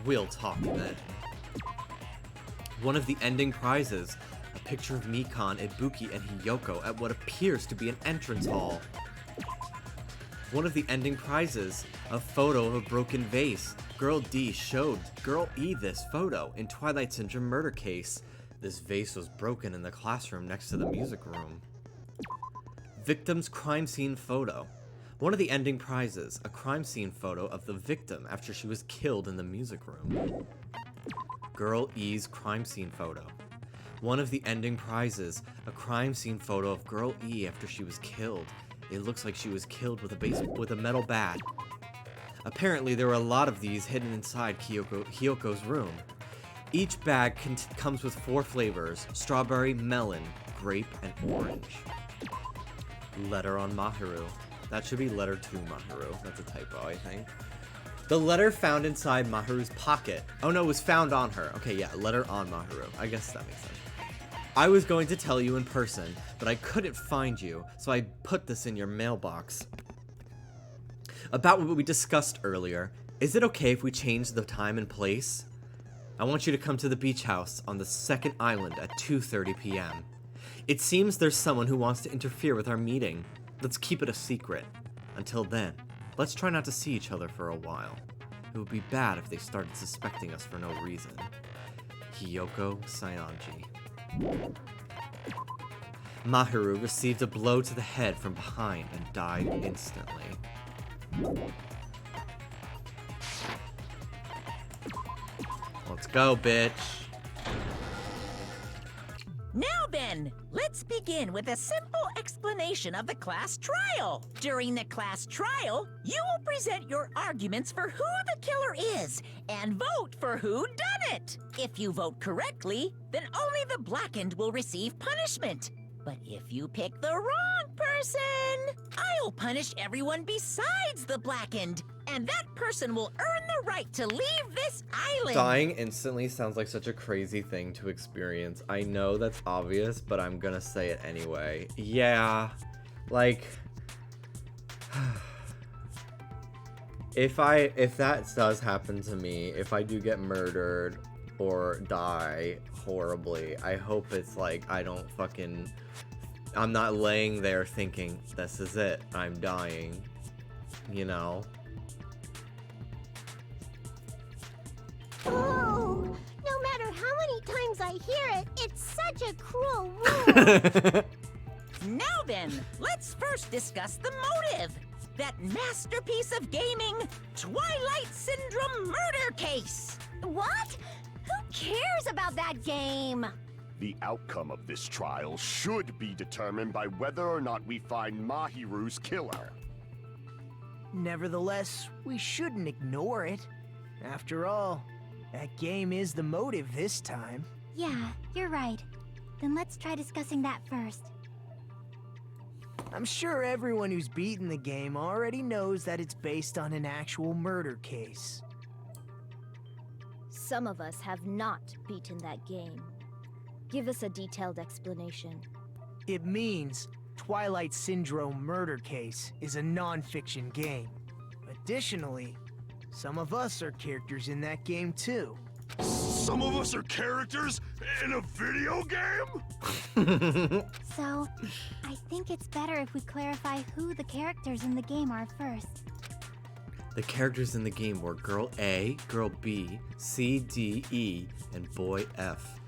We'll talk then." One of the ending prizes, a picture of Mikan, Ibuki, and Hiyoko at what appears to be an entrance hall. One of the ending prizes, a photo of a broken vase. Girl D showed Girl E this photo in Twilight Syndrome murder case. This vase was broken in the classroom next to the music room. Victim's crime scene photo. One of the ending prizes, a crime scene photo of the victim after she was killed in the music room. Girl E's crime scene photo. One of the ending prizes, a crime scene photo of Girl E after she was killed. It looks like she was killed with a metal bat. Apparently, there were a lot of these hidden inside Hiyoko's room. Each bag comes with 4 flavors: strawberry, melon, grape, and orange. Letter on Mahiru. That should be letter to Mahiru. That's a typo, I think. The letter found inside Mahiru's pocket. Oh no, it was found on her. Okay, yeah, letter on Mahiru. I guess that makes sense. I was going to tell you in person, but I couldn't find you, so I put this in your mailbox. About what we discussed earlier, is it okay if we change the time and place? I want you to come to the beach house on the second island at 2:30 p.m. It seems there's someone who wants to interfere with our meeting. Let's keep it a secret. Until then, let's try not to see each other for a while. It would be bad if they started suspecting us for no reason. Hiyoko Saionji. Mahiru received a blow to the head from behind and died instantly. Let's go, bitch. Now then, let's begin with a simple explanation of the class trial. During the class trial, you will present your arguments for who the killer is and vote for who done it. If you vote correctly, then only the blackened will receive punishment. But if you pick the wrong person, I'll punish everyone besides the blackened, and that person will earn the right to leave this island. Dying instantly sounds like such a crazy thing to experience. I know that's obvious, but I'm gonna say it anyway. Yeah, like, if that does happen to me, if I do get murdered or die horribly, I hope it's like I'm not laying there thinking, this is it, I'm dying, you know? Oh, no matter how many times I hear it, it's such a cruel rule. Now then, let's first discuss the motive. That masterpiece of gaming, Twilight Syndrome murder case. What? Who cares about that game? The outcome of this trial should be determined by whether or not we find Mahiru's killer. Nevertheless, we shouldn't ignore it. After all, that game is the motive this time. Yeah, you're right. Then let's try discussing that first. I'm sure everyone who's beaten the game already knows that it's based on an actual murder case. Some of us have not beaten that game. Give us a detailed explanation. It means Twilight Syndrome Murder Case is a non-fiction game. Additionally, some of us are characters in that game too. Some of us are characters in a video game? So, I think it's better if we clarify who the characters in the game are first. The characters in the game were Girl A, Girl B, C, D, E, and Boy F,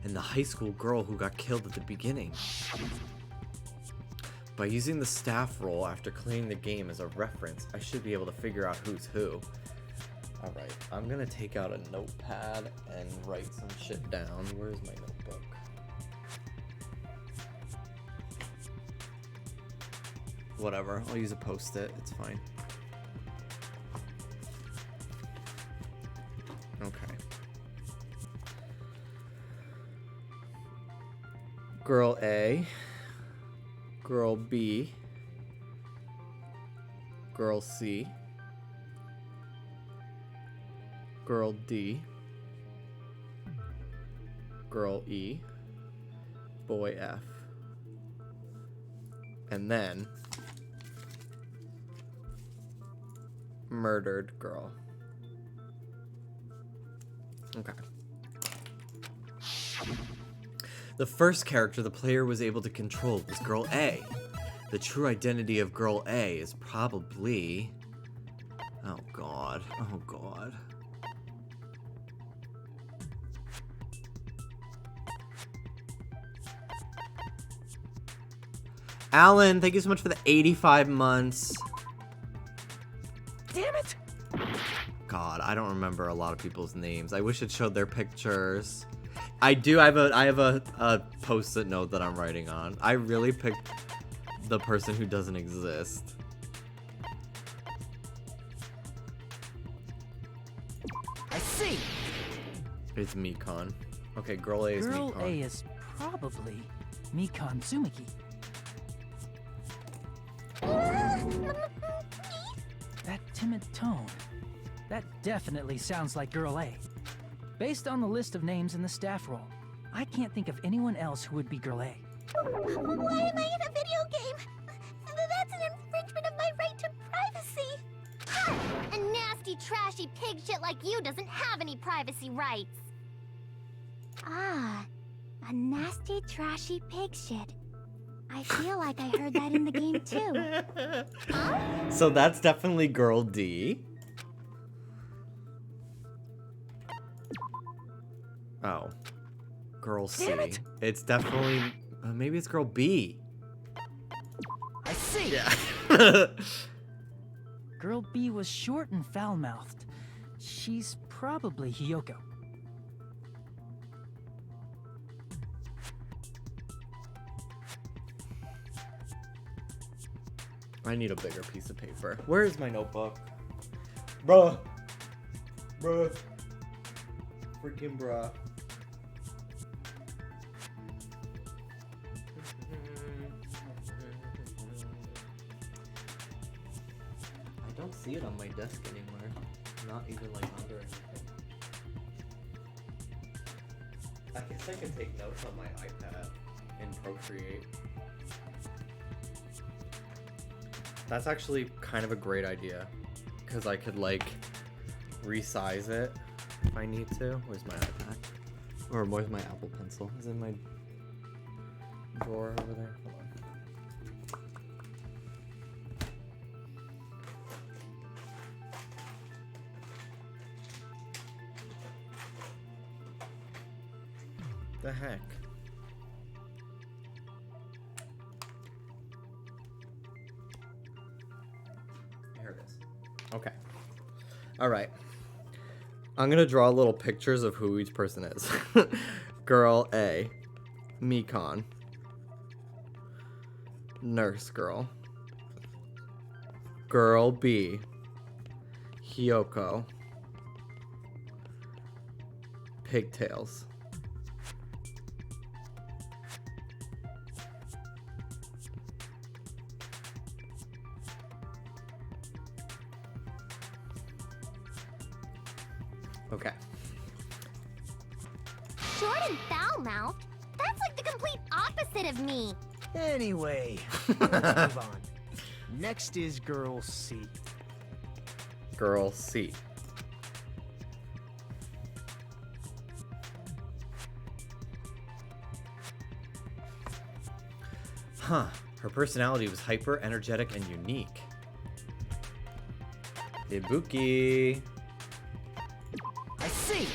and the high school girl who got killed at the beginning. By using the staff role after clearing the game as a reference, I should be able to figure out who's who. Alright, I'm gonna take out a notepad and write some shit down. Where's my notebook? Whatever, I'll use a post-it, it's fine. Okay. Girl A, Girl B, Girl C, Girl D, Girl E, Boy F, and then murdered girl. Okay. The first character the player was able to control was Girl A. The true identity of Girl A is probably... Oh god. Oh god. Alan, thank you so much for the 85 months. Damn it! God, I don't remember a lot of people's names. I wish it showed their pictures. I have a post-it note that I'm writing on. I really picked the person who doesn't exist. I see! It's Mikon. Okay, Girl A is Girl Mikon. A is probably Mikon Tsumiki. That timid tone. That definitely sounds like Girl A. Based on the list of names in the staff roll, I can't think of anyone else who would be Girl A. Why am I in a video game? That's an infringement of my right to privacy. Ha! A nasty, trashy pig shit like you doesn't have any privacy rights. Ah, a nasty, trashy pig shit. I feel like I heard that in the game too. So that's definitely Girl D. Oh. Girl C. Damn it. It's definitely... maybe it's Girl B. I see! Yeah. Girl B was short and foul-mouthed. She's probably Hiyoko. I need a bigger piece of paper. Where's my notebook? Bruh. Bruh. Freaking bruh. I don't see it on my desk anywhere. Not even like under anything. I guess I can take notes on my iPad in Procreate. That's actually kind of a great idea, because I could like resize it if I need to. Where's my iPad? Or where's my Apple Pencil? Is it in my drawer over there? Hold on. The heck? Here it is. Okay. All right. I'm gonna draw little pictures of who each person is. Girl A, Mikon. Nurse girl. Girl B, Hiyoko. Pigtails. Okay. Short and foul-mouthed? That's like the complete opposite of me. Anyway, let's move on. Next is Girl C. Girl C. Huh. Her personality was hyper, energetic, and unique. Ibuki. I see.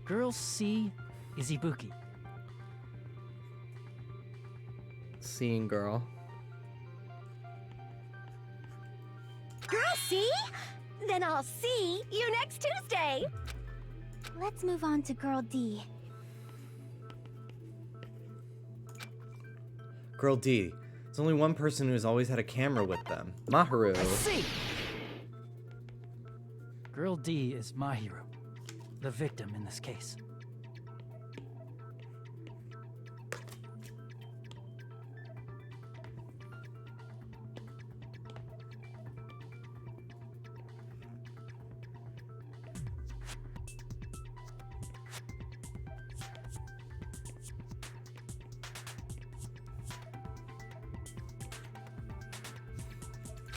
Girl C is Ibuki. Seeing girl. Girl C? Then I'll see you next Tuesday. Let's move on to Girl D. Girl D. There's only one person who's always had a camera with them. Maharu. I see. Girl D is Mahiru, the victim in this case.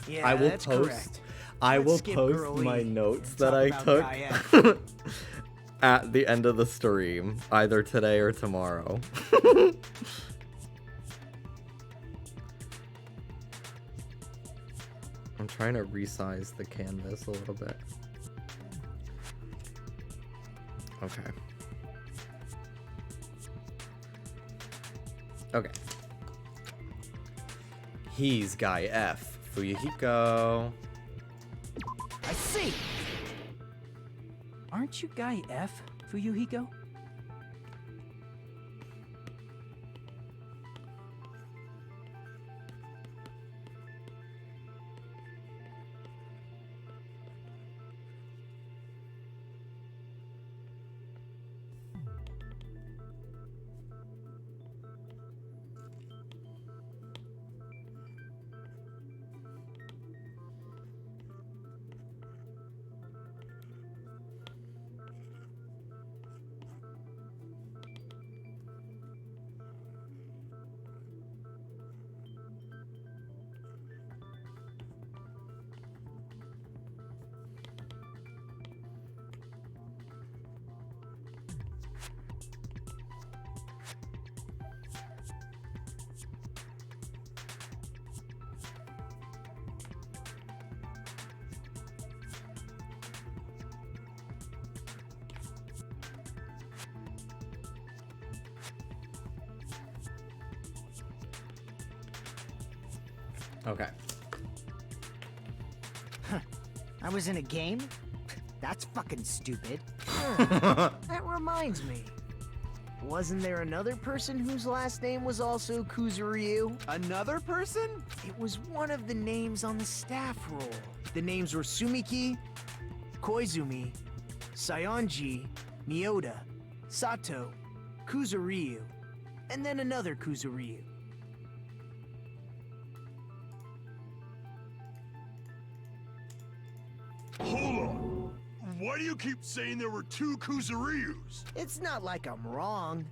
Yeah, I will that's post. correct. I Let's will skip post Girl my E notes and that I talk about took Guy at the end of the stream, either today or tomorrow. I'm trying to resize the canvas a little bit. Okay. Okay. He's Guy F. Fuyuhiko. I see. Aren't you Guy F, Fuyuhiko? Okay. I was in a game? That's fucking stupid. That reminds me. Wasn't there another person whose last name was also Kuzuryu? Another person? It was one of the names on the staff roll. The names were Sumiki, Koizumi, Sayonji, Miyoda, Sato, Kuzuryu, and then another Kuzuryu. Hold on. Why do you keep saying there were two Kuzuryus? It's not like I'm wrong.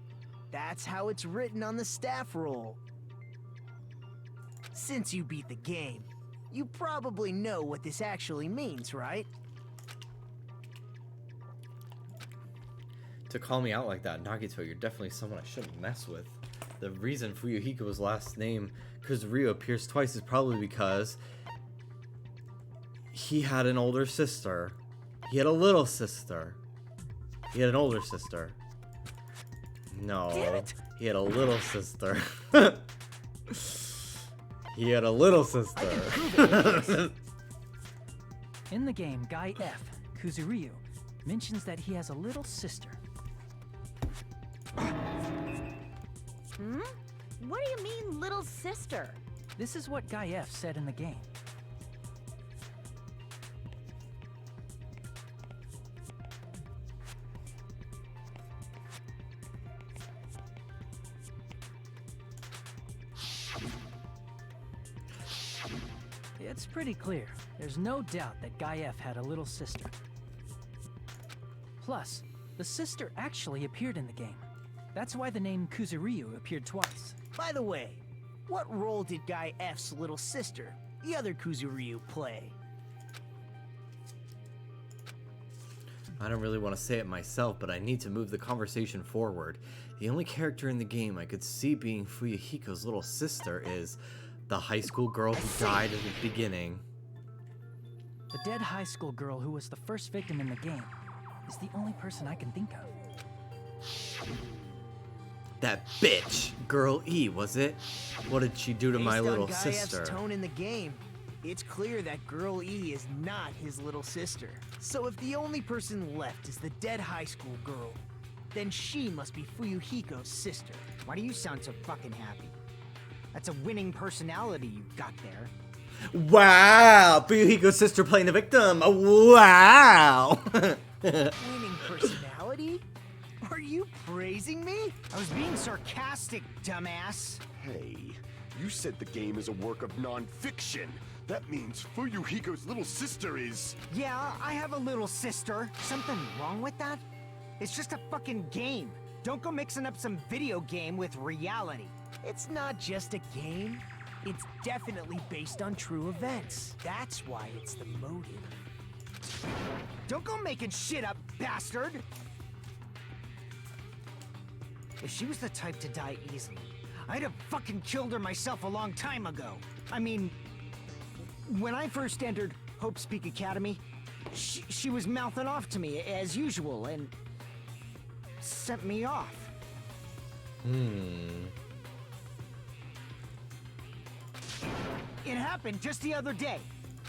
That's how it's written on the staff roll. Since you beat the game, you probably know what this actually means, right? To call me out like that, Nagito, you're definitely someone I shouldn't mess with. The reason Fuyuhiko's last name, Kuzuryu, appears twice is probably because he had an older sister. He had a little sister. He had an older sister. No. Damn it. He had a little sister. He had a little sister. In the game, Guy F, Kuzuryu, mentions that he has a little sister. What do you mean, little sister? This is what Guy F said in the game. It's pretty clear. There's no doubt that Guy F had a little sister. Plus, the sister actually appeared in the game. That's why the name Kuzuryu appeared twice. By the way, what role did Guy F's little sister, the other Kuzuryu, play? I don't really want to say it myself, but I need to move the conversation forward. The only character in the game I could see being Fuyuhiko's little sister is the high school girl who died at the beginning. The dead high school girl who was the first victim in the game is the only person I can think of. That bitch! Girl E, was it? What did she do to my little Based on Guy sister? F's tone in the game, it's clear that Girl E is not his little sister. So if the only person left is the dead high school girl, then she must be Fuyuhiko's sister. Why do you sound so fucking happy? That's a winning personality you got there. Wow! Fuyuhiko's sister playing the victim! Wow! Winning personality? Are you praising me? I was being sarcastic, dumbass. Hey, you said the game is a work of non-fiction. That means Fuyuhiko's little sister is... Yeah, I have a little sister. Something wrong with that? It's just a fucking game. Don't go mixing up some video game with reality. It's not just a game. It's definitely based on true events. That's why it's the motive. Don't go making shit up, bastard! If she was the type to die easily, I'd have fucking killed her myself a long time ago. I mean, when I first entered Hope's Peak Academy, she was mouthing off to me as usual and sent me off. It happened just the other day.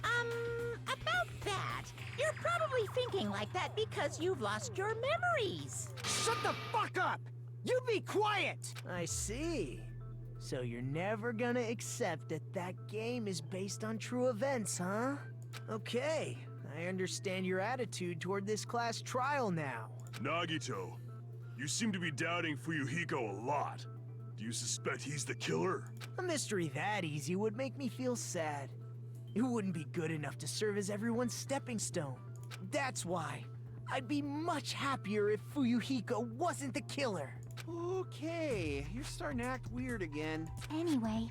About that. You're probably thinking like that because you've lost your memories. Shut the fuck up! You be quiet! I see. So you're never gonna accept that that game is based on true events, huh? Okay, I understand your attitude toward this class trial now. Nagito, you seem to be doubting Fuyuhiko a lot. Do you suspect he's the killer? A mystery that easy would make me feel sad. It wouldn't be good enough to serve as everyone's stepping stone. That's why I'd be much happier if Fuyuhiko wasn't the killer. Okay, you're starting to act weird again. Anyway,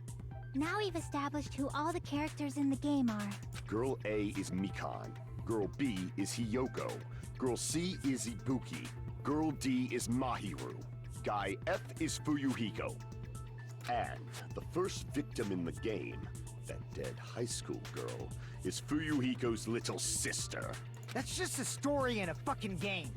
now we've established who all the characters in the game are. Girl A is Mikan. Girl B is Hiyoko. Girl C is Ibuki. Girl D is Mahiru. Guy F is Fuyuhiko. And the first victim in the game, that dead high school girl, is Fuyuhiko's little sister. That's just a story in a fucking game.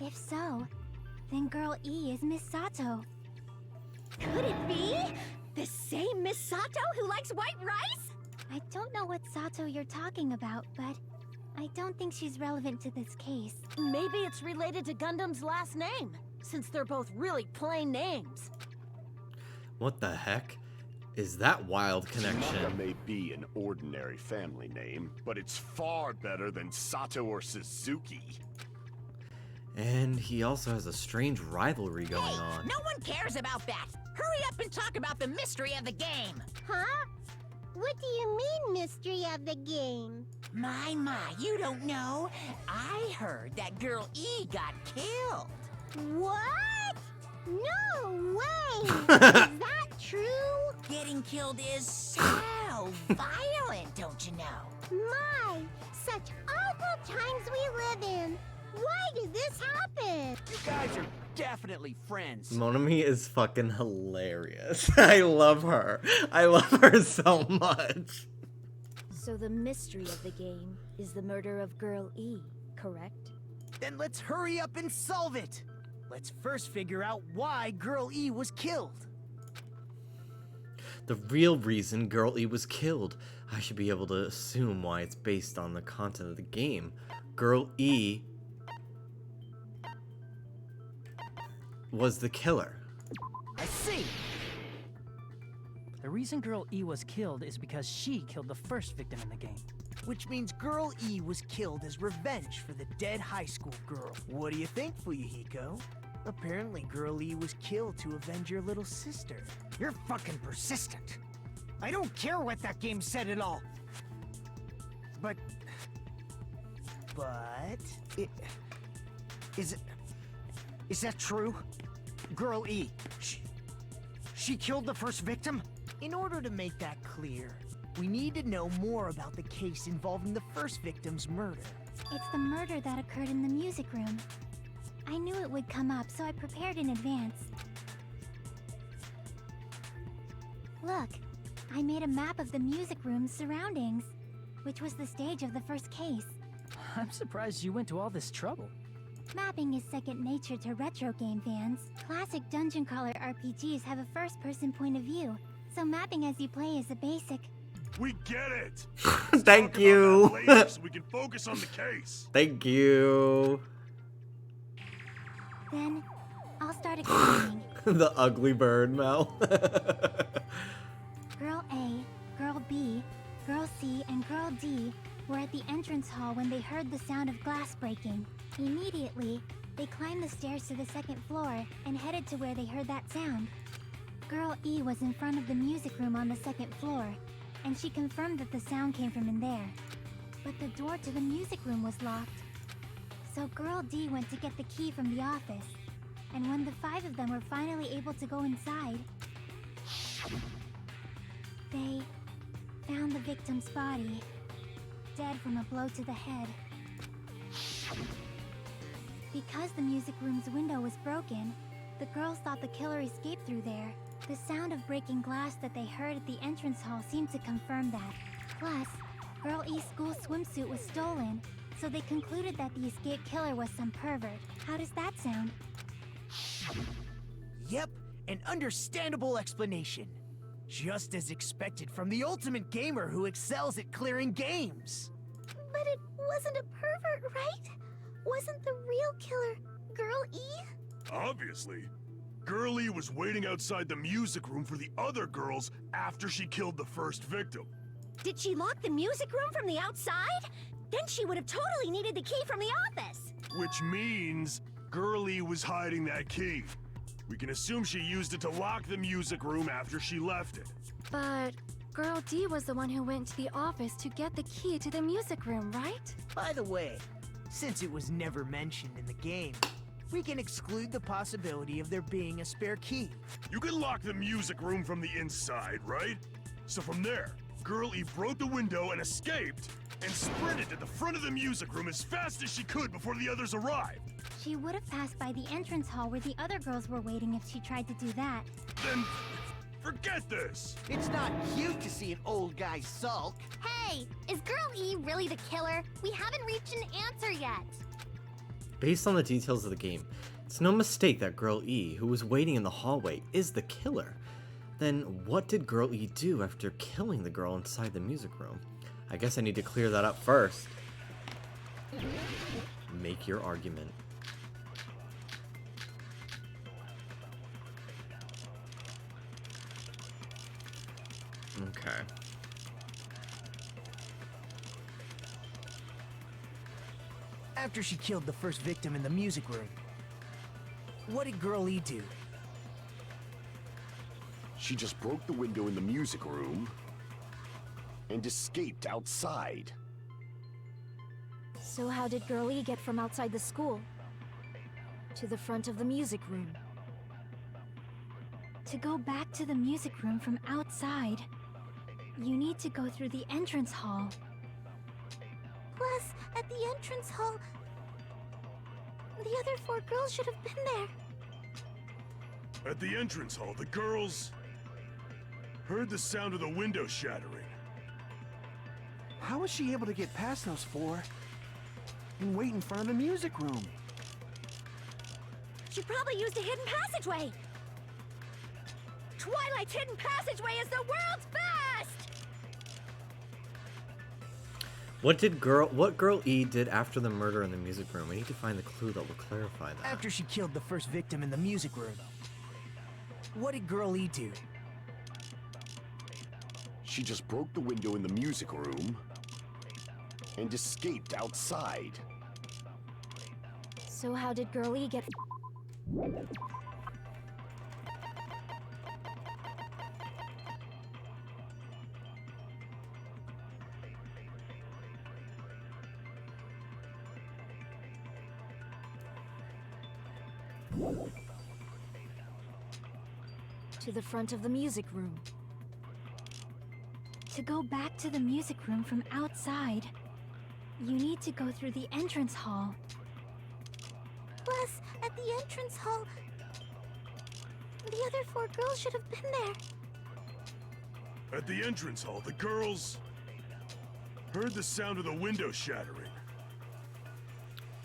If so, then Girl E is Miss Sato. Could it be? The same Miss Sato who likes white rice? I don't know what Sato you're talking about, but I don't think she's relevant to this case. Maybe it's related to Gundam's last name, since they're both really plain names. What the heck? Is that wild Tanaka connection? may be an ordinary family name, but it's far better than Sato or Suzuki. And he also has a strange rivalry going on. No one cares about that. Hurry up and talk about the mystery of the game. Huh? What do you mean, mystery of the game? My, you don't know. I heard that Girl E got killed. What? No way! Is that true? Getting killed is so violent, don't you know? My, such awful times we live in. Why did this happen? You guys are definitely friends. Monami is fucking hilarious. I love her. I love her so much. So the mystery of the game is the murder of Girl E, correct? Then let's hurry up and solve it. Let's first figure out why Girl E was killed. The real reason Girl E was killed. I should be able to assume why it's based on the content of the game. Girl E was the killer. I see. The reason Girl E was killed is because she killed the first victim in the game. Which means Girl E was killed as revenge for the dead high school girl. What do you think, Fuyuhiko? Apparently, Girl E was killed to avenge your little sister. You're fucking persistent. I don't care what that game said at all. But is that true? Girl E, she killed the first victim? In order to make that clear, we need to know more about the case involving the first victim's murder. It's the murder that occurred in the music room. I knew it would come up, so I prepared in advance. Look, I made a map of the music room's surroundings, which was the stage of the first case. I'm surprised you went to all this trouble. Mapping is second nature to retro game fans. Classic dungeon crawler RPGs have a first-person point of view, so mapping as you play is a basic. We get it. Thank you. Talk about that later so we can focus on the case. Thank you. Then, I'll start explaining. The ugly bird, Mel. Girl A, Girl B, Girl C, and Girl D were at the entrance hall when they heard the sound of glass breaking. Immediately, they climbed the stairs to the second floor and headed to where they heard that sound. Girl E was in front of the music room on the second floor, and she confirmed that the sound came from in there. But the door to the music room was locked. So Girl D went to get the key from the office, and when the 5 of them were finally able to go inside, they found the victim's body, dead from a blow to the head. Because the music room's window was broken, the girls thought the killer escaped through there. The sound of breaking glass that they heard at the entrance hall seemed to confirm that. Plus, Girl E's school swimsuit was stolen, so they concluded that the escaped killer was some pervert. How does that sound? Yep, an understandable explanation. Just as expected from the ultimate gamer who excels at clearing games. But it wasn't a pervert, right? Wasn't the real killer Girl E? Obviously. Girl E was waiting outside the music room for the other girls after she killed the first victim. Did she lock the music room from the outside? Then she would have totally needed the key from the office. Which means Girl E was hiding that key. We can assume she used it to lock the music room after she left it. But Girl D was the one who went to the office to get the key to the music room, right? By the way, since it was never mentioned in the game, we can exclude the possibility of there being a spare key. You can lock the music room from the inside, right? So from there, Girl E broke the window and escaped, and sprinted to the front of the music room as fast as she could before the others arrived. She would have passed by the entrance hall where the other girls were waiting if she tried to do that. Then, forget this! It's not cute to see an old guy sulk. Hey, is Girl E really the killer? We haven't reached an answer yet. Based on the details of the game, it's no mistake that Girl E, who was waiting in the hallway, is the killer. Then what did Girl E do after killing the girl inside the music room? I guess I need to clear that up first. Make your argument. Okay. After she killed the first victim in the music room, what did Girl E do? She just broke the window in the music room and escaped outside. So how did Girl E get from outside the school to the front of the music room? To go back to the music room from outside, you need to go through the entrance hall. Plus, at the entrance hall, the other 4 girls should have been there. At the entrance hall, the girls heard the sound of the window shattering. How was she able to get past those 4 and wait in front of the music room? She probably used a hidden passageway. Twilight's hidden passageway is the world's best! What girl E did after the murder in the music room? We need to find the clue that will clarify that. After she killed the first victim in the music room, what did Girl E do? She just broke the window in the music room and escaped outside. So how did Girl E get... to the front of the music room? To go back to the music room from outside, you need to go through the entrance hall. Plus, at the entrance hall, the other 4 girls should have been there. At the entrance hall, the girls heard the sound of the window shattering.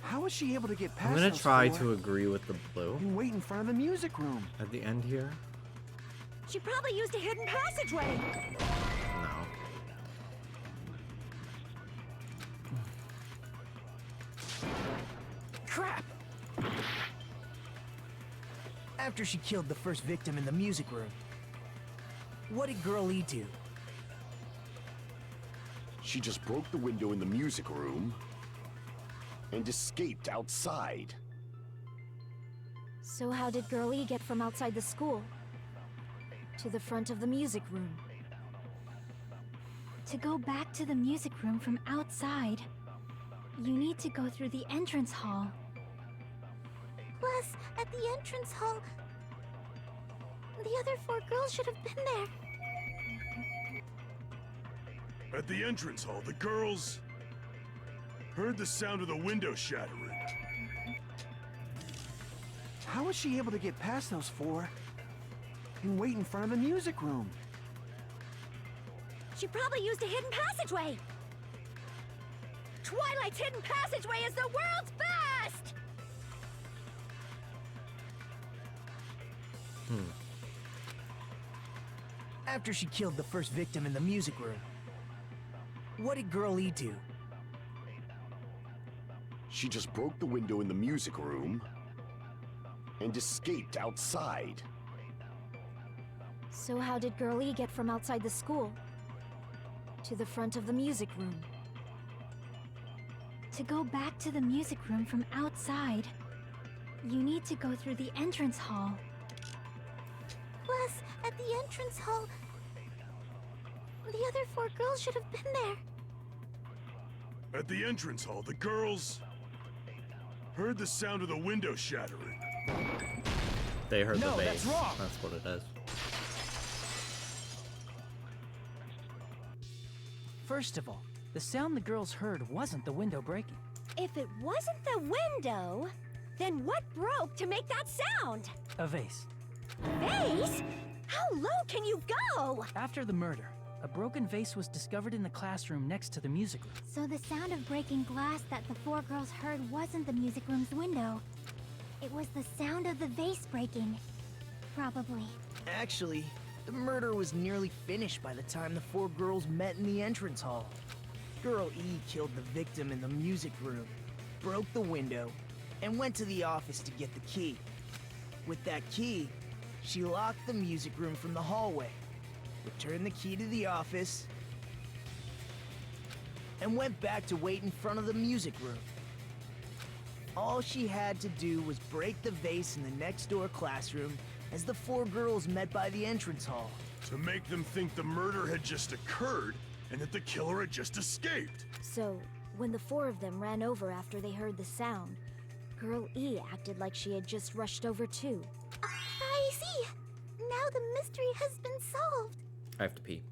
How was she able to get past I'm gonna those try 4 to agree with the blue. and wait in front of the music room? At the end here? She probably used a hidden passageway. No. Crap! After she killed the first victim in the music room, what did Girl E do? She just broke the window in the music room and escaped outside. So how did Girl E get from outside the school to the front of the music room? To go back to the music room from outside, you need to go through the entrance hall. Plus, at the entrance hall, the other 4 girls should have been there. At the entrance hall, the girls heard the sound of the window shattering. How was she able to get past those 4 and wait in front of the music room? She probably used a hidden passageway. Twilight's hidden passageway is the world's best! After she killed the first victim in the music room, what did Girl E do? She just broke the window in the music room and escaped outside. So how did Girl E get from outside the school to the front of the music room? To go back to the music room from outside, you need to go through the entrance hall. Plus, at the entrance hall, the other 4 girls should have been there. At the entrance hall, the girls heard the sound of the window shattering. They heard No, the bass. that's wrong. That's what it is. First of all, the sound the girls heard wasn't the window breaking. If it wasn't the window, then what broke to make that sound? A vase. Vase? How low can you go? After the murder, a broken vase was discovered in the classroom next to the music room. So the sound of breaking glass that the 4 girls heard wasn't the music room's window. It was the sound of the vase breaking. Probably. Actually, the murder was nearly finished by the time the 4 girls met in the entrance hall. Girl E killed the victim in the music room, broke the window, and went to the office to get the key. With that key, she locked the music room from the hallway, returned the key to the office, and went back to wait in front of the music room. All she had to do was break the vase in the next door classroom as the 4 girls met by the entrance hall. To make them think the murder had just occurred and that the killer had just escaped. So, when the 4 of them ran over after they heard the sound, Girl E acted like she had just rushed over too. I see. Now the mystery has been solved. I have to pee.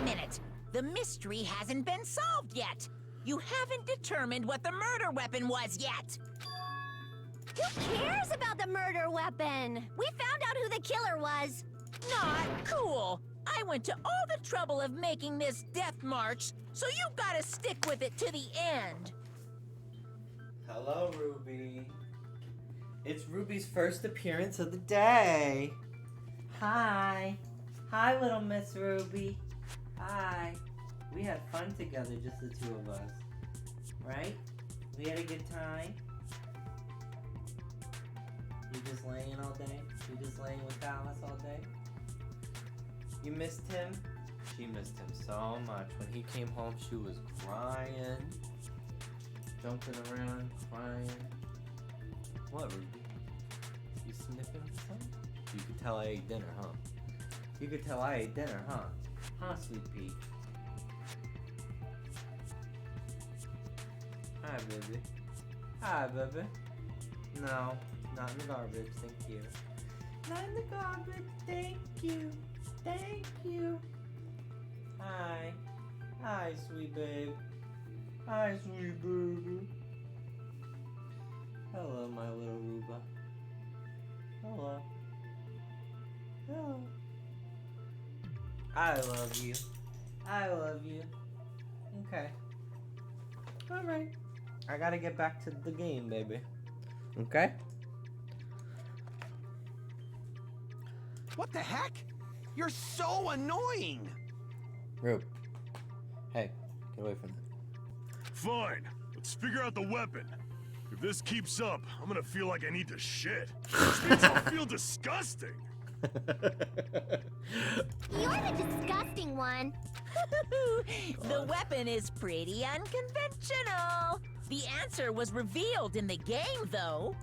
minute. The mystery hasn't been solved yet. You haven't determined what the murder weapon was yet. Who cares about the murder weapon? We found out who the killer was. Not cool. I went to all the trouble of making this death march, so you gotta stick with it to the end. Hello, Ruby. It's Ruby's first appearance of the day. Hi. Hi, little Miss Ruby. Hi. We had fun together, just the two of us. Right? We had a good time. You just laying all day? You just laying with Alice all day? You missed him? She missed him so much. When he came home, she was crying. Jumping around, crying. What, Ruby? You sniffing something? You could tell I ate dinner, huh? You could tell I ate dinner, huh? Huh, Sweet Pea? Hi, baby. Hi, baby. No, not in the garbage, thank you. Not in the garbage, thank you. Thank you. Hi. Hi, sweet babe. Hi, sweet baby. Hello, my little Ruba. Hello. Hello. I love you. I love you. Okay. Alright. I gotta get back to the game, baby. Okay? What the heck? You're so annoying! Rube. Hey, get away from that. Fine. Let's figure out the weapon. If this keeps up, I'm gonna feel like I need to shit. Which means I'll feel disgusting. You're the disgusting one. The weapon is pretty unconventional. The answer was revealed in the game, though.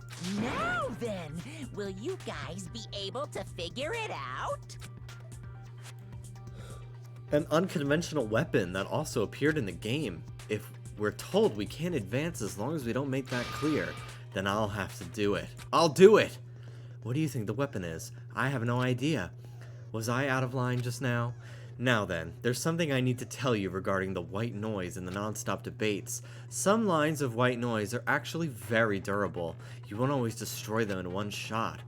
Now then, will you guys be able to figure it out? An unconventional weapon that also appeared in the game. If we're told we can't advance as long as we don't make that clear, then I'll have to do it. I'll do it! What do you think the weapon is? I have no idea. Was I out of line just now? Now then, there's something I need to tell you regarding the white noise and the non-stop debates. Some lines of white noise are actually very durable. You won't always destroy them in one shot.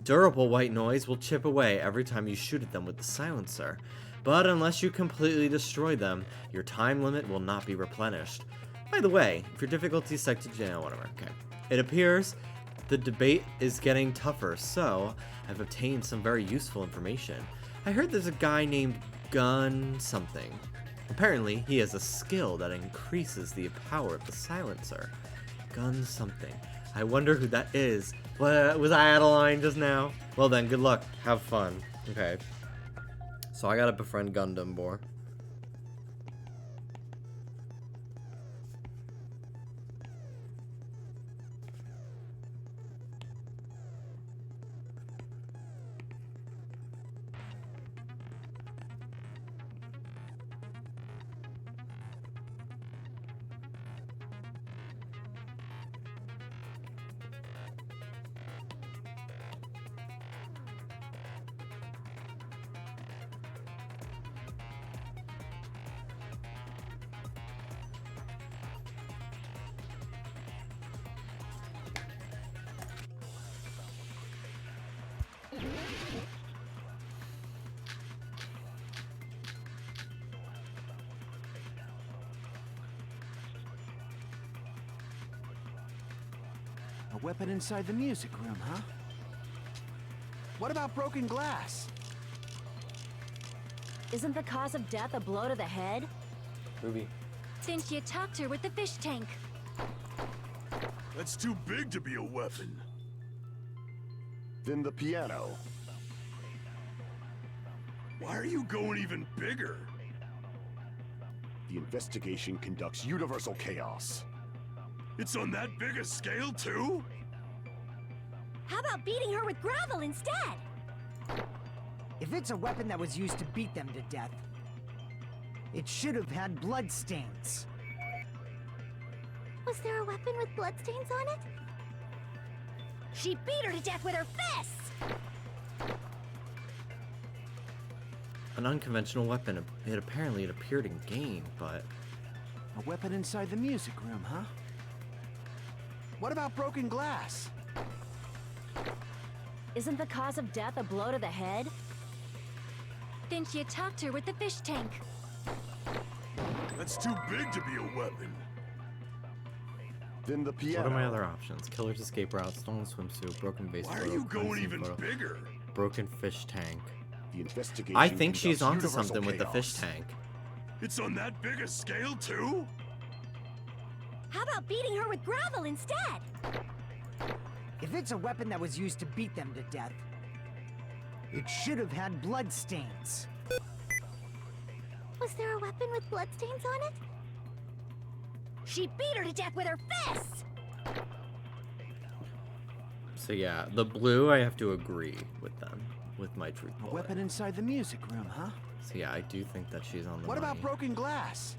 Durable white noise will chip away every time you shoot at them with the silencer. But unless you completely destroy them, your time limit will not be replenished. By the way, if your difficulty is set to jail, whatever, okay. It appears the debate is getting tougher, so I've obtained some very useful information. I heard there's a guy named Gun something. Apparently, he has a skill that increases the power of the silencer. Gun something. I wonder who that is. What, was I out of line just now? Well then, good luck. Have fun. Okay. So I gotta befriend Gundam Boar. A weapon inside the music room, huh? What about broken glass? Isn't the cause of death a blow to the head? Ruby. Since you tucked her with the fish tank. That's too big to be a weapon. Then the piano. Why are you going even bigger? The investigation conducts universal chaos. It's on that big a scale, too? How about beating her with gravel instead? If it's a weapon that was used to beat them to death, it should have had bloodstains. Was there a weapon with bloodstains on it? She beat her to death with her fists! An unconventional weapon. It appeared in game, but A weapon inside the music room, huh? What about broken glass? Isn't the cause of death a blow to the head? Then she attacked her with the fish tank. That's too big to be a weapon. Then the piano. what are my other options? Killer's escape route, stolen swimsuit, broken vase Why photo, are you crime going scene even photo, bigger? broken fish tank. The investigation I think she's conducts onto universal something with the fish chaos. tank. It's on that big a scale, too? How about beating her with gravel instead? If it's a weapon that was used to beat them to death, it should have had blood stains. Was there a weapon with bloodstains on it? She beat her to death with her fists! So yeah, the blue, I have to agree with them, with my truth A bullet. weapon inside the music room, huh? So yeah, I do think that she's on the What about money. broken glass?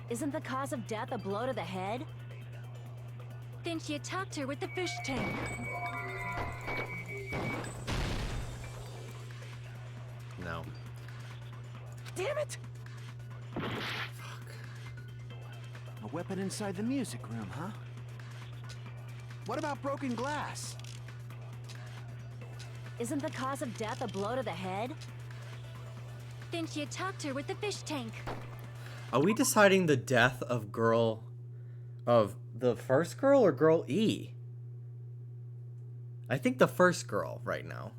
Isn't the cause of death a blow to the head? Then she attacked her with the fish tank. No. Damn it! A weapon inside the music room, huh? What about broken glass? Isn't the cause of death a blow to the head? Then she attacked her with the fish tank. Are we deciding the death of the first girl or girl E? I think the first girl right now.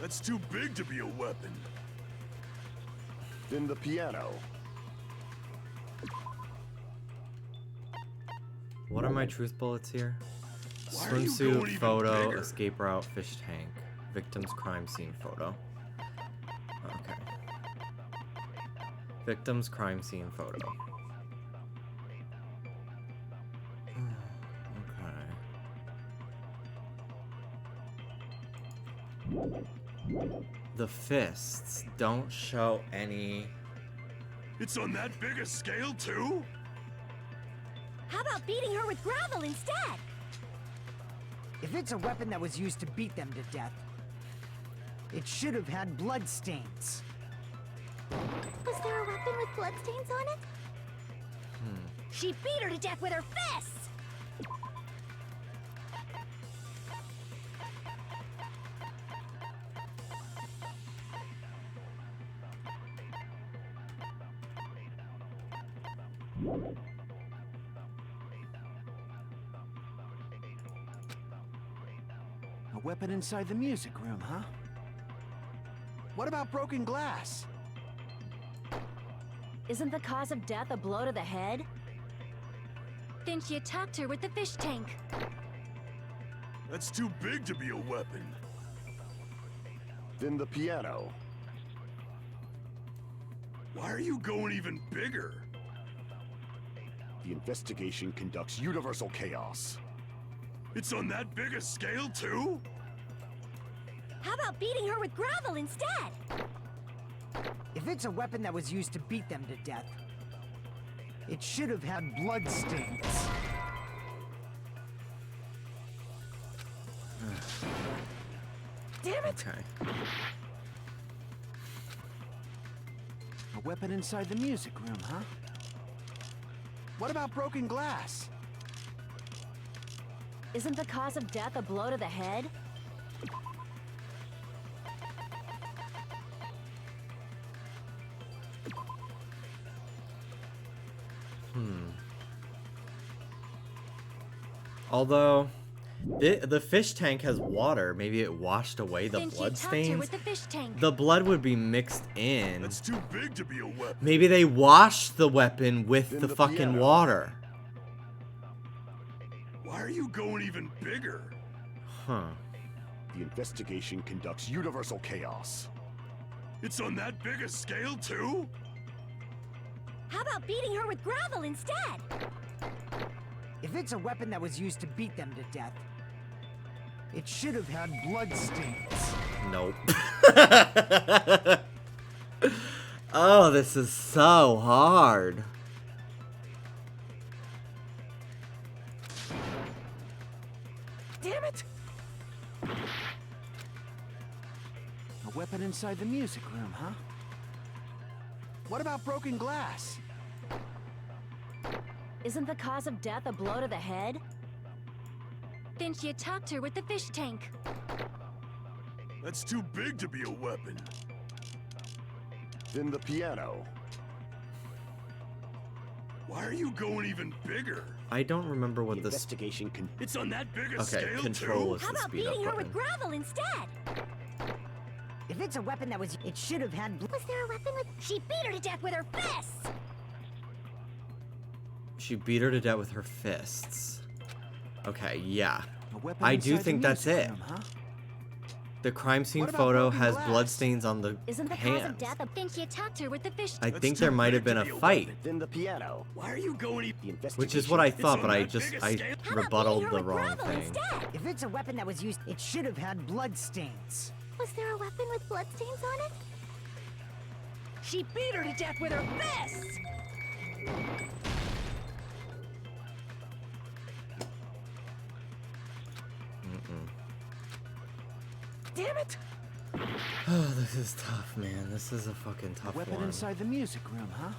That's too big to be a weapon. Then the piano. What are my truth bullets here? Why are you going Swimsuit, even photo, bigger? escape route, fish tank, victim's crime scene photo. Okay. Victim's crime scene photo. Okay. The fists don't show any. It's on that big a scale, too? How about beating her with gravel instead? If it's a weapon that was used to beat them to death, it should have had blood stains. Was there a weapon with bloodstains on it? She beat her to death with her fists! A weapon inside the music room, huh? What about broken glass? Isn't the cause of death a blow to the head? Then she attacked her with the fish tank. That's too big to be a weapon. Then the piano. Why are you going even bigger? The investigation conducts universal chaos. It's on that big a scale, too? How about beating her with gravel instead? If it's a weapon that was used to beat them to death, it should have had blood stains. Damn it! Okay. A weapon inside the music room, huh? What about broken glass? Isn't the cause of death a blow to the head? Although, the fish tank has water. Maybe it washed away the Then she blood attacked her stains. with the fish tank. The blood would be mixed in. That's too big to be a weapon. Maybe they washed the weapon with Then the the fucking piano. water. Why are you going even bigger? Huh. The investigation conducts universal chaos. It's on that big a scale, too? How about beating her with gravel instead? If it's a weapon that was used to beat them to death, it should have had blood stains. Nope. Oh, this is so hard. Damn it! A weapon inside the music room, huh? What about broken glass? Isn't the cause of death a blow to the head? Then she attacked her with the fish tank. That's too big to be a weapon. Then the piano. Why are you going even bigger? I don't remember what this. Investigation can. It's on that big a Okay, scale control too? is How the about speed up beating her button. with gravel instead? If it's a weapon that was, it should have had. Was there a weapon with... She beat her to death with her fists! She beat her to death with her fists. Okay, yeah. A weapon I do inside the think that's music it. room, huh? The crime scene What about photo broken has glass? bloodstains on the Isn't the cause of hands. death a... Then she attacked her with the fish I tank. think That's there too might have big been to a be a fight, weapon. Then the piano. Why are you going The investigation. which is what I thought, on but I that just big a I scale. How about rebutted beating her the with wrong gravel thing. instead? If it's a weapon that was used, it should have had blood stains. Was there a weapon with bloodstains on it? She beat her to death with her fists! Damn it! Oh, this is tough, man. This is a fucking A tough weapon one. inside the music room, huh?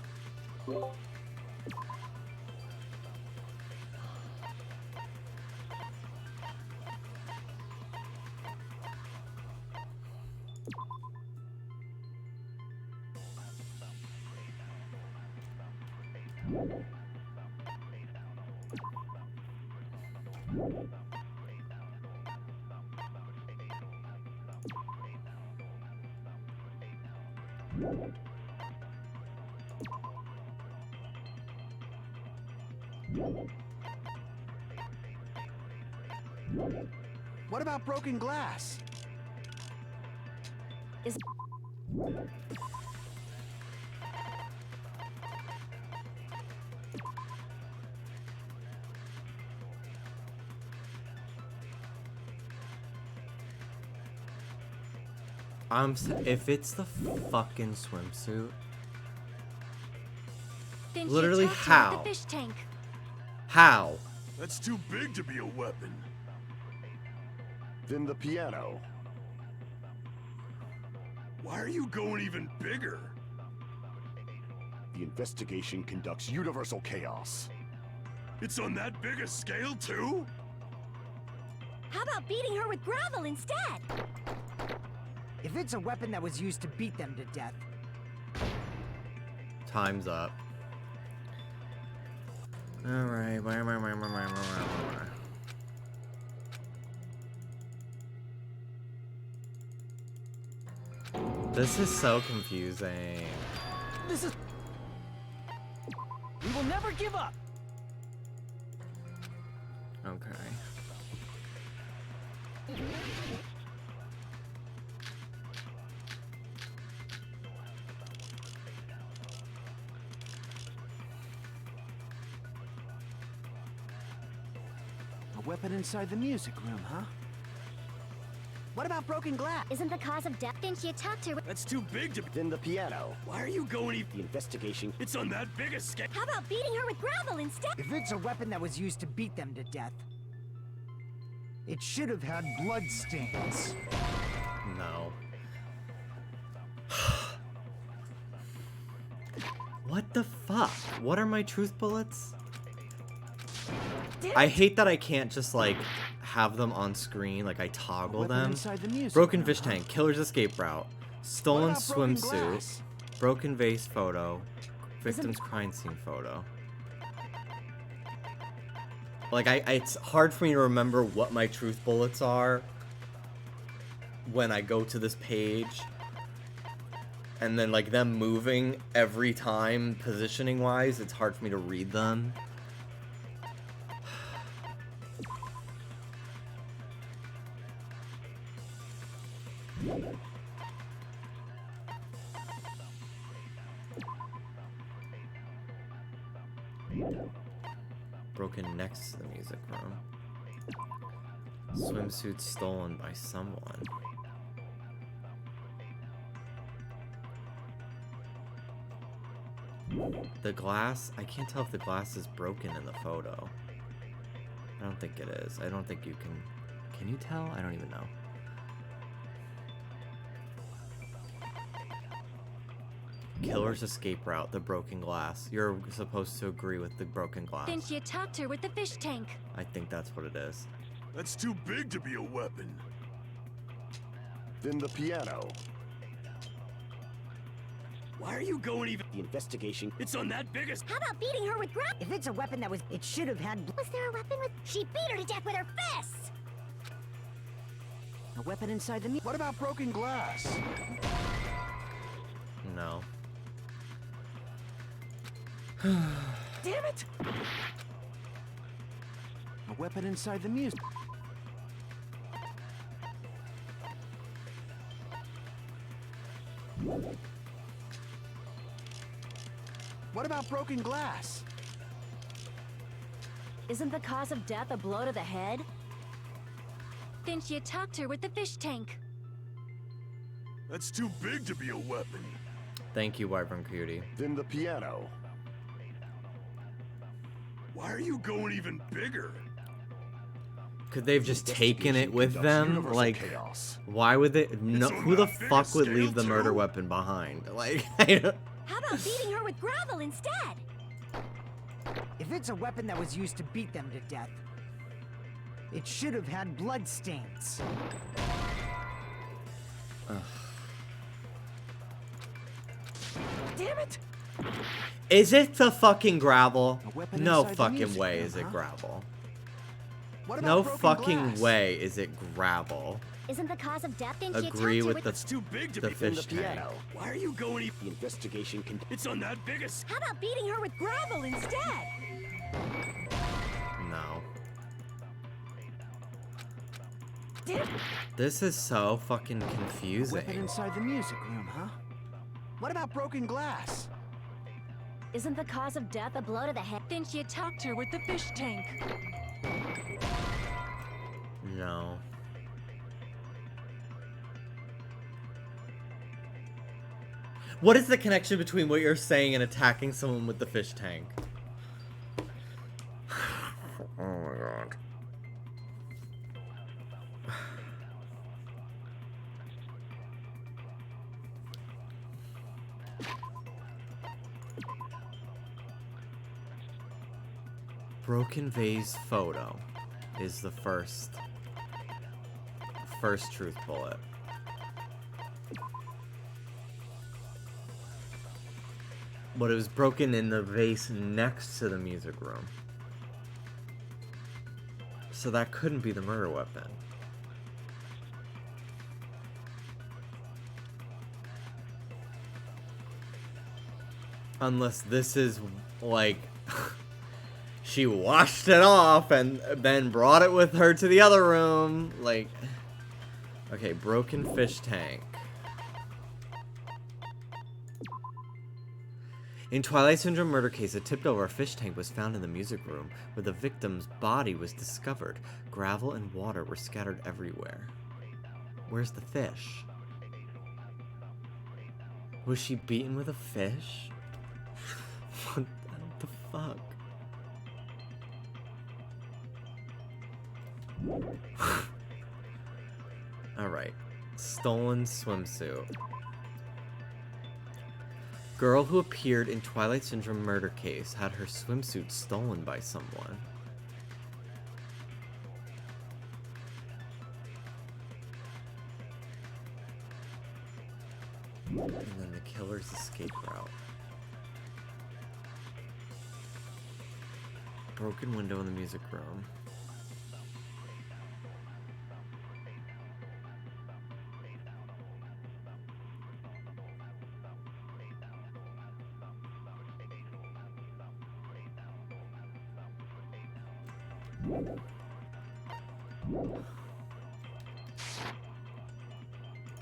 What about broken glass? Is... If it's the fucking swimsuit, Then Literally she attacked her how? with the fish tank. how? That's too big to be a weapon. Then the piano. Why are you going even bigger? The investigation conducts universal chaos. It's on that big a scale too? How about beating her with gravel instead? If it's a weapon that was used to beat them to death, Time's up. Alright. This is so confusing. this is. We will never give up. Okay. A weapon inside the music room, huh? What about broken glass? Isn't the cause of death... Then she attacked her with... That's too big to be. Then the piano. Why are you going even? The investigation. It's on that big a scale. How about beating her with gravel instead? If it's a weapon that was used to beat them to death, it should have had blood stains. No. What the fuck? What are my truth bullets? I hate that I can't just like have them on screen, like I A toggle weapon them. inside the music Broken room, fish huh? tank, killer's escape route, stolen What about broken swimsuit, glass? broken vase photo, victim's crime scene photo. Like it's hard for me to remember what my truth bullets are when I go to this page. And then like them moving every time positioning wise, it's hard for me to read them. Broken next to the music room. Swimsuit stolen by someone. The glass, I can't tell if the glass is broken in the photo. I don't think it is. I don't think you can you tell? I don't even know. Killer's escape route, the broken glass. You're supposed to agree with the broken glass. Then she attacked her with the fish tank. I think that's what it is. That's too big to be a weapon. Then the piano. Why are you going even? The investigation. It's on that biggest. How about beating her with ground? If it's a weapon that was, it should have had Was there a weapon with? She beat her to death with her fists. a weapon inside the What about broken glass? No. Damn it! A weapon inside the music. What about broken glass? Isn't the cause of death a blow to the head? Then she attacked her with the fish tank. That's too big to be a weapon. Thank you, Wyvern Cutie. Then the piano. Why are you going even bigger? Could they've just taken it with them? Universal Like, chaos. why would they? No, on who the that big fuck would leave the scale, murder too? weapon behind? Like, I don't- How about beating her with gravel instead? If it's a weapon that was used to beat them to death, it should have had blood stains. Damn it! is it the fucking gravel? A weapon No inside the fucking music way room, is it huh? gravel. What No about broken fucking glass? way is it gravel. Isn't the cause of death? Then she Agree attacked her with with the That's too big to the be. Then the fish tank. piano. Why are you going even? The investigation can. It's on that biggest. How about beating her with gravel instead? No. Damn! This is so fucking A weapon confusing. inside the music room, huh? What about broken glass? Isn't the cause of death a blow to the head? Then she attacked her with the fish tank. No. What is the connection between what you're saying and attacking someone with the fish tank? Oh my god. Broken vase photo is the first truth bullet. But it was broken in the vase next to the music room. So that couldn't be the murder weapon. Unless this is like she washed it off and then brought it with her to the other room. Like, okay, broken fish tank. In Twilight Syndrome murder case, a tipped-over fish tank was found in the music room, where the victim's body was discovered. Gravel and water were scattered everywhere. Where's the fish? Was she beaten with a fish? What the fuck? Alright. Stolen swimsuit. Girl who appeared in Twilight Syndrome murder case had her swimsuit stolen by someone. And then the killer's escape route. Broken window in the music room.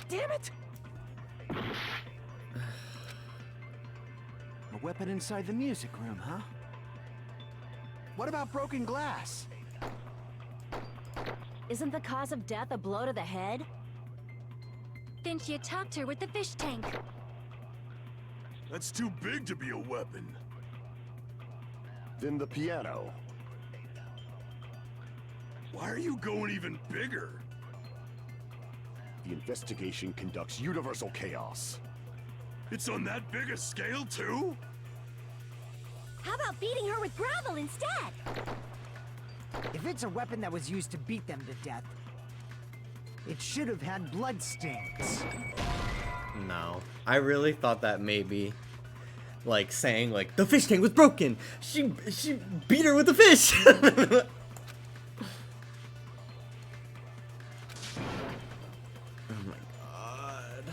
Damn it! A weapon inside the music room, huh? What about broken glass? Isn't the cause of death a blow to the head? Then she attacked her with the fish tank. That's too big to be a weapon. Then the piano. Why are you going even bigger? The investigation conducts universal chaos. It's on that big a scale, too? How about beating her with gravel instead? If it's a weapon that was used to beat them to death, it should have had blood stains. No. I really thought that maybe, like, saying, like, the fish tank was broken. She beat her with the fish. Oh my god.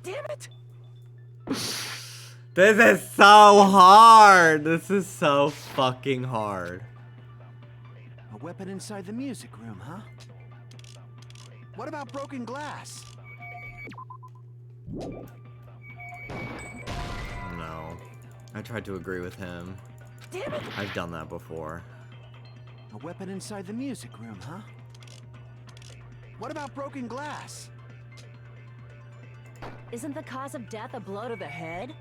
Damn it! This is so hard. This is so fucking hard. A weapon inside the music room, huh? What about broken glass? No. I tried to agree with him. Damn it! I've done that before. A weapon inside the music room, huh? What about broken glass? Isn't the cause of death a blow to the head?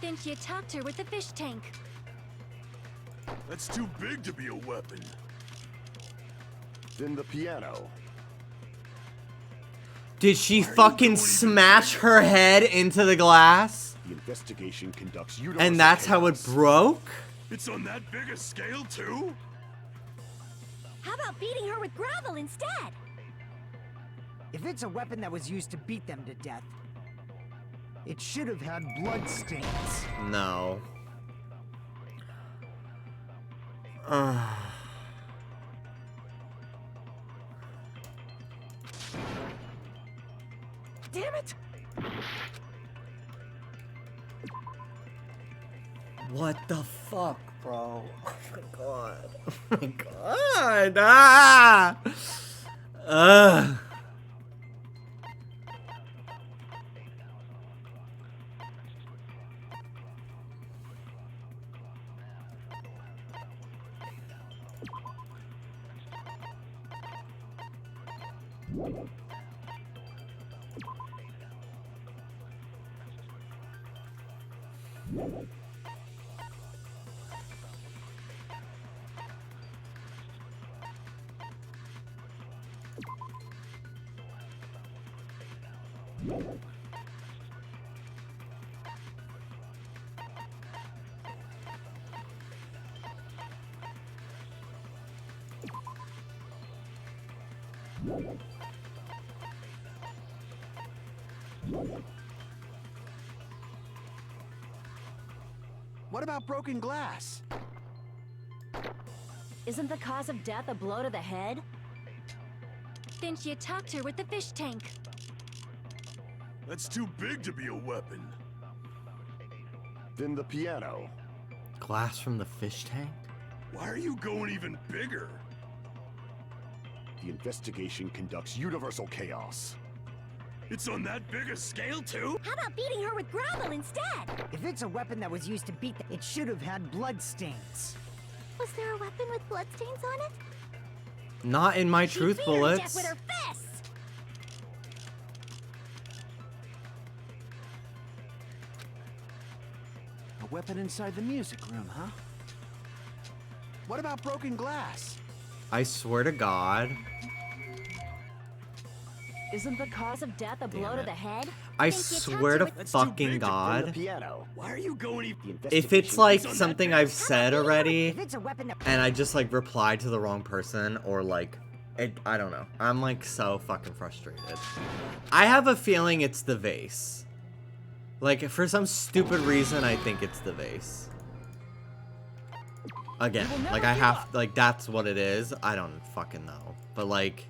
Then she attacked her with the fish tank. That's too big to be a weapon. Then the piano. Did she fucking smash her head into the glass? The investigation conducts universal And that's how it chaos. broke? It's on that big a scale, too? How about beating her with gravel instead? If it's a weapon that was used to beat them to death, it should have had blood stains. No. Damn it! What the fuck, bro? Oh my god. Oh my god. Ah! Ugh. What about broken glass? Isn't the cause of death a blow to the head? Then she attacked her with the fish tank. That's too big to be a weapon. Then the piano. Glass from the fish tank? Why are you going even bigger? The investigation conducts universal chaos. It's on that big a scale, too? How about beating her with gravel instead? If it's a weapon that was used to beat them, it should have had blood stains. Was there a weapon with bloodstains on it? Not in my truth She beat her to death bullets. with her fists. A weapon inside the music room, huh? What about broken glass? I swear to God. Isn't the cause of death a blow Damn to it. the head? I Then she attacked swear her to with- That's too fucking big to Then the God. piano. Why are you going even... The If it's investigation like on that something big. I've said already If it's a weapon that and I just like replied to the wrong person or like I don't know. I'm like so fucking frustrated. I have a feeling it's the vase. Like for some stupid reason I think it's the vase. Again, like I have like that's what it is. I don't fucking know. But like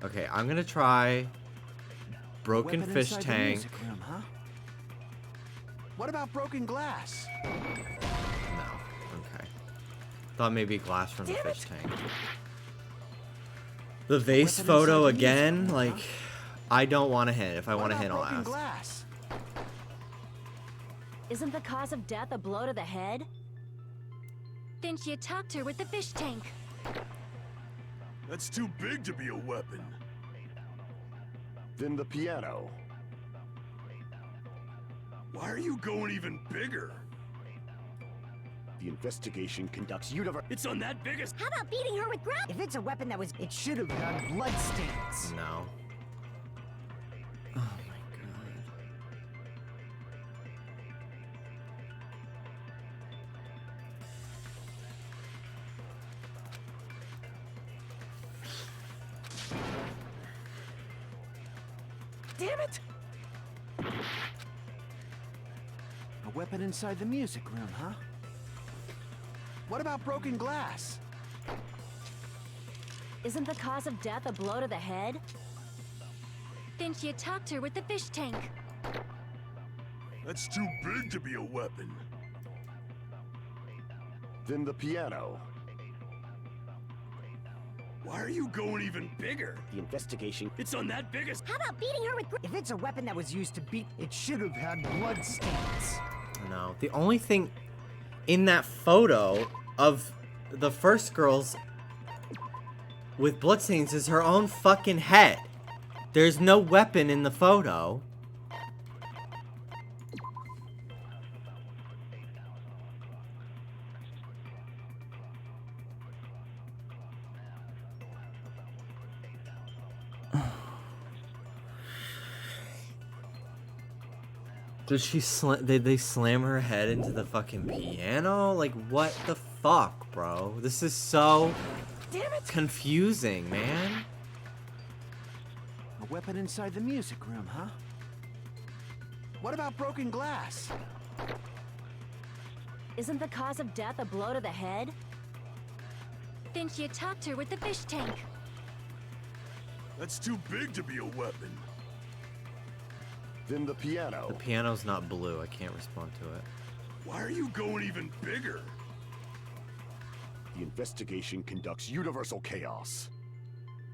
okay, I'm gonna try broken Weapon fish inside the tank. music room, huh? What about broken glass? No. Okay. Thought maybe glass from the fish tank. The vase Weapon photo inside the music again, room, huh? like I don't want to hint. If I What want to about hint, I'll broken ask. glass? Isn't the cause of death a blow to the head? Then she attacked her with the fish tank. That's too big to be a weapon. Then the piano. Why are you going even bigger? The investigation conducts universe. It's on that biggest. How about beating her with gravel? If it's a weapon that was, it should have had bloodstains. No. Oh my god. Damn it! A weapon inside the music room, huh? What about broken glass? Isn't the cause of death a blow to the head? Then she attacked her with the fish tank. That's too big to be a weapon. Then the piano. Why are you going even bigger? The investigation. It's on that biggest. How about beating her with If it's a weapon that was used to beat, it should have had bloodstains. No. The only thing in that photo of the first girl's with bloodstains is her own fucking head. There's no weapon in the photo. Did they slam her head into the fucking piano? Like, what the fuck, bro? This is so confusing, man. A weapon inside the music room, huh? What about broken glass? Isn't the cause of death a blow to the head? Then she attacked her with the fish tank. That's too big to be a weapon. Then the piano. The piano's not blue. I can't respond to it. Why are you going even bigger? The investigation conducts universal chaos.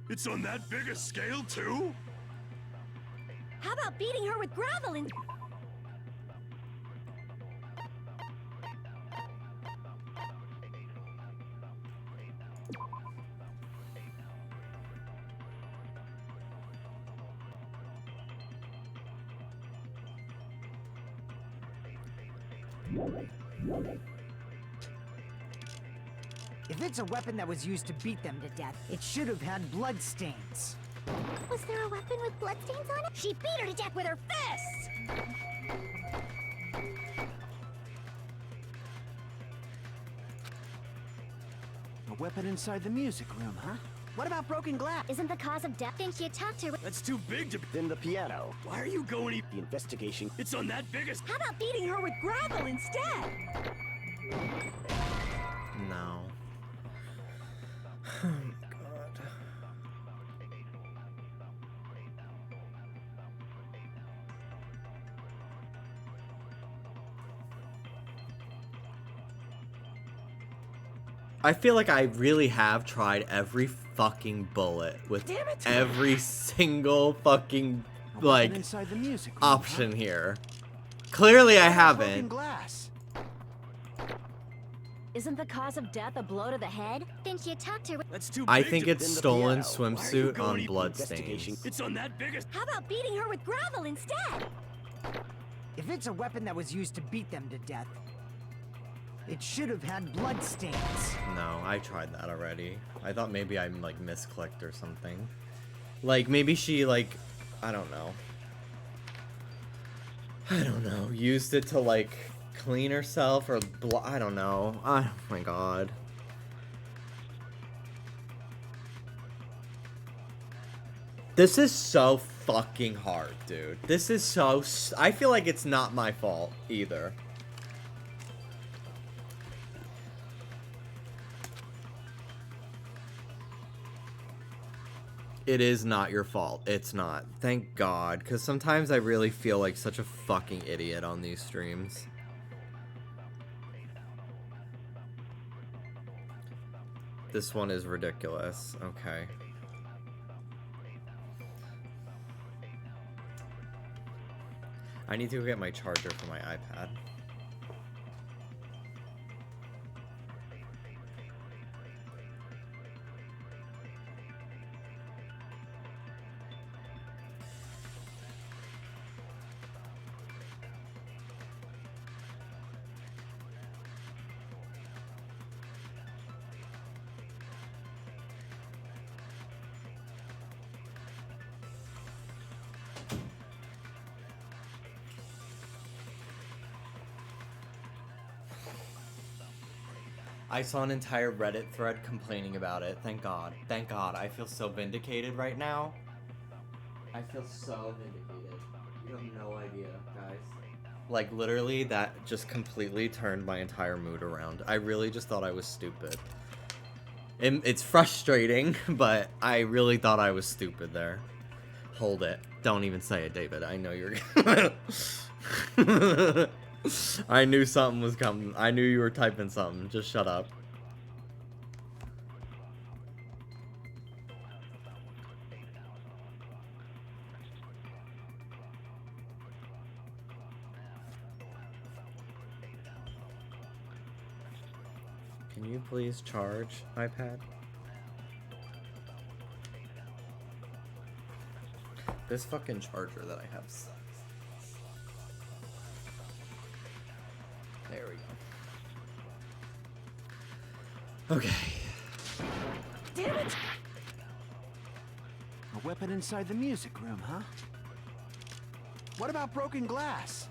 It's on that big a scale, too? How about beating her with gravel and... If it's a weapon that was used to beat them to death, it should have had bloodstains. Was there a weapon with bloodstains on it? She beat her to death with her fists! A weapon inside the music room, huh? What about broken glass? Isn't the cause of death? Then she attacked her with... That's too big to be... Then the piano. Why are you going The investigation. It's on that biggest... How about beating her with gravel instead? No. Oh my god. I feel like I really have tried every fucking bullet with every single fucking, like, Inside the music room, option here. Clearly I Broken haven't. glass. Isn't the cause of death a blow to the head? Then she attacked her with... That's too big I think to... it's Then the stolen piano. Why are you swimsuit going on even bloodstains. It's on that biggest... How about beating her with gravel instead? If it's a weapon that was used to beat them to death, it should have had bloodstains. No, I tried that already. I thought maybe I like misclicked or something. Like maybe she like, I don't know. I don't know. Used it to like clean herself or I don't know. Oh my god. This is so fucking hard, dude. This is so... I feel like it's not my fault either. It is not your fault. It's not. Thank God. Because sometimes I really feel like such a fucking idiot on these streams. This one is ridiculous. Okay. I need to go get my charger for my iPad. I saw an entire Reddit thread complaining about it. Thank God. Thank God. I feel so vindicated right now. I feel so vindicated. You have no idea, guys. Like, literally, that just completely turned my entire mood around. I really just thought I was stupid. It's frustrating, but I really thought I was stupid there. Hold it. Don't even say it, David. I know you're I knew something was coming. I knew you were typing something. Just shut up. Can you please charge, iPad? This fucking charger that I have sucks. There we go. Okay. Damn it! A weapon inside the music room, huh? What about broken glass?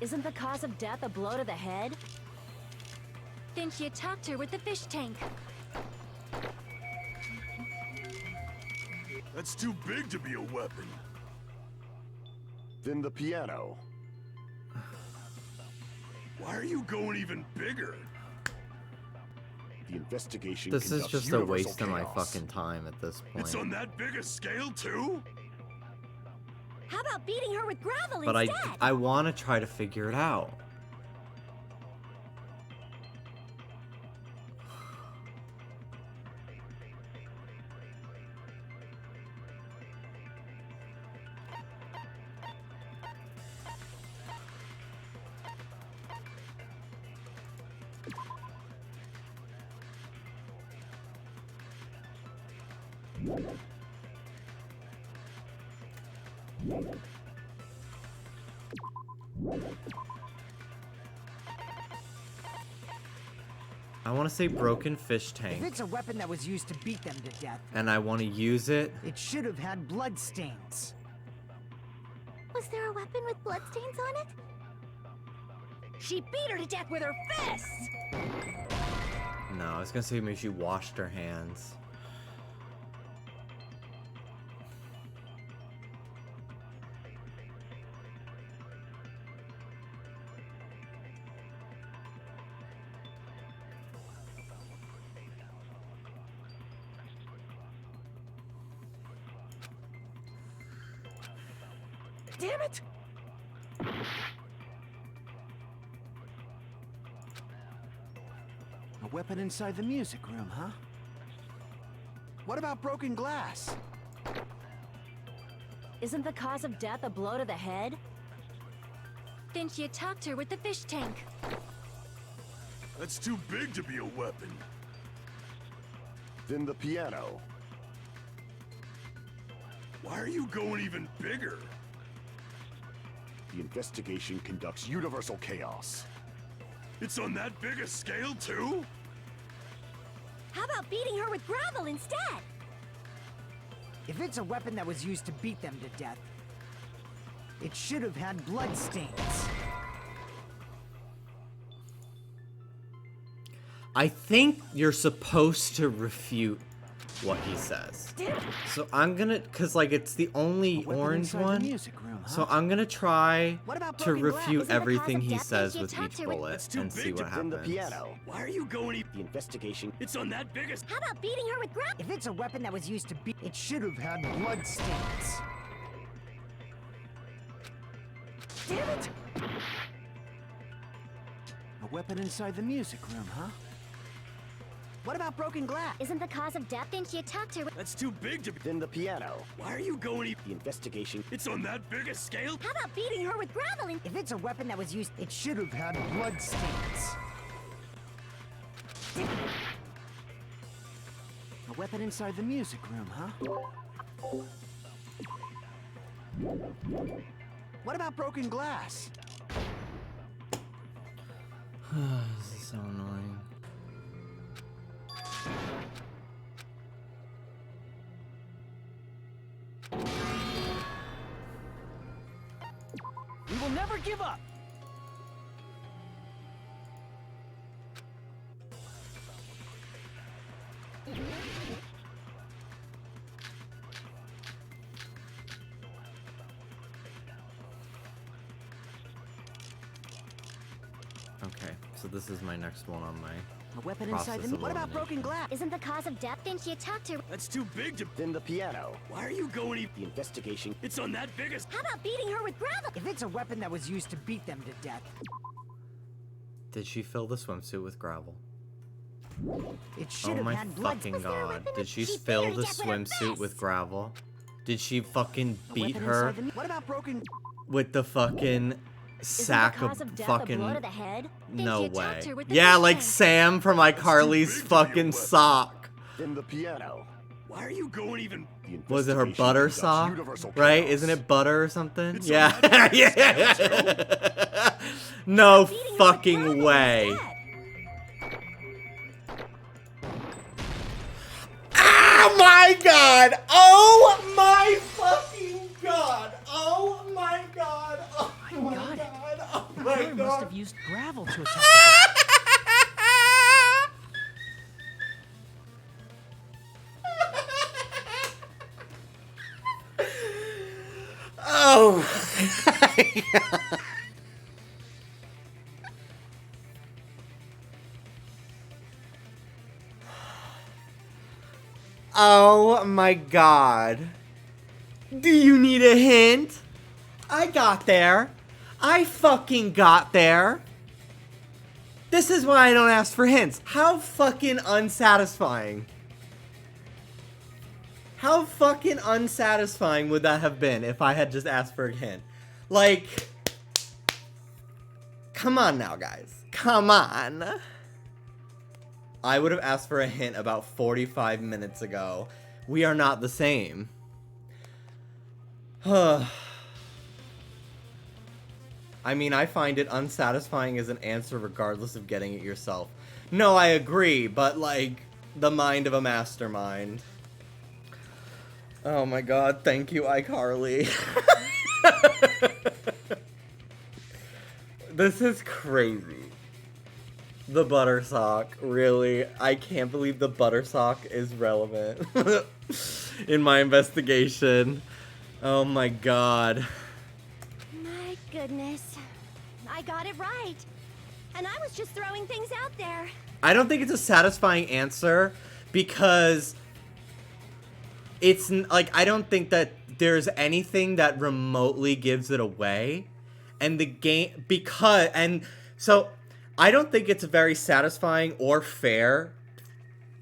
Isn't the cause of death a blow to the head? Then she attacked her with the fish tank. That's too big to be a weapon. Then the piano. Why are you going even bigger? The investigation This is conducts just a universal waste of my chaos. fucking time at this point. It's on that big a scale too? How about beating her with gravel But instead? I want to try to figure it out. I want to say broken fish If tank, it's a weapon that was used to beat them to death, and I want to use it. it should have had bloodstains. Was there a weapon with bloodstains on it? She beat her to death with her fists! No, I was gonna say maybe she washed her hands. Damn it! A weapon inside the music room, huh? What about broken glass? Isn't the cause of death a blow to the head? Then she attacked her with the fish tank. That's too big to be a weapon. Then the piano. Why are you going even bigger? The investigation conducts universal chaos. It's on that big a scale too? How about beating her with gravel instead? If it's a weapon that was used to beat them to death, it should have had bloodstains. I think you're supposed to refute what he says. So I'm gonna, cause like it's the only orange one. So I'm gonna try to refute everything he says with each bullet and see what Then the happens. piano. Why are you going The investigation. It's on that big a... How about beating her with gravel? If it's a weapon that was used to beat, it should have had bloodstains. Damn it! A weapon inside the music room, huh? What about broken glass? Isn't the cause of death? Then she attacked her with... That's too big to be... Then the piano. Why are you going even... The investigation. It's on that big a scale? How about beating her with gravel instead? If it's a weapon that was used, it should have had bloodstains. A weapon inside the music room, huh? What about broken glass? This is so annoying. We will never give up. Okay, so this is my next one on my A weapon process inside the. of What about broken elimination. glass? Isn't the cause of death? Then she attacked her. That's too big to. Then the piano. Why are you going? The investigation. It's on that biggest. How about beating her with gravel? If it's a weapon that was used to beat them to death, Did she fill the swimsuit with gravel? it should Oh have my had blood. fucking there a god. weapon? Did she She fill better the get rid of swimsuit this. with gravel? Did she fucking A beat weapon her inside the. What about broken? with the fucking sack Isn't the cause of of death fucking... a blow to the head? Then No she attacked way. her with the Yeah, fish like tank. Sam from iCarly's big to be a fucking weapon. sock. Then the piano. Why are you going even? The Was it her investigation butter conducts sock? universal Right? chaos. Isn't it butter or something? It's Yeah. on that Yeah. No Beating her with fucking gravel way. instead. Oh my god! Oh my fucking god! Oh my god! Oh my got it. god! Oh Her my must god! have used gravel to attack the Oh my god! Oh my god. Do you need a hint? I got there. I fucking got there. This is why I don't ask for hints. How fucking unsatisfying. How fucking unsatisfying would that have been if I had just asked for a hint? Like, come on now, guys. Come on. I would have asked for a hint about 45 minutes ago. We are not the same. I mean, I find it unsatisfying as an answer regardless of getting it yourself. No, I agree, but like, the mind of a mastermind. Oh my god, thank you, iCarly. This is crazy. The butter sock, really? I can't believe the butter sock is relevant in my investigation. Oh my god. My goodness. I got it right. And I was just throwing things out there. I don't think it's a satisfying answer because it's like, I don't think that there's anything that remotely gives it away. And the game, so I don't think it's a very satisfying or fair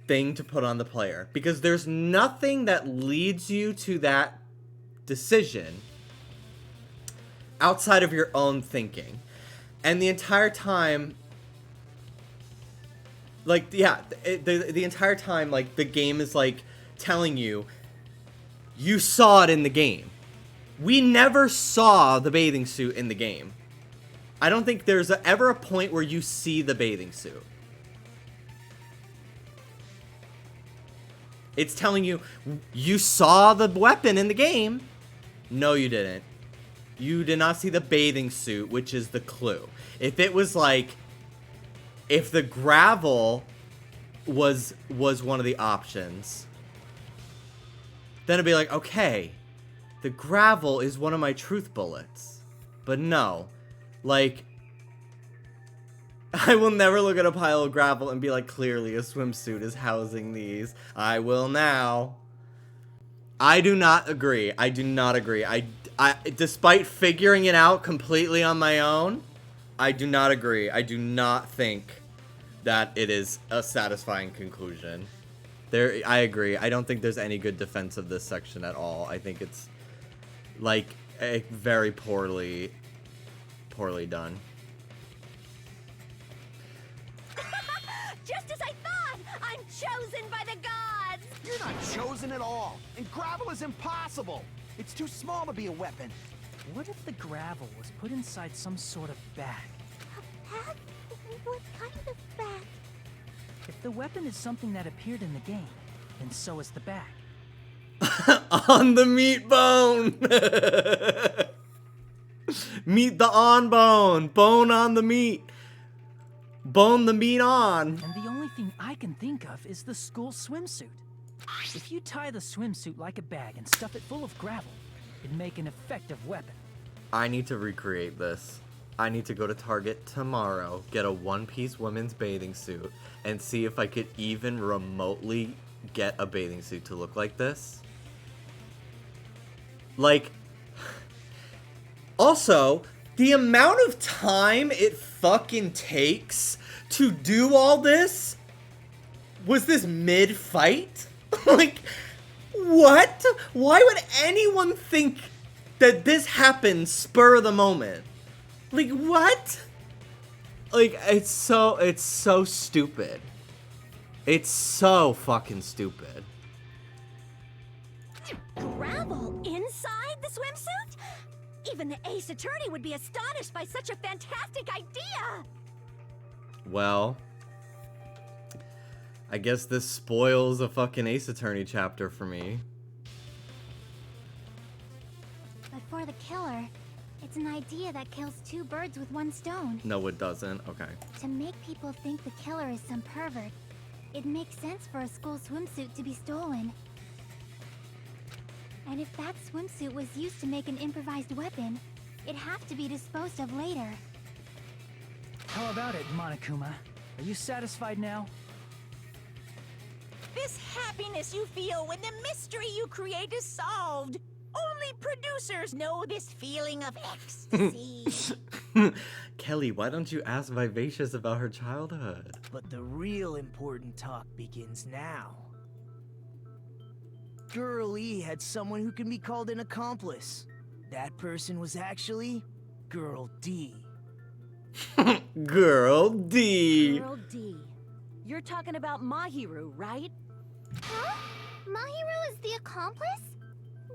thing to put on the player because there's nothing that leads you to that decision outside of your own thinking. And the entire time, like, yeah, the entire time, like, the game is, like, telling you, you saw it in the game. We never saw the bathing suit in the game. I don't think there's ever a point where you see the bathing suit. It's telling you, you saw the weapon in the game. No, you didn't. You did not see the bathing suit, which is the clue. If it was like, if the gravel was one of the options, then it'd be like, okay, the gravel is one of my truth bullets. But no, like, I will never look at a pile of gravel and be like, clearly a swimsuit is housing these. I will now. I do not agree. I do not agree. I despite figuring it out completely on my own, I do not agree. I do not think that it is a satisfying conclusion. I agree. I don't think there's any good defense of this section at all. I think it's like very poorly done. Just as I thought! I'm chosen by the gods! You're not chosen at all. And gravel is impossible. It's too small to be a weapon. What if the gravel was put inside some sort of bag? Bag? What kind of bag? If the weapon is something that appeared in the game, then so is the bag. On the meat bone! Meat the on bone! Bone on the meat! Bone the meat on! And the only thing I can think of is the school swimsuit. If you tie the swimsuit like a bag and stuff it full of gravel, it'd make an effective weapon. I need to recreate this. I need to go to Target tomorrow, get a one-piece women's bathing suit, and see if I could even remotely get a bathing suit to look like this. Like, also, the amount of time it fucking takes to do all this, was this mid-fight? Like, what? Why would anyone think that this happened spur of the moment? Like, what? Like, it's so stupid. It's so fucking stupid. Gravel inside the swimsuit? Even the Ace Attorney would be astonished by such a fantastic idea! Well, I guess this spoils a fucking Ace Attorney chapter for me. But for the killer, it's an idea that kills two birds with one stone. No, it doesn't. Okay. To make people think the killer is some pervert, it makes sense for a school swimsuit to be stolen. And if that swimsuit was used to make an improvised weapon, it'd have to be disposed of later. How about it, Monokuma? Are you satisfied now? This happiness you feel when the mystery you create is solved. Only producers know this feeling of ecstasy. Kelly, why don't you ask Vivacious about her childhood? But the real important talk begins now. Girl E had someone who can be called an accomplice. That person was actually Girl D. Girl D. Girl D. You're talking about Mahiru, right? Huh? Mahiru is the accomplice?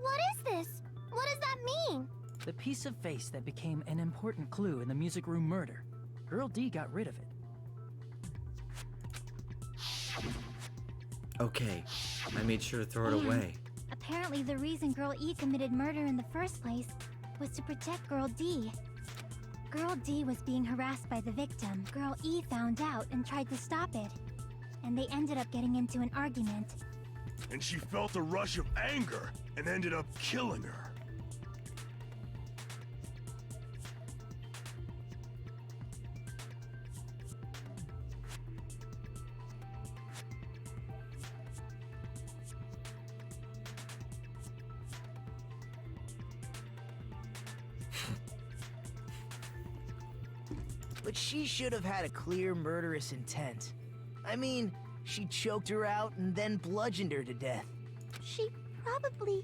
What is this? What does that mean? The piece of face that became an important clue in the music room murder. Girl D got rid of it. Okay, I made sure to throw it And away. apparently the reason Girl E committed murder in the first place was to protect Girl D. Girl D was being harassed by the victim. Girl E found out and tried to stop it. And they ended up getting into an argument. And she felt a rush of anger and ended up killing her. But she should have had a clear murderous intent. I mean, she choked her out and then bludgeoned her to death. She probably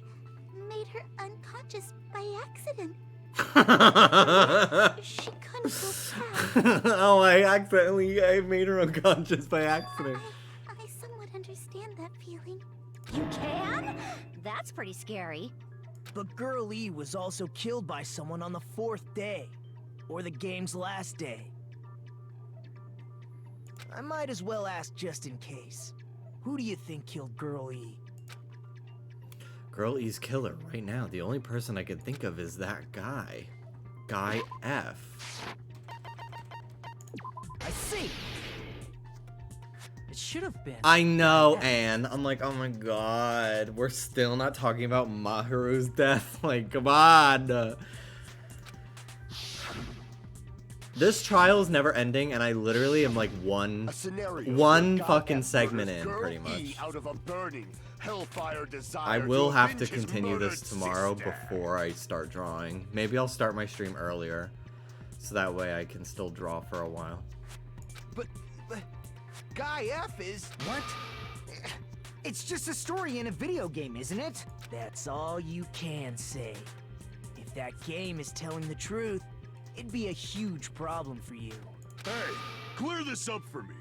made her unconscious by accident. She couldn't go back. Oh, I made her unconscious by accident. I somewhat understand that feeling. You can? That's pretty scary. But Girl E was also killed by someone on the 4th day. Or the game's last day. I might as well ask just in case. Who do you think killed Girl E? Girl E's killer right now. The only person I can think of is that guy. Guy F. I see! It should have been. I know, Anne. I'm like, oh my god. We're still not talking about Mahiru's death. Like, come on. This trial is never ending, and I literally am like one fucking segment in, pretty much. Out of a burning, hellfire desire I will have to avenge his continue this murdered tomorrow sister. before I start drawing. Maybe I'll start my stream earlier, so that way I can still draw for a while. But Guy F is... What? It's just a story in a video game, isn't it? That's all you can say. If that game is telling the truth, it'd be a huge problem for you. Hey, clear this up for me.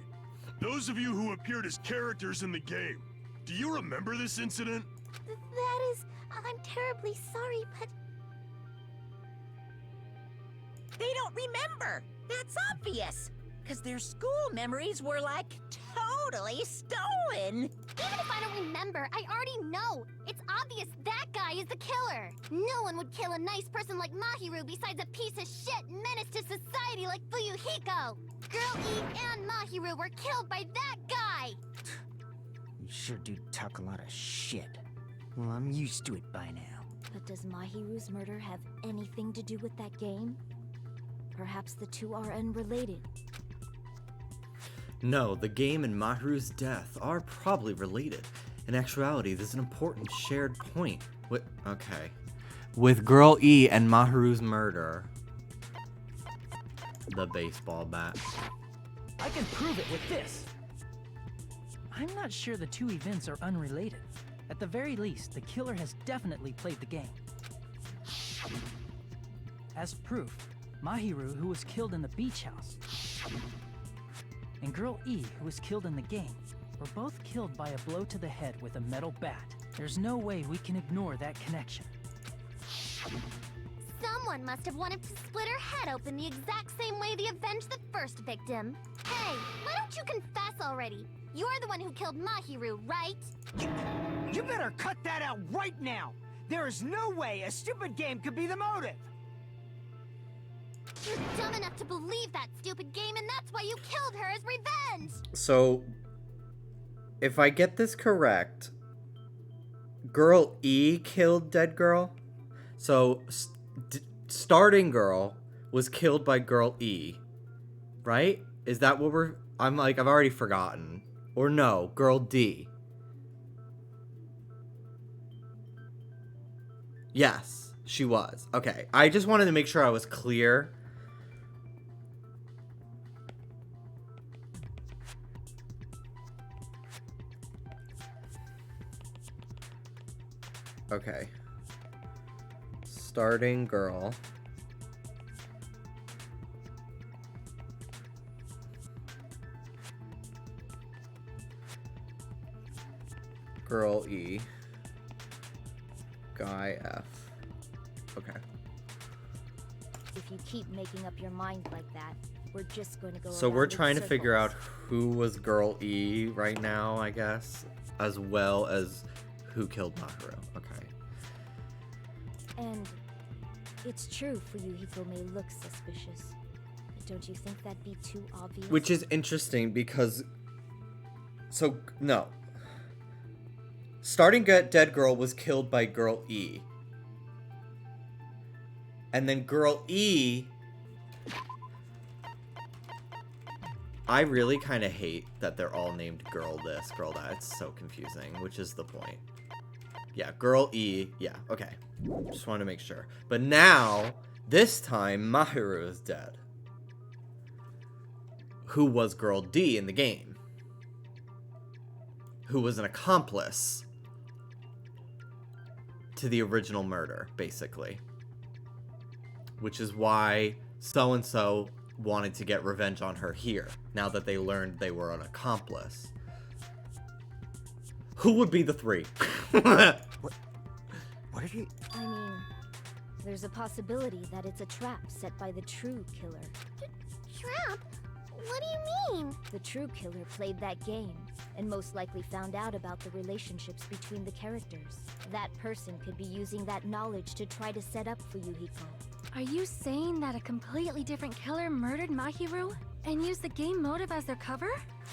Those of you who appeared as characters in the game, do you remember this incident? That is... I'm terribly sorry, but... They don't remember. That's obvious. Because their school memories were like totally stolen. Even if I don't remember, I already know. It's obvious that guy is the killer. No one would kill a nice person like Mahiru besides a piece of shit menace to society like Fuyuhiko. Girl E and Mahiru were killed by that guy. You sure do talk a lot of shit. Well, I'm used to it by now. But does Mahiru's murder have anything to do with that game? Perhaps the two are unrelated. No, the game and Mahiru's death are probably related. In actuality, there's an important shared point. With Girl E and Mahiru's murder. The baseball bat. I can prove it with this. I'm not sure the two events are unrelated. At the very least, the killer has definitely played the game. As proof, Mahiru, who was killed in the beach house, and Girl E, who was killed in the game, were both killed by a blow to the head with a metal bat. There's no way we can ignore that connection. Someone must have wanted to split her head open the exact same way they avenged the first victim. Hey, why don't you confess already? You're the one who killed Mahiru, right? You better cut that out right now! There is no way a stupid game could be the motive! You're dumb enough to believe that stupid game, and that's why you killed her as revenge! So, if I get this correct, Girl E killed Dead Girl? So, starting Girl was killed by Girl E, right? Is that what we're... I've already forgotten. Or no, Girl D. Yes, she was. Okay, I just wanted to make sure I was clear. Okay. Starting Girl. Girl E. Guy F. Okay. If you keep making up your mind like that, we're just going to go So around we're in trying to figure out circles. who was Girl E right now, I guess, as well as who killed Mahiru. Okay. And it's true Fuyuhiko may look suspicious. But don't you think that'd be too obvious? Which is interesting because... So, no. Starting Dead Girl was killed by Girl E. And then Girl E... I really kind of hate that they're all named Girl this, Girl that. It's so confusing, which is the point. Yeah, Girl E. Yeah, okay. Just want to make sure. But now, this time, Mahiru is dead. Who was Girl D in the game? Who was an accomplice to the original murder, basically. Which is why so-and-so wanted to get revenge on her here, now that they learned they were an accomplice. Who would be the three? What are you... I mean, there's a possibility that it's a trap set by the true killer. Trap? What do you mean? The true killer played that game, and most likely found out about the relationships between the characters. That person could be using that knowledge to try to set up Fuyuhiko. Are you saying that a completely different killer murdered Mahiru and used the game motive as their cover?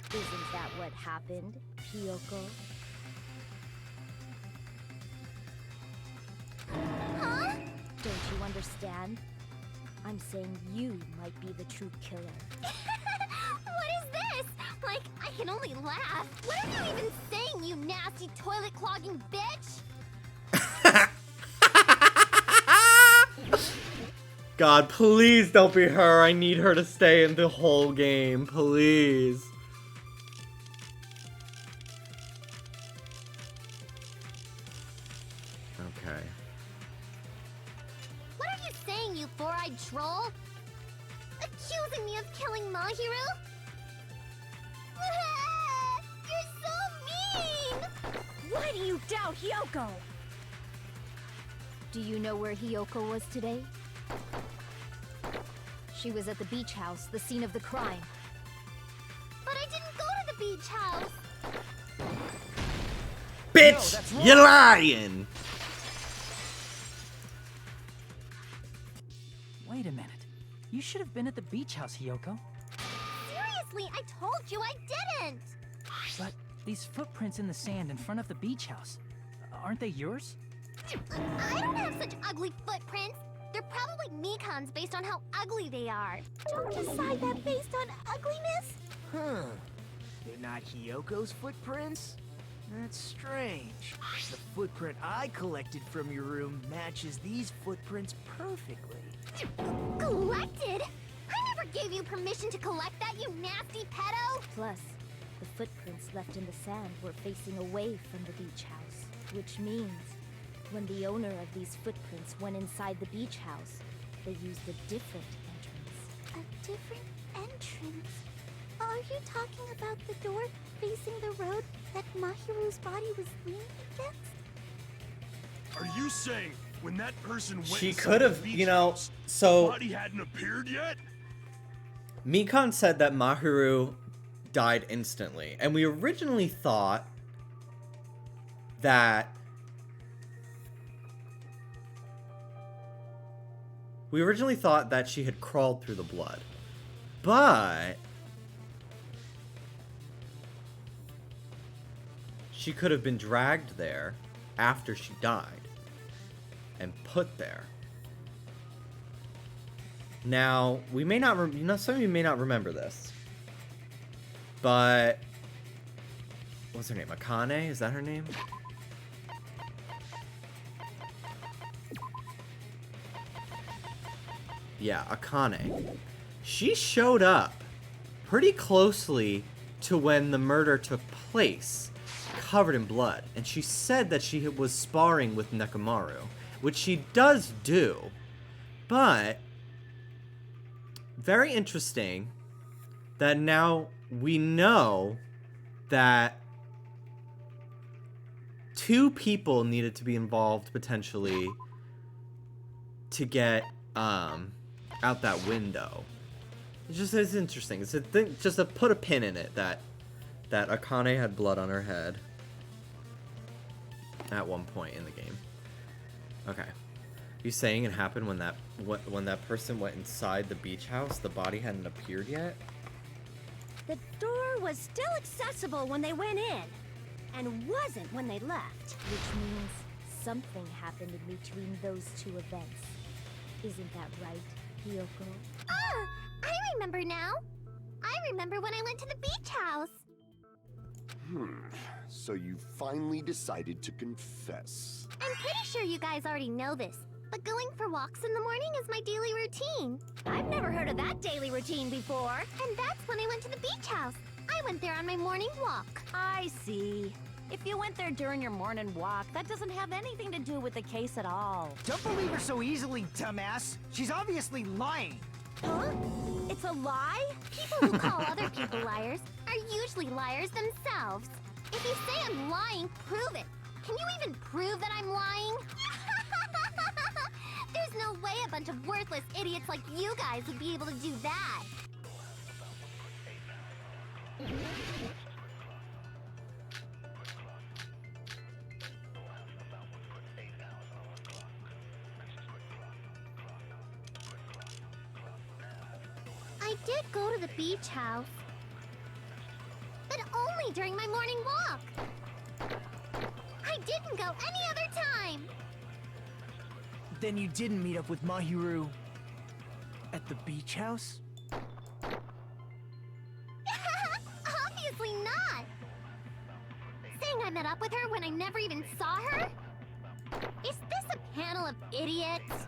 Isn't that what happened, Hiyoko? Huh? Don't you understand? I'm saying you might be the true killer. What is this? Like, I can only laugh. What are you even saying, you nasty toilet-clogging bitch? God, please don't be her. I need her to stay in the whole game. Please. Okay. What are you saying, you four-eyed troll? Accusing me of killing Mahiru? You're so mean! Why do you doubt Hiyoko? Do you know where Hiyoko was today? She was at the beach house, the scene of the crime. But I didn't go to the the beach house. Bitch, you're lying. Wait a minute. You should have been at the beach house, Hiyoko. Seriously, I told you I didn't. But these footprints in the sand in front of the beach house, aren't they yours? I don't have such ugly footprints. They're probably Mikan's based on how ugly they are. Don't decide that based on ugliness. Huh. They're not Hiyoko's footprints? That's strange. The footprint I collected from your room matches these footprints perfectly. Collected? I never gave you permission to collect that, you nasty pedo! Plus, the footprints left in the sand were facing away from the beach house, which means when the owner of these footprints went inside the beach house, they used a different entrance. A different entrance? Are you talking about the door facing the road that Mahiru's body was leaning against? Are you saying when that person went She inside could the have, beach you know, house, so the body hadn't appeared yet? Mikan said that Mahiru died instantly, and we originally thought that she had crawled through the blood, but she could have been dragged there after she died and put there. Now, we may not, some of you may not remember this, but what's her name? Akane? Is that her name? Yeah, Akane. She showed up pretty closely to when the murder took place, covered in blood, and she said that she was sparring with Nekomaru, which she does do, but very interesting that now we know that two people needed to be involved potentially to get out that window. It's interesting. It's a thing, just to put a pin in it that Akane had blood on her head at one point in the game. Okay. You saying it happened when that person went inside the beach house? The body hadn't appeared yet? The door was still accessible when they went in, and wasn't when they left. Which means something happened in between those two events. Isn't that right, Hiyoko? Ah! I remember now! I remember when I went to the beach house! So you finally decided to confess. I'm pretty sure you guys already know this, but going for walks in the morning is my daily routine. I've never heard of that daily routine before. And that's when I went to the beach house. I went there on my morning walk. I see. If you went there during your morning walk, that doesn't have anything to do with the case at all. Don't believe her so easily, dumbass. She's obviously lying. Huh? It's a lie? People who call other people liars are usually liars themselves. If you say I'm lying, prove it. Can you even prove that I'm lying? There's no way a bunch of worthless idiots like you guys would be able to do that. I did go to the beach house, but only during my morning walk. I didn't go any other time. Then you didn't meet up with Mahiru at the beach house? Obviously not. Saying I met up with her when I never even saw her? Is this a panel of idiots?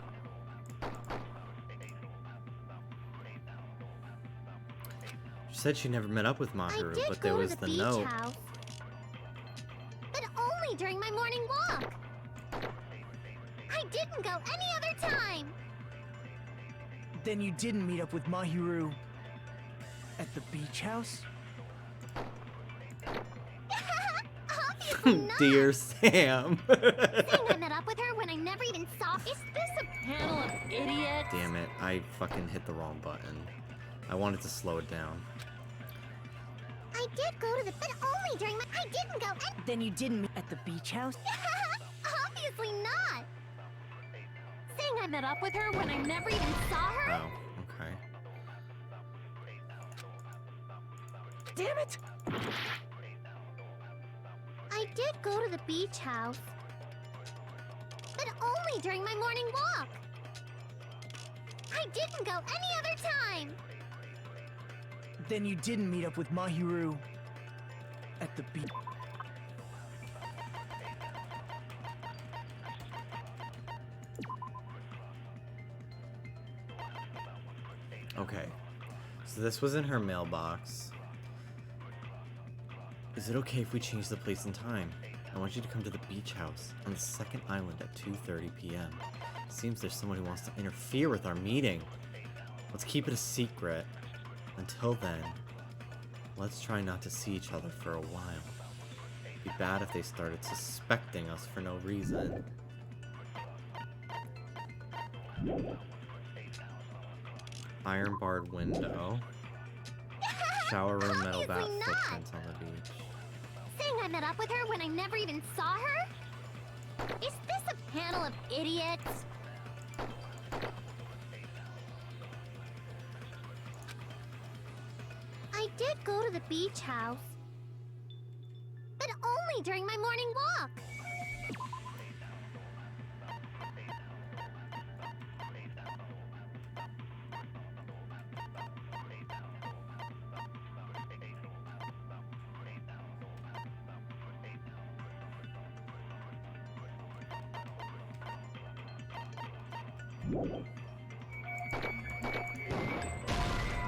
She said she never met up with Mahiru, but there was the note. House, but only during my morning walk. I didn't go any other time. Then you didn't meet up with Mahiru at the beach house? Obviously not. Dear Sam. Saying I met up with her when I never even saw. Is this a Panel of idiots. Damn it, I fucking hit the wrong button. I wanted to slow it down. I I did go to the, but only during my, I didn't go, and Then you didn't meet at the beach house? obviously not. Saying I met up with her when I never even saw her? Oh, okay. Damn it! I did go to the beach house, but only during my morning walk. I didn't go any other time. Then you didn't meet up with Mahiru at the beach. Okay. So this was in her mailbox. Is it okay if we change the place and time? I want you to come to the beach house on the second island at 2:30 p.m. Seems there's someone who wants to interfere with our meeting. Let's keep it a secret. Until then, let's try not to see each other for a while. It'd be bad if they started suspecting us for no reason. Iron barred window. Shower room metal bat Obviously not. footprints on the beach. Saying I met up with her when I never even saw her? Is this a panel of idiots? I did go to the beach house, but only during my morning walk.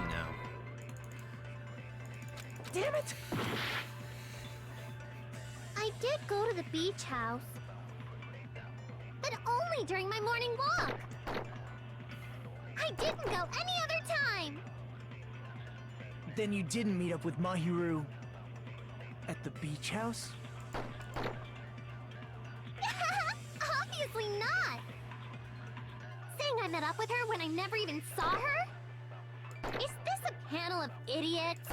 No. Damn it! I did go to the beach house, but only during my morning walk. I didn't go any other time. Then you didn't meet up with Mahiru at the beach house? Obviously not. Saying I met up with her when I never even saw her? Is this a panel of idiots?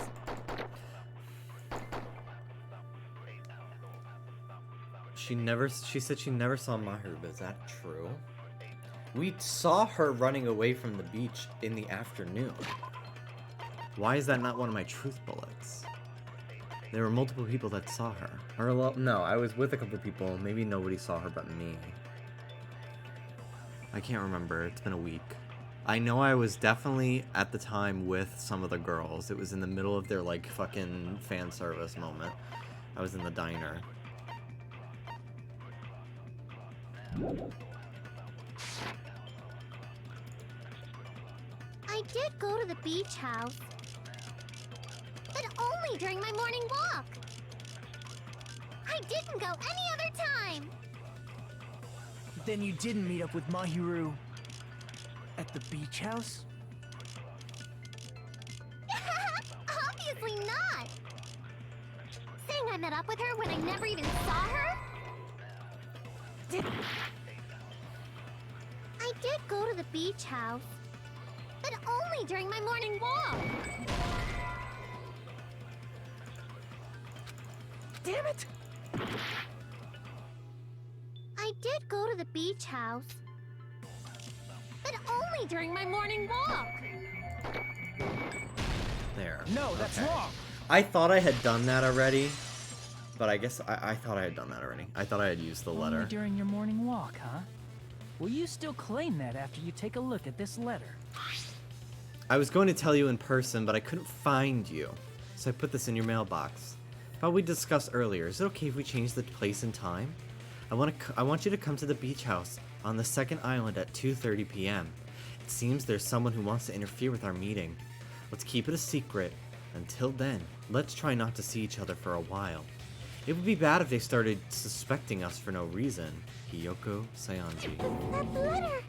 She said she never saw Mahiru, but is that true? We saw her running away from the beach in the afternoon. Why is that not one of my truth bullets? There were multiple people that saw her. Or, no, I was with a couple people. Maybe nobody saw her but me. I can't remember. It's been a week. I know I was definitely, at the time, with some of the girls. It was in the middle of their, like, fucking fan service moment. I was in the diner. I did go to the beach house, but only during my morning walk. I didn't go any other time. Then you didn't meet up with Mahiru at the beach house? Obviously not. Saying I met up with her when I never even saw her? I did go to the beach house, but only during my morning walk. Damn it! I did go to the beach house, but only during my morning walk. There. No, that's wrong. I thought I had done that already, but I guess I thought I had done that already. I thought I had used the letter. Only during your morning walk, huh? Will you still claim that after you take a look at this letter? I was going to tell you in person, but I couldn't find you, so I put this in your mailbox. How we discussed earlier, is it okay if we change the place and time? I want you to come to the beach house on the second island at 2:30 p.m. It seems there's someone who wants to interfere with our meeting. Let's keep it a secret. Until then, let's try not to see each other for a while. It would be bad if they started suspecting us for no reason. Hiyoko Sayanji. That letter!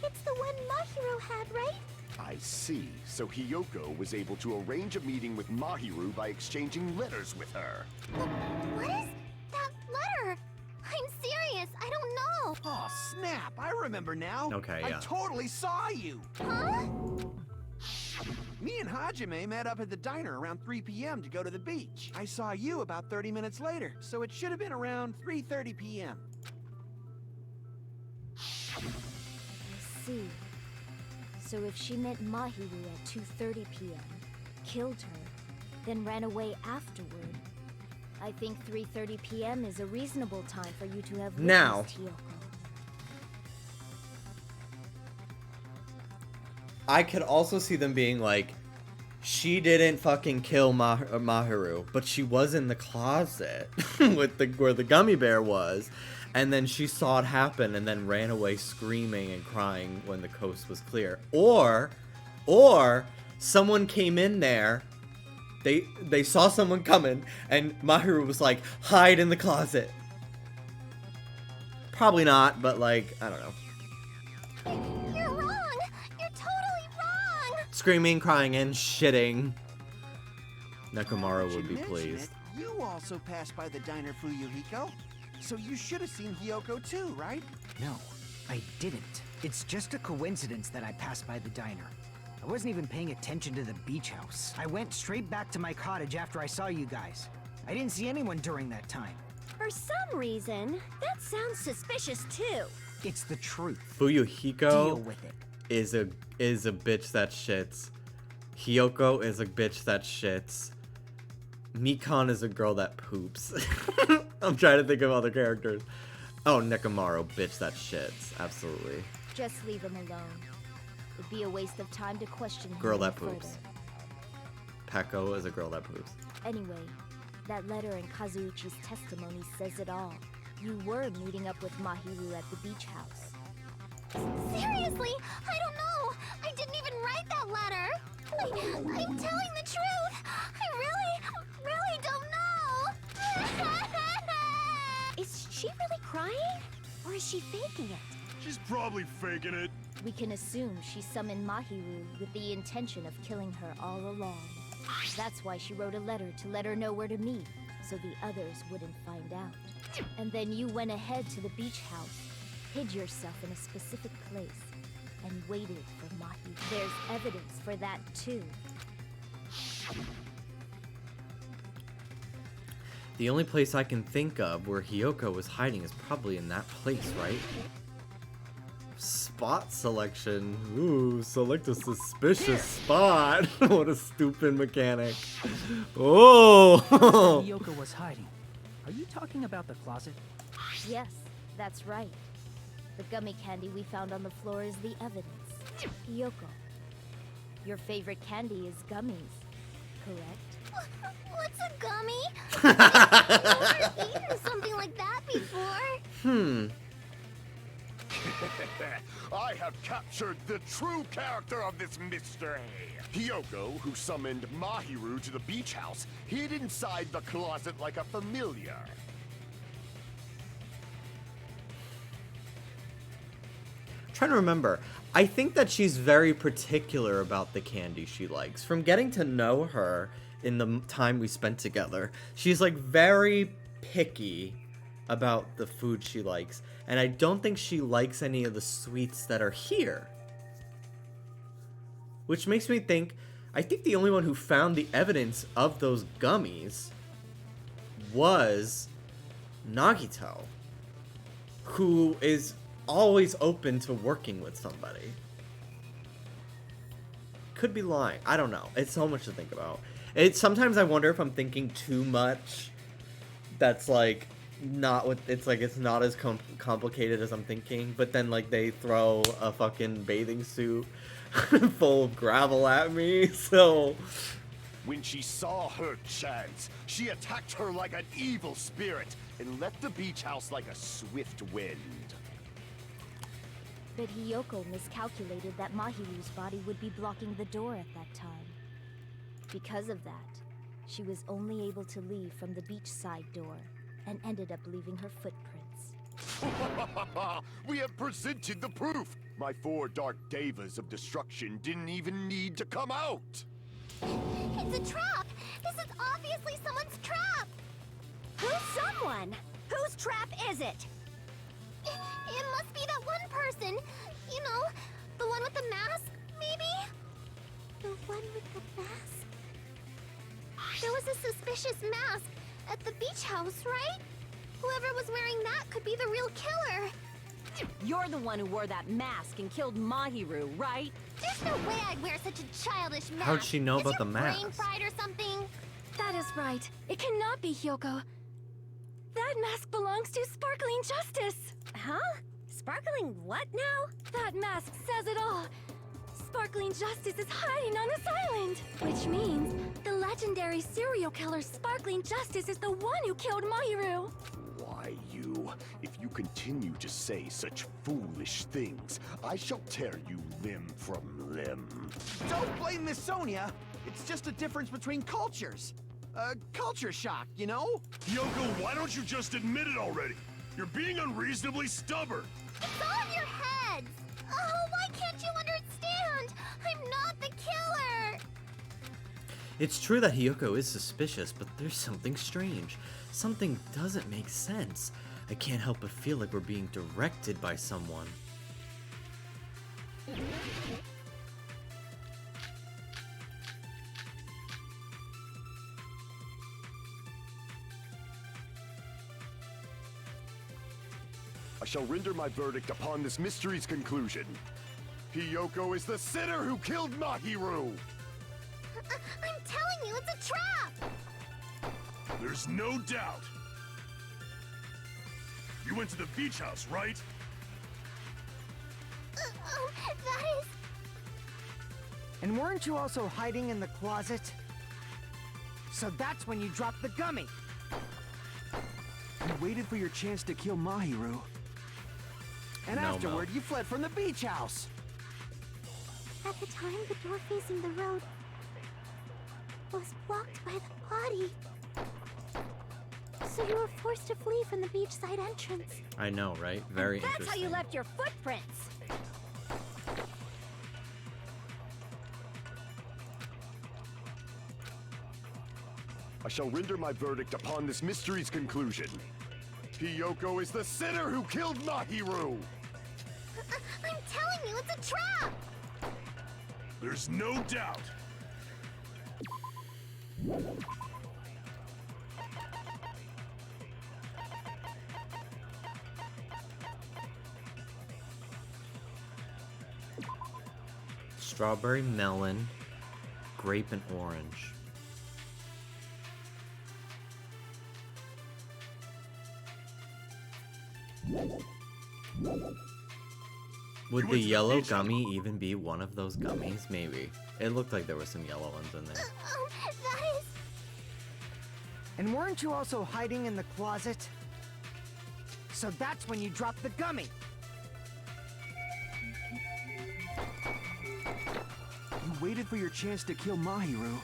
It's the one Mahiro had, right? I see. So Hiyoko was able to arrange a meeting with Mahiru by exchanging letters with her. What is that letter? I'm serious, I don't know. Oh, snap! I remember now. Okay, I yeah. totally saw you. Huh? Me and Hajime met up at the diner around 3 p.m. to go to the beach. I saw you about 30 minutes later, so it should have been around 3:30 p.m. I see. So if she met Mahiru at 2:30 p.m., killed her, then ran away afterward, I think 3:30 p.m. is a reasonable time for you to have witnessed Now. Hiyoko. I could also see them being like, she didn't fucking kill Mahiru, but she was in the closet with where the gummy bear was, and then she saw it happen and then ran away screaming and crying when the coast was clear. Or someone came in there, they saw someone coming, and Mahiru was like, hide in the closet. Probably not, but like, I don't know. You're wrong! You're totally wrong! Screaming, crying, and shitting. Nekomaru Now would that be you mention pleased. it, you also passed by the diner, Fuyuhiko. So you should have seen Hiyoko too, right? No, I didn't. It's just a coincidence that I passed by the diner. I wasn't even paying attention to the beach house. I went straight back to my cottage after I saw you guys. I didn't see anyone during that time. For some reason, that sounds suspicious too. It's the truth. Fuyuhiko Deal with it. is a bitch that shits. Hiyoko is a bitch that shits. Mikan is a girl that poops. I'm trying to think of other characters. Oh, Nekomaru, bitch that shits. Absolutely. Just leave him alone. It'd be a waste of time to question him Girl any that poops. further. Peko is a girl that poops. Anyway, that letter in Kazuichi's testimony says it all. You were meeting up with Mahiru at the beach house. Seriously, I don't know. I didn't even write that letter. I'm telling the truth. I really don't know. Is she really crying? Or is she faking it? She's probably faking it. We can assume she summoned Mahiru with the intention of killing her all along. That's why she wrote a letter to let her know where to meet, so the others wouldn't find out. And then you went ahead to the beach house, hid yourself in a specific place, and waited for Mahiru. There's evidence for that too. The only place I can think of where Hiyoko was hiding is probably in that place, right? Spot selection. Ooh, select a suspicious spot. What a stupid mechanic. Oh! Hiyoko was hiding. Are you talking about the closet? Yes, that's right. The gummy candy we found on the floor is the evidence. Hiyoko, your favorite candy is gummies, correct? What's a gummy? I've never eaten something like that before. I have captured the true character of this mystery. Hiyoko, who summoned Mahiru to the beach house, hid inside the closet like a familiar. Trying to remember. I think that she's very particular about the candy she likes. From getting to know her in the time we spent together, she's like very picky about the food she likes. And I don't think she likes any of the sweets that are here. Which makes me think, I think the only one who found the evidence of those gummies was Nagito, who is always open to working with somebody. Could be lying. I don't know. It's so much to think about. Sometimes I wonder if I'm thinking too much. That's like not what it's like. It's not as complicated as I'm thinking. But then like they throw a fucking bathing suit full of gravel at me. So When she saw her chance, she attacked her like an evil spirit and left the beach house like a swift wind. But Hiyoko miscalculated that Mahiru's body would be blocking the door at that time. Because of that, she was only able to leave from the beachside door and ended up leaving her footprints. We have presented the proof! My 4 dark devas of destruction didn't even need to come out! It's a trap! This is obviously someone's trap! Who's someone? Whose trap is it? It must be that one person. You know, the one with the mask, maybe? The one with the mask? There was a suspicious mask at the beach house, right? Whoever was wearing that could be the real killer. You're the one who wore that mask and killed Mahiru, right? There's no way I'd wear such a childish mask. How'd she know Is about your the brain mask? fried or something? That is right. It cannot be Hyoko. That mask belongs to Sparkling Justice. Huh? Sparkling what now? That mask says it all. Sparkling Justice is hiding on this island. Which means the legendary serial killer Sparkling Justice is the one who killed Mahiru. Why, you? If you continue to say such foolish things, I shall tear you limb from limb. Don't blame Miss Sonia. It's just a difference between cultures. Culture shock, you know? Yoko, why don't you just admit it already? You're being unreasonably stubborn. It's all in your heads. Oh, why can't you understand? I'm not the killer. It's true that Hyoko is suspicious, but there's something strange. Something doesn't make sense. I can't help but feel like we're being directed by someone. I shall render my verdict upon this mystery's conclusion. Hyoko is the sinner who killed Mahiru! I'm telling you, it's a trap. There's no doubt. You went to the beach house, right? That is... And weren't you also hiding in the closet? So that's when you dropped the gummy. You waited for your chance to kill Mahiru. And No, afterward, you fled from the beach house. At the time, the door facing the road was blocked by the body. So you were forced to flee from the beachside entrance. I know, right? Very That's interesting. how you left your footprints. I shall render my verdict upon this mystery's conclusion. Hyoko is the sinner who killed Mahiru! I'm telling you, it's a trap! There's no doubt. Strawberry, melon, grape, and orange. Would the yellow gummy even be one of those gummies? Maybe. It looked like there were some yellow ones in there. That is... And weren't you also hiding in the closet? So that's when you dropped the gummy. You waited for your chance to kill Mahiru.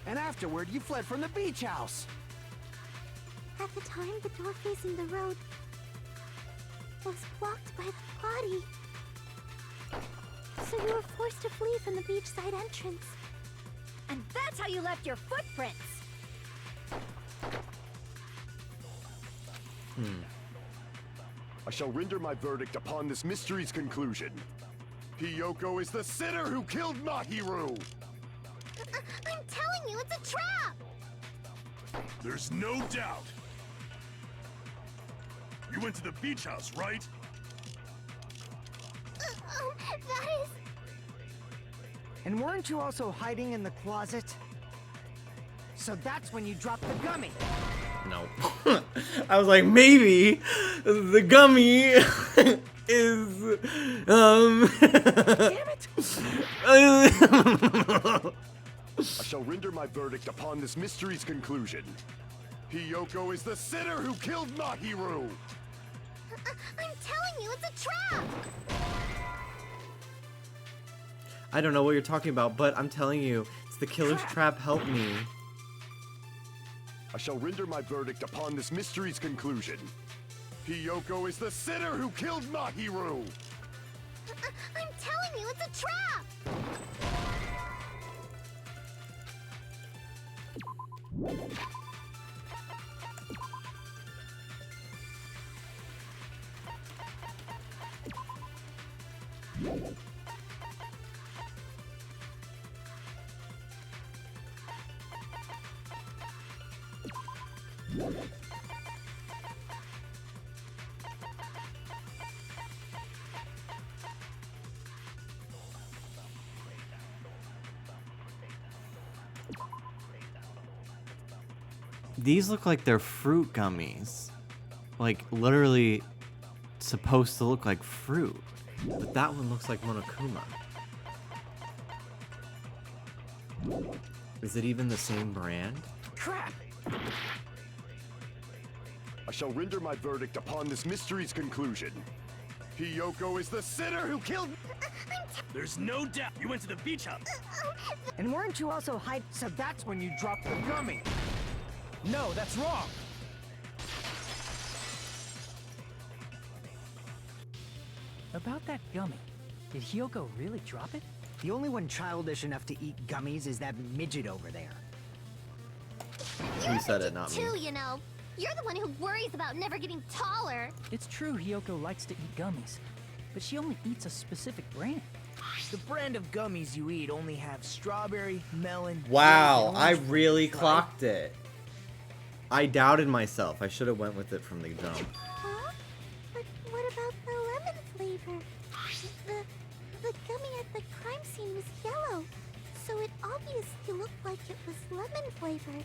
And afterward, you fled from the beach house. At the time, the door facing the road was blocked by the body. So you were forced to flee from the beachside entrance. And that's how you left your footprints. I shall render my verdict upon this mystery's conclusion. Hyoko is the sinner who killed Mahiru! I'm telling you, it's a trap! There's no doubt. You went to the beach house, right? That is... And weren't you also hiding in the closet? So that's when you dropped the gummy. No. I was like, maybe the gummy is Damn it! I shall render my verdict upon this mystery's conclusion. Hyoko is the sinner who killed Mahiru! I'm telling you, it's a trap! I don't know what you're talking about, but I'm telling you, it's the killer's trap. Help me. I shall render my verdict upon this mystery's conclusion. Hyoko is the sinner who killed Mahiru! I'm telling you, it's a trap! These look like they're fruit gummies. Like, literally supposed to look like fruit. But that one looks like Monokuma. Is it even the same brand? Crap! I shall render my verdict upon this mystery's conclusion. Hiyoko is the sinner who killed... There's no doubt you went to the beach house. And weren't you also hyped? So that's when you dropped the gummy. No, that's wrong. About that gummy, did Hiyoko really drop it? The only one childish enough to eat gummies is that midget over there. You said it, not me. Too, you know. You're the one who worries about never getting taller. It's true Hiyoko likes to eat gummies, but she only eats a specific brand. The brand of gummies you eat only have strawberry, melon... Wow, and I orange really flavors, clocked it. I doubted myself. I should have went with it from the jump. Huh? But what about the lemon flavor? The gummy at the crime scene was yellow, so it obviously looked like it was lemon flavored.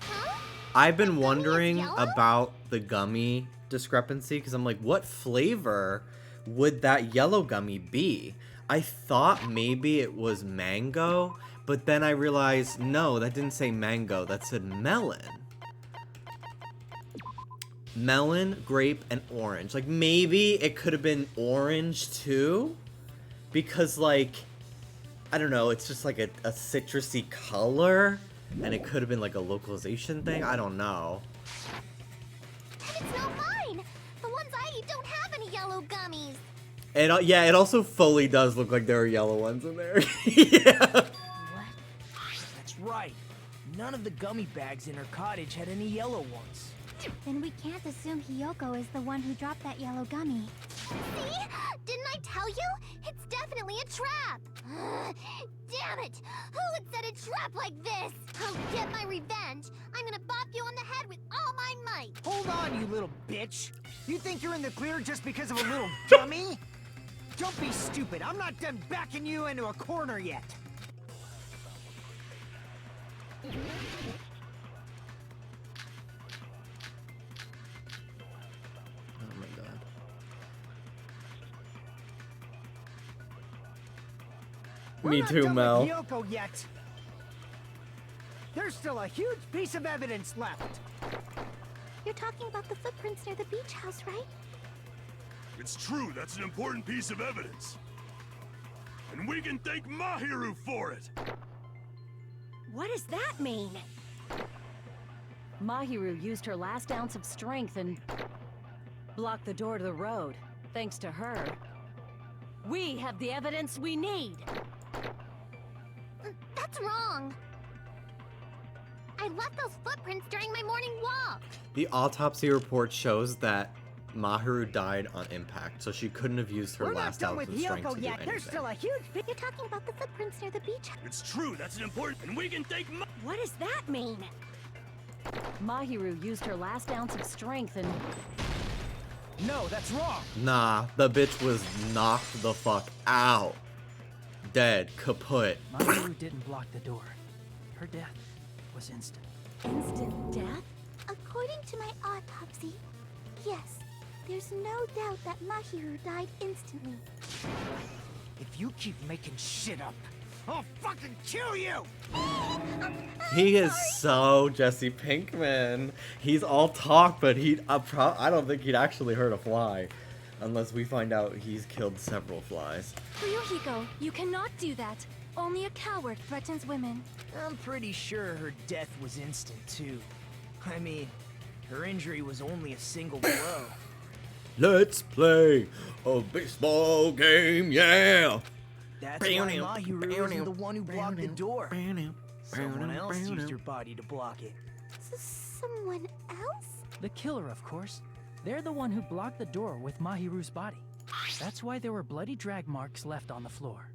Huh? I've been The gummy is wondering yellow? about the gummy discrepancy because I'm like, what flavor would that yellow gummy be? I thought maybe it was mango, but then I realized, no, that didn't say mango, that said melon. Melon, grape, and orange. Like, maybe it could have been orange too? Because, like, I don't know, it's just like a citrusy color, and it could have been like a localization thing? I don't know. And it's not mine! The ones I eat don't have any yellow gummies. And yeah, it also fully does look like there are yellow ones in there. Yeah. That's right. None of the gummy bags in her cottage had any yellow ones. Then we can't assume Hiyoko is the one who dropped that yellow gummy. See? Didn't I tell you? It's definitely a trap! Damn it! Who would set a trap like this? I'll get my revenge! I'm gonna bop you on the head with all my might! Hold on, you little bitch! You think you're in the clear just because of a little gummy? Don't be stupid. I'm not done backing you into a corner yet. Oh my god. We're Me not too, done Mel. with Hiyoko yet. There's still a huge piece of evidence left. You're talking about the footprints near the beach house, right? It's true, that's an important piece of evidence. And we can thank Mahiru for it! What does that mean? Mahiru used her last ounce of strength and blocked the door to the road. Thanks to her, we have the evidence we need. That's wrong. I left those footprints during my morning walk. The autopsy report shows that Mahiru died on impact, so she couldn't have used her We're not last done ounce with of strength Hiyoko to do yet. anything. There's still a huge You're talking about the footprints near the beach. It's true, that's an important... And we can thank What does that mean? Mahiru used her last ounce of strength and... No, that's wrong. Nah, the bitch was knocked the fuck out. Dead, kaput. Mahiru didn't block the door. Her death was instant. Instant death? According to my autopsy, yes, there's no doubt that Mahiru died instantly. If you keep making shit up, I'll fucking kill you! He is so Jesse Pinkman. He's all talk, but I don't think he'd actually hurt a fly. Unless we find out he's killed several flies. Ryuhiko, you cannot do that. Only a coward threatens women. I'm pretty sure her death was instant, too. I mean, her injury was only a single blow. Let's play a baseball game, yeah! That's why Mahiru wasn't the one who blocked the door. Someone else used her body to block it. Someone else? The killer, of course. They're the one who blocked the door with Mahiru's body. That's why there were bloody drag marks left on the floor.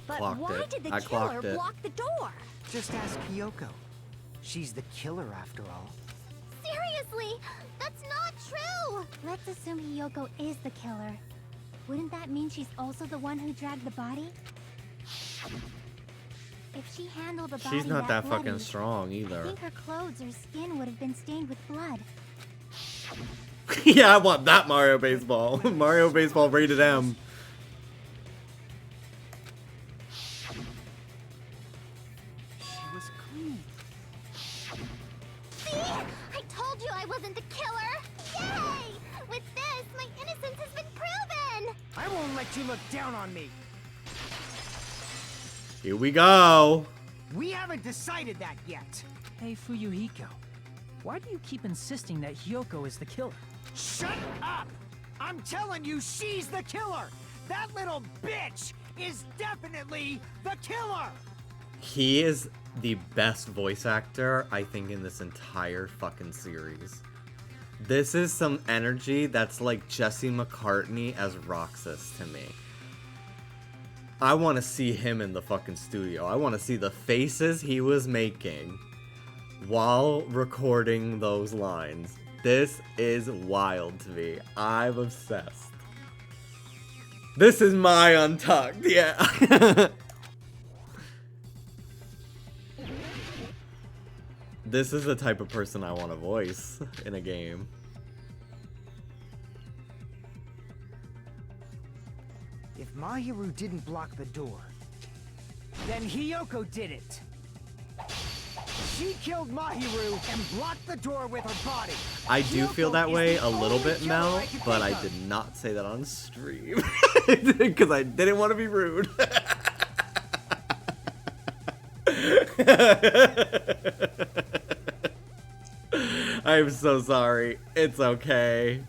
But Clocked why it. did the I killer clocked it. block the door? Just ask Hiyoko. she's the killer after all. Seriously, that's not true! Let's assume Hiyoko is the killer. Wouldn't that mean she's also the one who dragged the body? If she handled the body She's not that bloody, fucking strong I either. think her clothes or skin would have been stained with blood. Yeah, I want that Mario Baseball. Mario Baseball rated M. She was clean. See? I told you I wasn't the killer! Yay! With this, my innocence has been proven! I won't let you look down on me. Here we go. We haven't decided that yet. Hey, Fuyuhiko. Why do you keep insisting that Hiyoko is the killer? Shut up! I'm telling you, she's the killer! That little bitch is definitely the killer! He is the best voice actor, I think, in this entire fucking series. This is some energy that's like Jesse McCartney as Roxas to me. I want to see him in the fucking studio. I want to see the faces he was making while recording those lines. This is wild to me. I'm obsessed. This is my Untucked, yeah. This is the type of person I want to voice in a game. If Mahiru didn't block the door, then Hiyoko did it. She killed Mahiru and blocked the door with her body. I do feel that way a little bit, Mel, but I did not say that on stream. Because I didn't want to be rude. I'm so sorry. It's okay.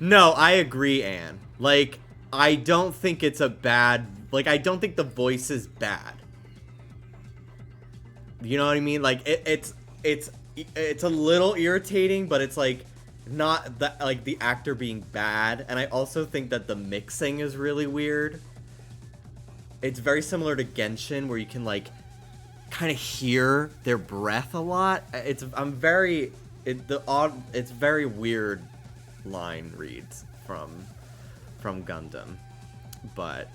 No, I agree, Anne. Like, I don't think it's a bad... Like, I don't think the voice is bad. You know what I mean? Like, it's a little irritating, but it's, like, not the, like, the actor being bad. And I also think that the mixing is really weird. It's very similar to Genshin, where you can, like, kind of hear their breath a lot. It's very weird line reads from Gundam, but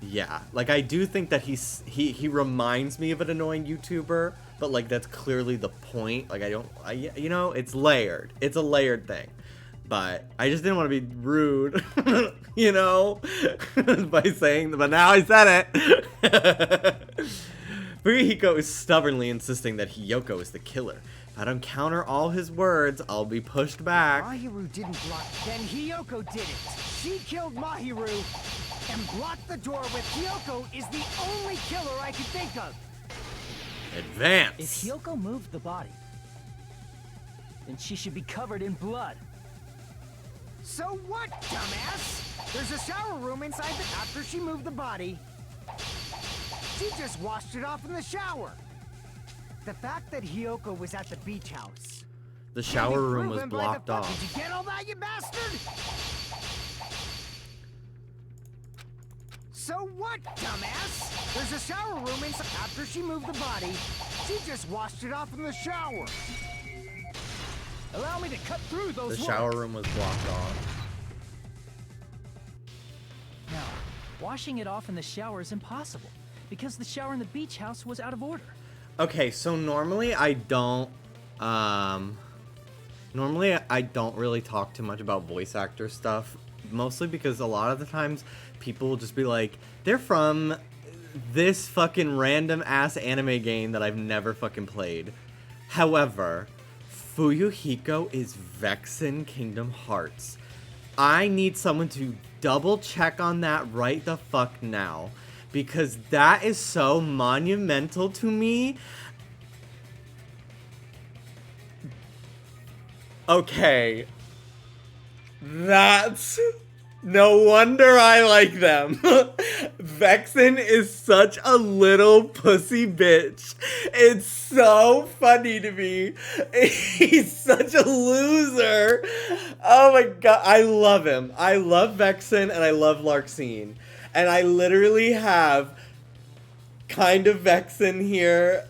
yeah, like I do think that he reminds me of an annoying YouTuber, but like that's clearly the point. Like you know, it's layered. It's a layered thing, but I just didn't want to be rude, you know, by saying. But now I said it. Fuyuhiko is stubbornly insisting that Hiyoko is the killer. If I don't counter all his words, I'll be pushed back. Mahiru didn't block, then Hiyoko did it. She killed Mahiru and blocked the door with Hiyoko is the only killer I can think of. Advance. If Hiyoko moved the body, then she should be covered in blood. So what, dumbass? There's a shower room inside after she moved the body. She just washed it off in the shower. The fact that Hiyoko was at the beach house. The shower room was blocked off. Did you get all that, you bastard? So what, dumbass? There's a shower room inside after she moved the body. She just washed it off in the shower. Allow me to cut through those The shower room was blocked off. Now, washing it off in the shower is impossible, because the shower in the beach house was out of order. Okay, so normally I don't really talk too much about voice actor stuff, mostly because a lot of the times people will just be like, they're from this fucking random ass anime game that I've never fucking played. However, Fuyuhiko is Vexen Kingdom Hearts. I need someone to double check on that right the fuck now, because that is so monumental to me. Okay. That's... No wonder I like them. Vexen is such a little pussy bitch. It's so funny to me. He's such a loser. Oh my god, I love him. I love Vexen and I love Larxene. And I literally have kind of Vexen here.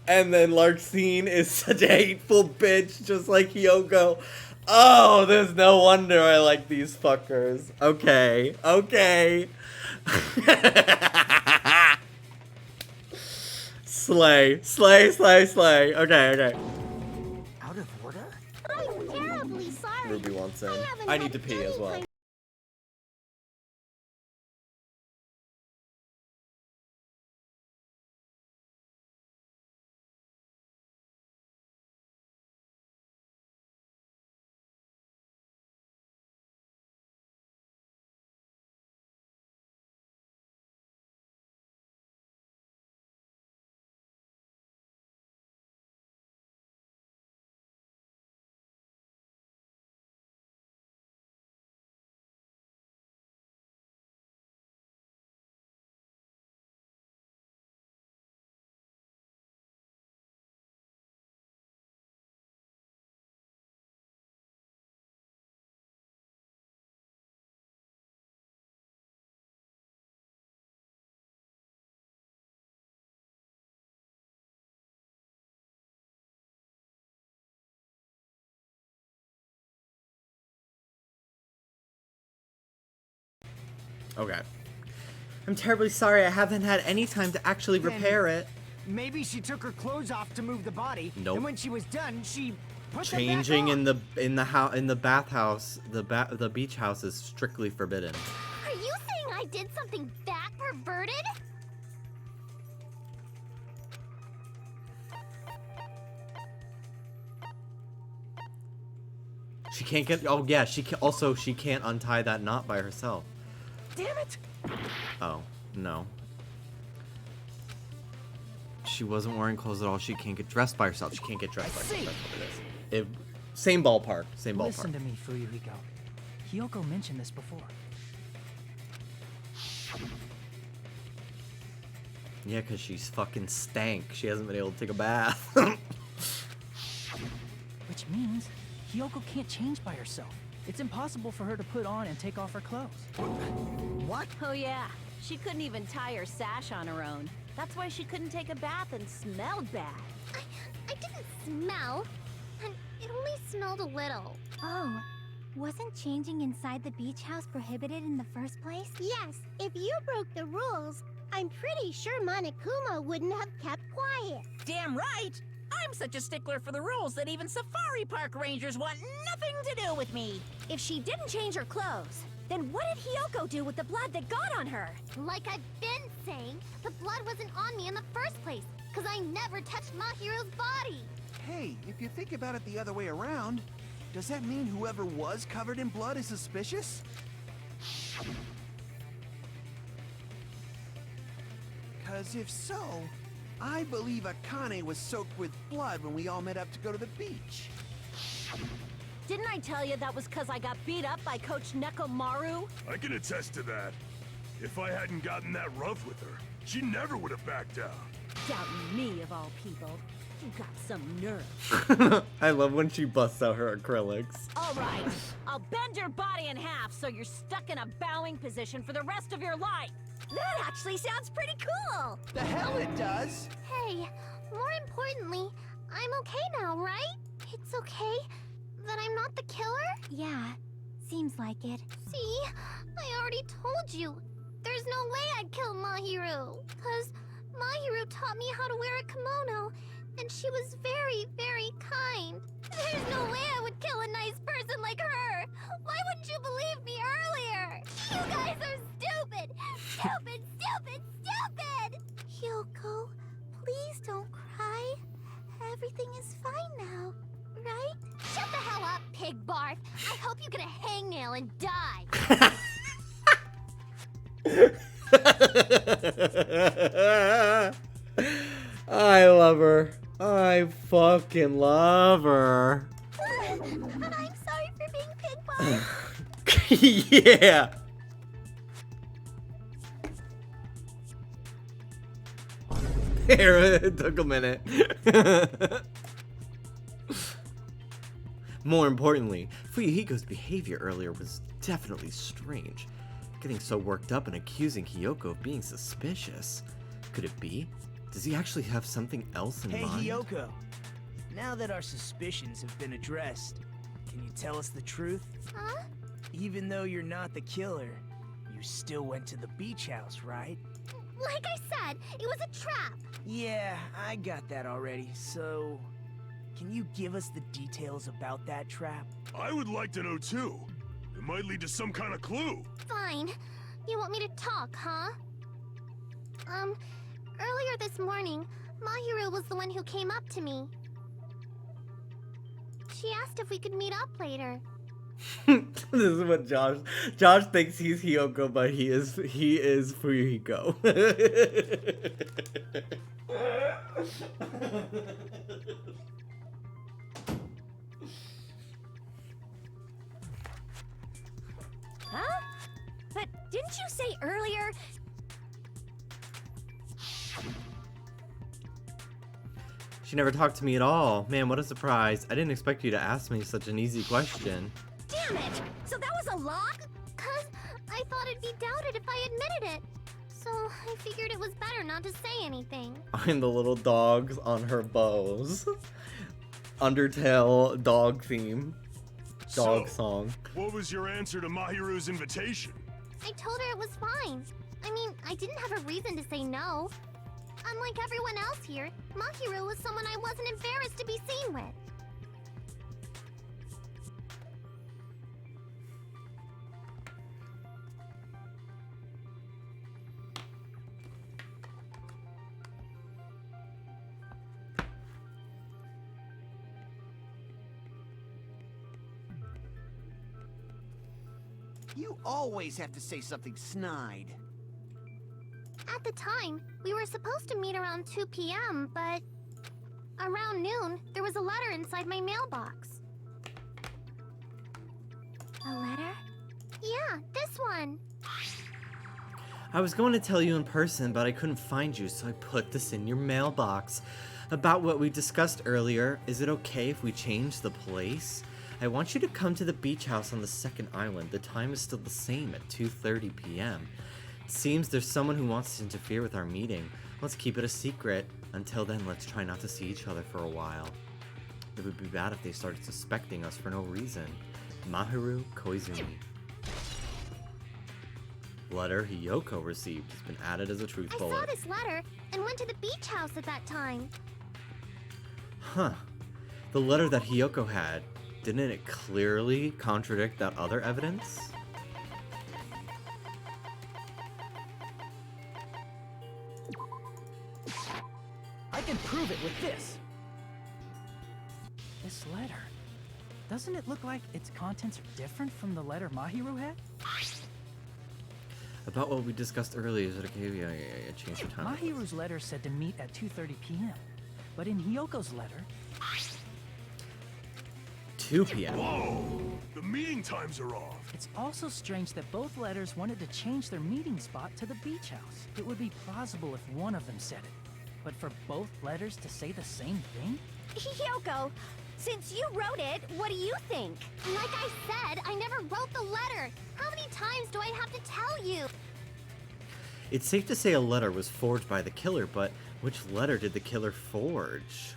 And then Larxene is such a hateful bitch, just like Hyoko. Oh, there's no wonder I like these fuckers. Okay, okay. Slay, slay, slay, slay. Okay, okay. Out of order? I'm terribly sorry. Ruby wants in. haven't I need had to pee any as well. time. Okay. I'm terribly sorry I haven't had any time to actually repair it. Maybe she took her clothes off to move the body. Nope. And when she was done, she put Changing them back on. in the bathhouse, the beach house is strictly forbidden. Are you saying I did something that perverted? She can't get. Oh yeah, she can, also she can't untie that knot by herself. Damn it! Oh no. She wasn't wearing clothes at all. She can't get dressed by herself. She can't get dressed by herself. That's what it is. Same ballpark. Same ballpark. Listen to me, Fuyuhiko. Hyoko mentioned this before. Yeah, because she's fucking stank. She hasn't been able to take a bath. Which means Hyoko can't change by herself. It's impossible for her to put on and take off her clothes. What? Oh yeah, she couldn't even tie her sash on her own. That's why she couldn't take a bath and smelled bad. I didn't smell. And it only smelled a little. Oh, wasn't changing inside the beach house prohibited in the first place? Yes, if you broke the rules, I'm pretty sure Monokuma wouldn't have kept quiet. Damn right! I'm such a stickler for the rules that even safari park rangers want nothing to do with me. If she didn't change her clothes, then what did Hyoko do with the blood that got on her? Like I've been saying, the blood wasn't on me in the first place, because I never touched Mahiro's body. Hey, if you think about it the other way around, does that mean whoever was covered in blood is suspicious? Because if so, I believe Akane was soaked with blood when we all met up to go to the beach. Didn't I tell you that was because I got beat up by Coach Nekomaru? I can attest to that. If I hadn't gotten that rough with her, she never would have backed down. Doubting me, of all people. You got some nerve. I love when she busts out her acrylics. All right, I'll bend your body in half so you're stuck in a bowing position for the rest of your life. That actually sounds pretty cool! The hell it does! Hey, more importantly, I'm okay now, right? It's okay that I'm not the killer? Yeah, seems like it. See, I already told you. There's no way I'd kill Mahiru. Because Mahiru taught me how to wear a kimono, and she was very, very kind. There's no way I would kill a nice person like her. Why wouldn't you believe me earlier? You guys are stupid! Stupid, stupid, stupid! Hyoko, please don't cry. Everything is fine now, right? Shut the hell up, pig barf! I hope you get a hangnail and die! I love her. I fucking love her. I'm sorry for being pig barf. Yeah. It took a minute. More importantly, Fuyuhiko's behavior earlier was definitely strange. Getting so worked up and accusing Hiyoko of being suspicious. Could it be? Does he actually have something else in mind? Hey, Hiyoko. Now that our suspicions have been addressed, can you tell us the truth? Huh? Even though you're not the killer, you still went to the beach house, right? Like I said, it was a trap. Yeah, I got that already, so... Can you give us the details about that trap? I would like to know too. It might lead to some kind of clue. Fine. You want me to talk, huh? Earlier this morning, Mahiru was the one who came up to me. She asked if we could meet up later. This is what Josh thinks he's Hiyoko, but he is Fuyuhiko. Huh? But didn't you say earlier? She never talked to me at all. Man, what a surprise. I didn't expect you to ask me such an easy question. Damn it! So that was a lock? 'Cause I thought it'd be doubted if I admitted it. So I figured it was better not to say anything. I'm the little dogs on her bows. Undertale dog theme. Dog song. What was your answer to Mahiru's invitation? I told her it was fine. I mean, I didn't have a reason to say no. Unlike everyone else here, Mahiru was someone I wasn't embarrassed to be seen with. You always have to say something snide. At the time, we were supposed to meet around 2 p.m., but around noon, there was a letter inside my mailbox. A letter? Yeah, this one. I was going to tell you in person, but I couldn't find you, so I put this in your mailbox. About what we discussed earlier, is it okay if we change the place? I want you to come to the beach house on the second island. The time is still the same at 2:30 p.m. It seems there's someone who wants to interfere with our meeting. Let's keep it a secret. Until then, let's try not to see each other for a while. It would be bad if they started suspecting us for no reason. Mahiru Koizumi. Letter Hiyoko received has been added as a truth I bullet. saw this letter and went to the beach house at that time. Huh. The letter that Hiyoko had, didn't it clearly contradict that other evidence? I can prove it with this. This letter. Doesn't it look like its contents are different from the letter Mahiru had? About what we discussed earlier, is it okay? Yeah, change the time. Mahiru's letter said to meet at 2:30 p.m. But in Hiyoko's letter... 2 p.m. Whoa! The meeting times are off. It's also strange that both letters wanted to change their meeting spot to the beach house. It would be plausible if one of them said it. But for both letters to say the same thing? Hiyoko, since you wrote it, what do you think? Like I said, I never wrote the letter. How many times do I have to tell you? It's safe to say a letter was forged by the killer, but which letter did the killer forge?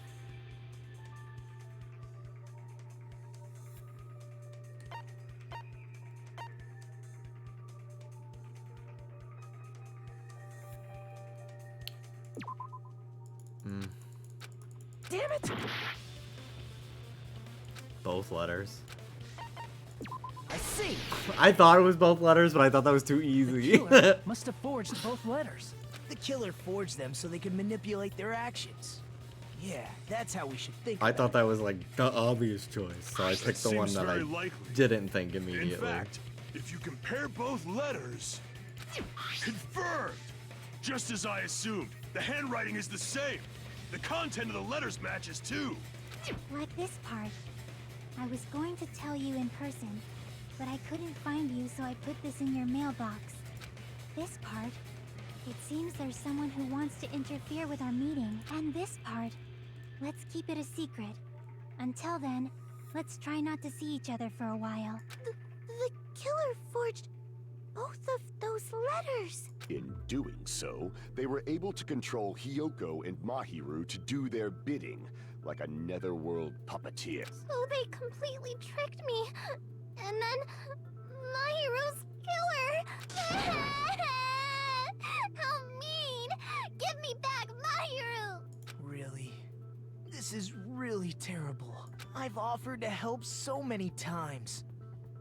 Damn it! Both letters. I see! I thought it was both letters, but I thought that was too The easy. killer must have forged both letters. The killer forged them so they could manipulate their actions. Yeah, that's how we should think I about thought that was like the obvious choice, so I picked the one Seems that I very likely. didn't think immediately. In fact, if you compare both letters, confirmed! Just as I assumed, the handwriting is the same. The content of the letters matches too. Like this part. I was going to tell you in person, but I couldn't find you, so I put this in your mailbox. This part. It seems there's someone who wants to interfere with our meeting. And this part, let's keep it a secret. Until then, let's try not to see each other for a while. The killer forged both of those letters. In doing so, they were able to control Hiyoko and Mahiru to do their bidding, like a netherworld puppeteer. So they completely tricked me. And then Mahiru's killer. How mean! Give me back Mahiru! Really? This is really terrible. I've offered to help so many times.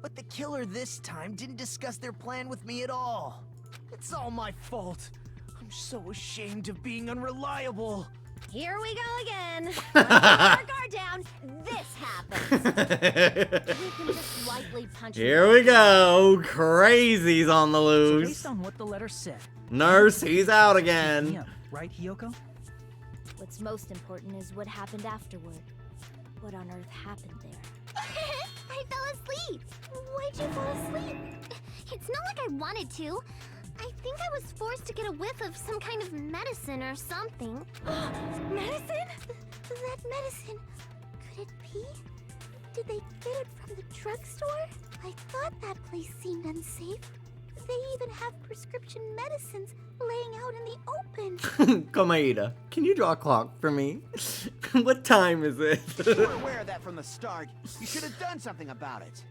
But the killer this time didn't discuss their plan with me at all. It's all my fault. I'm so ashamed of being unreliable. Here we go again. Let's put our guard down. This happens. We can just lightly punch Here we go. Crazy's on the So loose. based on what the letter said, Nurse, he's out again. yeah, right, Hiyoko? What's most important is what happened afterward. What on earth happened there? I fell asleep. Why'd you fall asleep? It's not like I wanted to. I think I was forced to get a whiff of some kind of medicine or something. Medicine? That medicine. Could it be? Did they get it from the drugstore? I thought that place seemed unsafe. They even have prescription medicines laying out in the open. Komaeda, can you draw a clock for me? What time is it? You were aware of that from the start. You should have done something about it.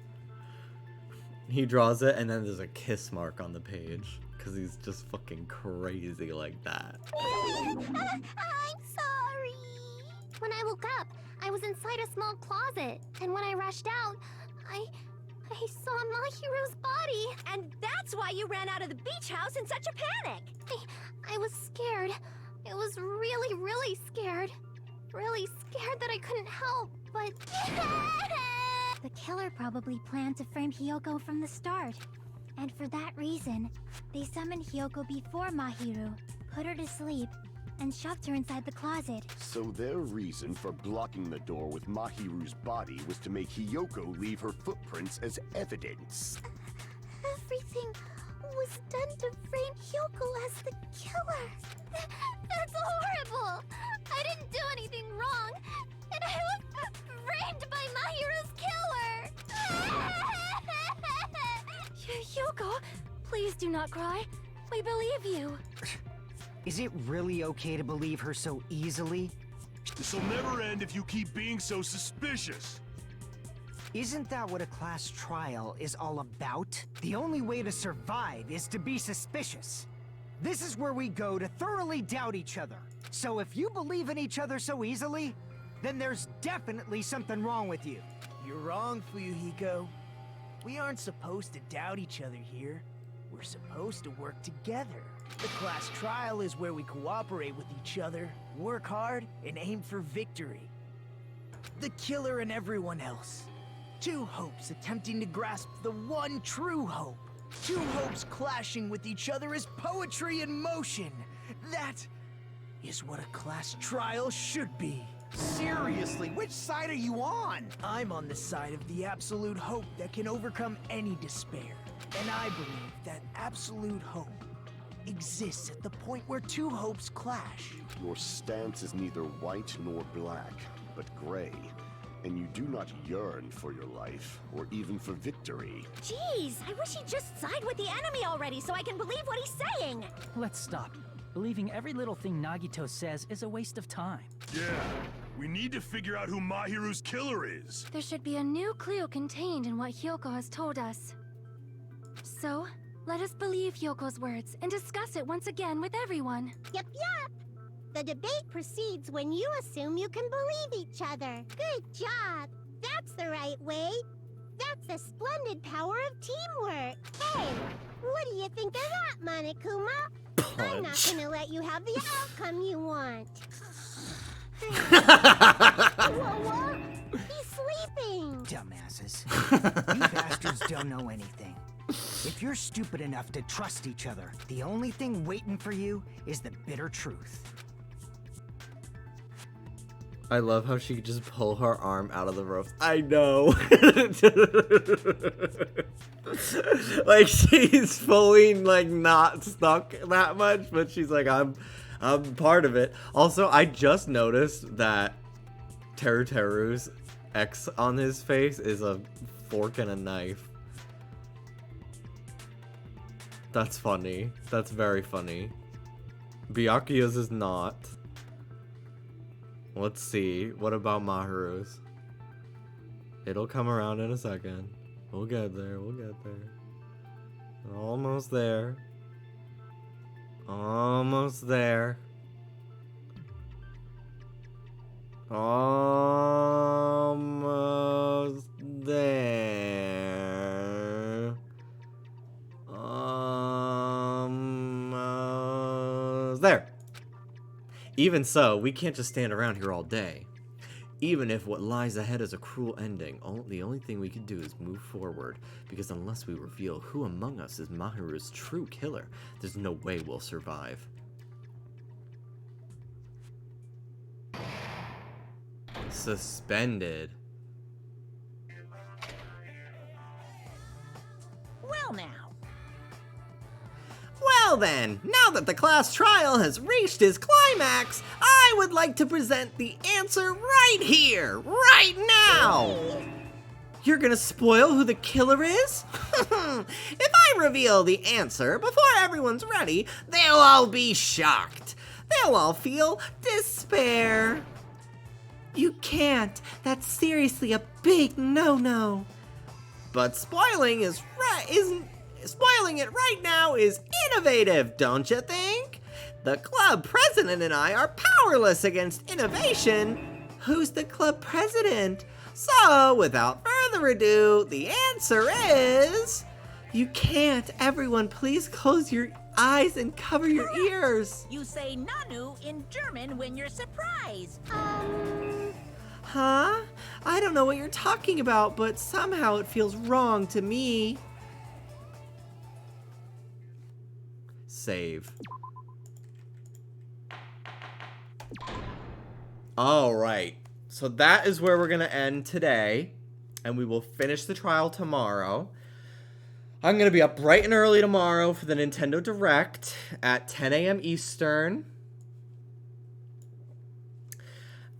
He draws it, and then there's a kiss mark on the page. Because he's just fucking crazy like that. I'm sorry. When I woke up, I was inside a small closet. And when I rushed out, I saw Mahiru's body. And that's why you ran out of the beach house in such a panic. I was scared. It was really, really scared. Really scared that I couldn't help, but... The killer probably planned to frame Hiyoko from the start. And for that reason, they summoned Hiyoko before Mahiru, put her to sleep, and shoved her inside the closet. So their reason for blocking the door with Mahiru's body was to make Hiyoko leave her footprints as evidence. Everything was done to frame Hiyoko as the killer. That's horrible! I didn't do anything wrong, and I was framed by Mahiru's killer! Hiyoko, please do not cry. We believe you. Is it really okay to believe her so easily? This'll never end if you keep being so suspicious. Isn't that what a class trial is all about? The only way to survive is to be suspicious. This is where we go to thoroughly doubt each other. So if you believe in each other so easily, then there's definitely something wrong with you. You're wrong, Fuyuhiko. We aren't supposed to doubt each other here. We're supposed to work together. The class trial is where we cooperate with each other, work hard, and aim for victory. The killer and everyone else. Two hopes attempting to grasp the one true hope. Two hopes clashing with each other is poetry in motion. That is what a class trial should be. Seriously, which side are you on? I'm on the side of the absolute hope that can overcome any despair. And I believe that absolute hope exists at the point where two hopes clash. Your stance is neither white nor black, but gray. And you do not yearn for your life, or even for victory. Jeez, I wish he'd just side with the enemy already so I can believe what he's saying. Let's stop. Believing every little thing Nagito says is a waste of time. Yeah, we need to figure out who Mahiru's killer is. There should be a new clue contained in what Hiyoko has told us. So, let us believe Hyoko's words and discuss it once again with everyone. Yep. The debate proceeds when you assume you can believe each other. Good job. That's the right way. That's the splendid power of teamwork. Hey, what do you think of that, Monokuma? I'm not gonna let you have the outcome you want. Whoa. He's sleeping. Dumbasses. You bastards don't know anything. If you're stupid enough to trust each other, the only thing waiting for you is the bitter truth. I love how she could just pull her arm out of the ropes. I know. Like, she's fully, like, not stuck that much, but she's like, I'm part of it. Also, I just noticed that Teru's X on his face is a fork and a knife. That's funny. That's very funny. Byakuya's is not. Let's see. What about Maharu's? It'll come around in a second. We'll get there. We'll get there. Almost there. Almost there. Almost there. Almost there. Even so, we can't just stand around here all day. Even if what lies ahead is a cruel ending, the only thing we can do is move forward, because unless we reveal who among us is Mahiru's true killer, there's no way we'll survive. Suspended. Well now. Well then, now that the class trial has reached its climax, I would like to present the answer right here, right now! You're gonna spoil who the killer is? If I reveal the answer before everyone's ready, they'll all be shocked. They'll all feel despair. You can't. That's seriously a big no-no. But spoiling it right now is innovative, don't you think? The club president and I are powerless against innovation. Who's the club president? So, without further ado, the answer is... You can't. Everyone, please close your eyes and cover your ears. You say Nanu in German when you're surprised. Huh? I don't know what you're talking about, but somehow it feels wrong to me. Save. Alright, so that is where we're going to end today, and we will finish the trial tomorrow. I'm going to be up bright and early tomorrow for the Nintendo Direct at 10 a.m. Eastern.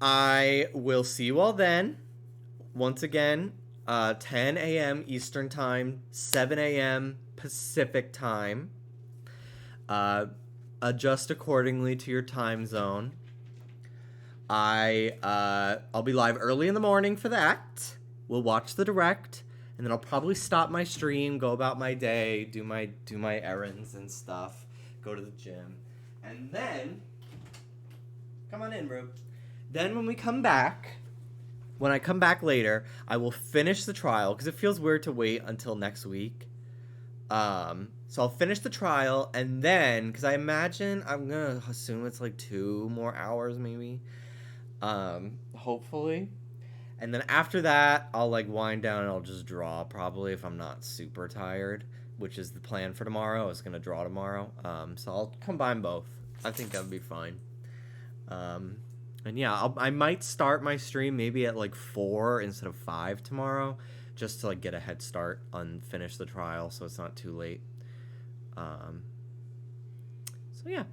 I will see you all then. Once again, 10 a.m. Eastern Time, 7 a.m. Pacific Time. Adjust accordingly to your time zone. I'll be live early in the morning for that. We'll watch the Direct, and then I'll probably stop my stream, go about my day, do my errands and stuff, go to the gym, and then come on in, Rube. Then when I come back later, I will finish the trial because it feels weird to wait until next week. So I'll finish the trial, and then, because I imagine, I'm gonna assume it's like 2 more hours maybe, hopefully. And then after that, I'll like wind down and I'll just draw probably if I'm not super tired, which is the plan for tomorrow. I was gonna draw tomorrow. So I'll combine both. I think that would be fine. And yeah, I might start my stream maybe at like 4 instead of 5 tomorrow, just to like get a head start on finish the trial so it's not too late. So yeah.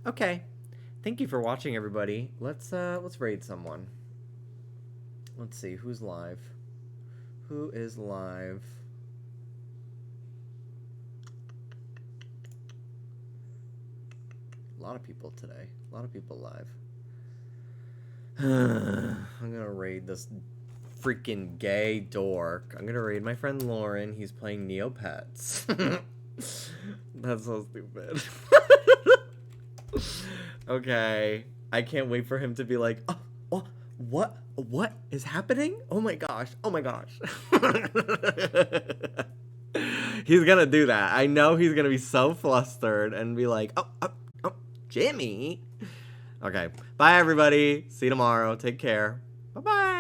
Okay. Thank you for watching, everybody. Let's raid someone. Let's see who's live. Who is live? A lot of people today. A lot of people live. I'm gonna raid this freaking gay dork. I'm gonna raid my friend Lauren. He's playing Neopets. That's so stupid. Okay. I can't wait for him to be like, oh, what is happening? Oh my gosh. Oh my gosh. He's gonna do that. I know he's gonna be so flustered and be like, oh, Jimmy. Okay. Bye, everybody. See you tomorrow. Take care. Bye-bye.